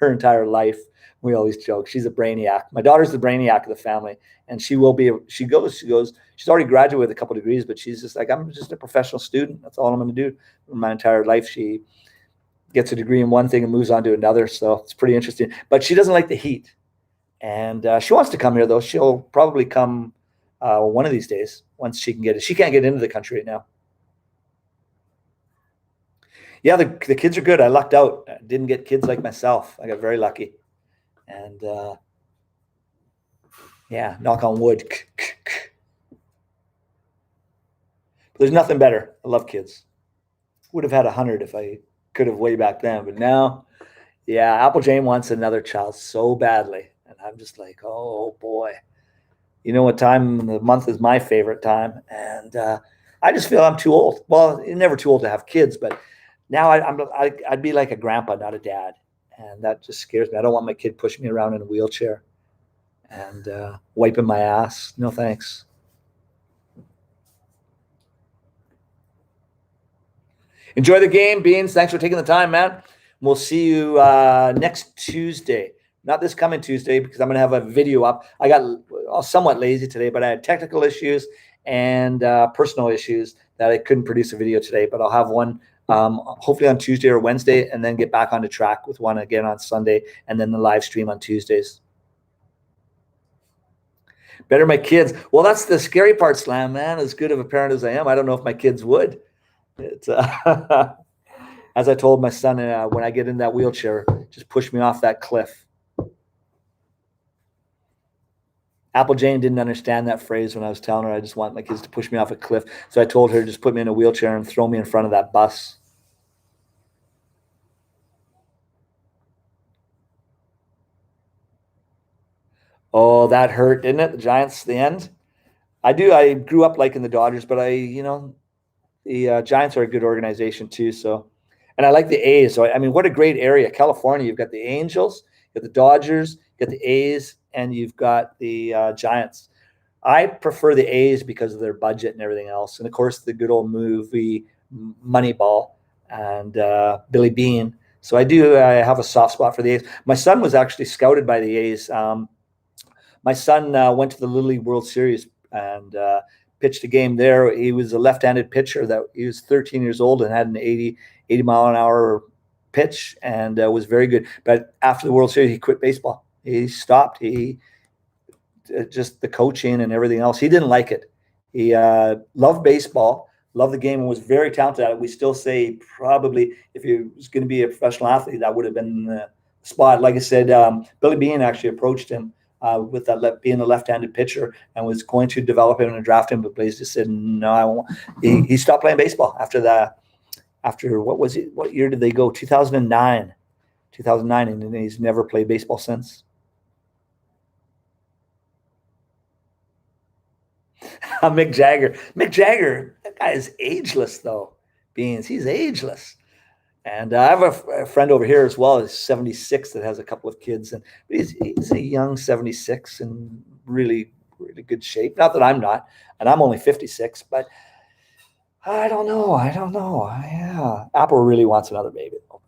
entire life. We always joke she's a brainiac. My daughter's the brainiac of the family, and she will be. She's already graduated with a couple of degrees, but she's just like, I'm just a professional student. That's all I'm going to do for my entire life. She gets a degree in one thing and moves on to another. So it's pretty interesting. But she doesn't like the heat, and she wants to come here though. She'll probably come one of these days once she can get it. She can't get into the country right now. Yeah, the kids are good. I lucked out. I didn't get kids like myself. I got very lucky. And yeah, knock on wood. But there's nothing better. I love kids. Would have had 100 if I could have way back then. But now, yeah, Apple Jane wants another child so badly. And I'm just like, oh boy. You know what time of the month is my favorite time? And I just feel I'm too old. Well, you're never too old to have kids, but now I'd be like a grandpa, not a dad. And that just scares me. I don't want my kid pushing me around in a wheelchair and wiping my ass. No, thanks. Enjoy the game, Beans. Thanks for taking the time, man. We'll see you next Tuesday. Not this coming Tuesday because I'm going to have a video up. I got somewhat lazy today, but I had technical issues and personal issues that I couldn't produce a video today. But I'll have one hopefully on Tuesday or Wednesday, and then get back on the track with one again on Sunday, and then the live stream on Tuesdays. Better my kids. Well, that's the scary part, Slam, man. As good of a parent as I am, I don't know if my kids would. It's, as I told my son, when I get in that wheelchair, just push me off that cliff. Apple Jane didn't understand that phrase when I was telling her I just want my kids to push me off a cliff. So I told her, just put me in a wheelchair and throw me in front of that bus. Oh, that hurt, didn't it? The Giants, the end. I grew up liking the Dodgers, but the Giants are a good organization too. So, and I like the A's. So, I mean, what a great area. California, you've got the Angels, you've got the Dodgers, you've got the A's, and you've got the Giants. I prefer the A's because of their budget and everything else, and of course the good old movie Moneyball and Billy Bean. So I have a soft spot for the A's. My son was actually scouted by the A's. My son went to the Little League World Series and pitched a game there. He was a left-handed pitcher. That he was 13 years old and had an 80 mile an hour pitch and was very good. But after the World Series, he quit baseball. He stopped. He just the coaching and everything else. He didn't like it. He loved baseball, loved the game, and was very talented at it. We still say probably if he was going to be a professional athlete, that would have been the spot. Like I said, Billy Bean actually approached him with that being a left-handed pitcher and was going to develop him and draft him, but Blaze just said no. I won't. He stopped playing baseball after that. After what was it? What year did they go? 2009, and he's never played baseball since. Mick Jagger, that guy is ageless though. He's ageless. And I have a friend over here as well. He's 76 that has a couple of kids, and he's a young 76 and really, really good shape. Not that I'm not, and I'm only 56, but I don't know. Yeah, Apple really wants another baby, but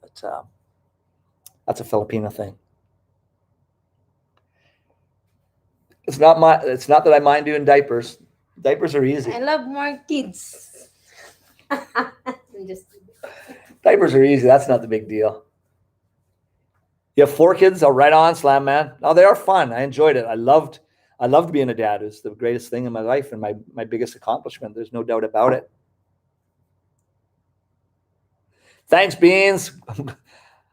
that's a Filipino thing. It's not that I mind doing diapers. Diapers are easy. I love more kids. I'm just Diapers are easy. That's not the big deal. You have 4 kids? Oh, right on, Slam Man. Oh, they are fun. I enjoyed it. I loved being a dad. It was the greatest thing in my life and my biggest accomplishment. There's no doubt about it. Thanks, Beans.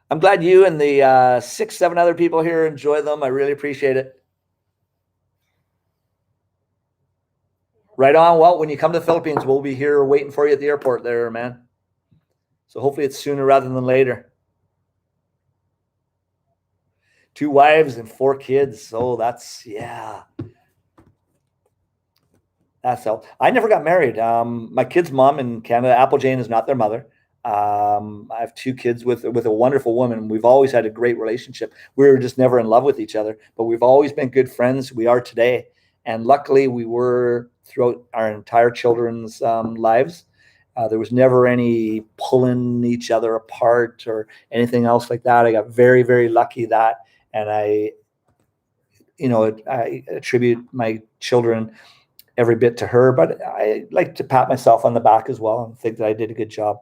I'm glad you and the 6, 7 other people here enjoy them. I really appreciate it. Right on. Well, when you come to the Philippines, we'll be here waiting for you at the airport there, man. So hopefully it's sooner rather than later. 2 wives and 4 kids. Oh, that's how. I never got married. My kid's mom in Canada, Apple Jane, is not their mother. I have 2 kids with a wonderful woman. We've always had a great relationship. We were just never in love with each other, but we've always been good friends. We are today. And luckily we were throughout our entire children's lives. There was never any pulling each other apart or anything else like that. I got very, very lucky that, and I attribute my children every bit to her, but I like to pat myself on the back as well and think that I did a good job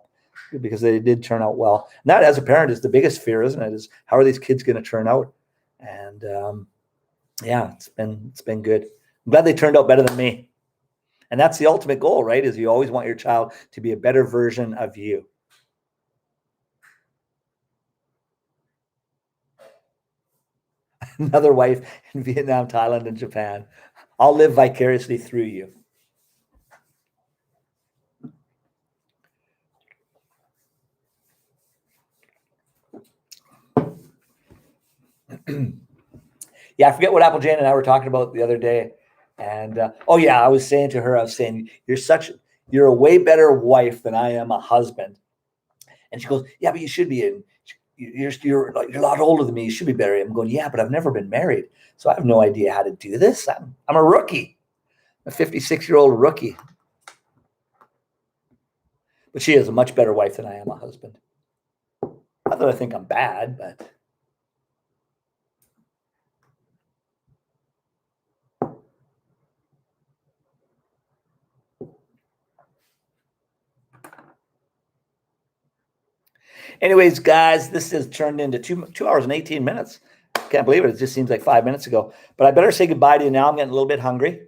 because they did turn out well. And that, as a parent, is the biggest fear, isn't it? Is how are these kids going to turn out? And it's been good. I'm glad they turned out better than me. And that's the ultimate goal, right? Is you always want your child to be a better version of you. Another wife in Vietnam, Thailand, and Japan. I'll live vicariously through you. Yeah, I forget what Apple Jane and I were talking about the other day. And I was saying to her, you're a way better wife than I am a husband. And she goes, yeah, but you should be you're a lot older than me. You should be better. I'm going, yeah, but I've never been married, so I have no idea how to do this. I'm a rookie, a 56-year-old rookie. But she is a much better wife than I am a husband. Not that I think I'm bad, but. Anyways, guys, this has turned into 2 hours and 18 minutes. Can't believe it. It just seems like 5 minutes ago. But I better say goodbye to you now. I'm getting a little bit hungry.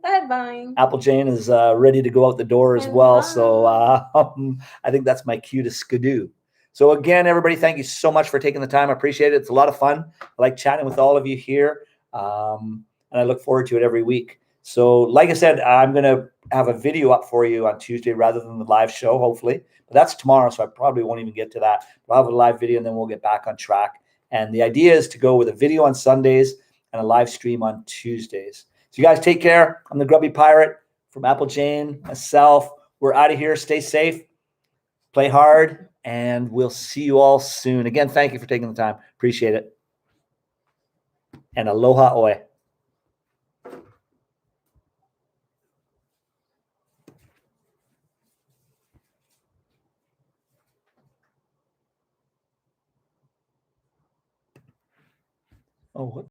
bye-bye. Apple Jane is ready to go out the door as well. So I think that's my cue to skidoo. So again, everybody, thank you so much for taking the time. I appreciate it. It's a lot of fun. I like chatting with all of you here. And I look forward to it every week. So like I said, I'm going to have a video up for you on Tuesday rather than the live show, hopefully. But that's tomorrow, so I probably won't even get to that. We'll have a live video, and then we'll get back on track. And the idea is to go with a video on Sundays and a live stream on Tuesdays. So you guys take care. I'm the Grubby Pirate from Apple Jane, myself. We're out of here. Stay safe. Play hard. And we'll see you all soon. Again, thank you for taking the time. Appreciate it. and aloha oe. Oh, what?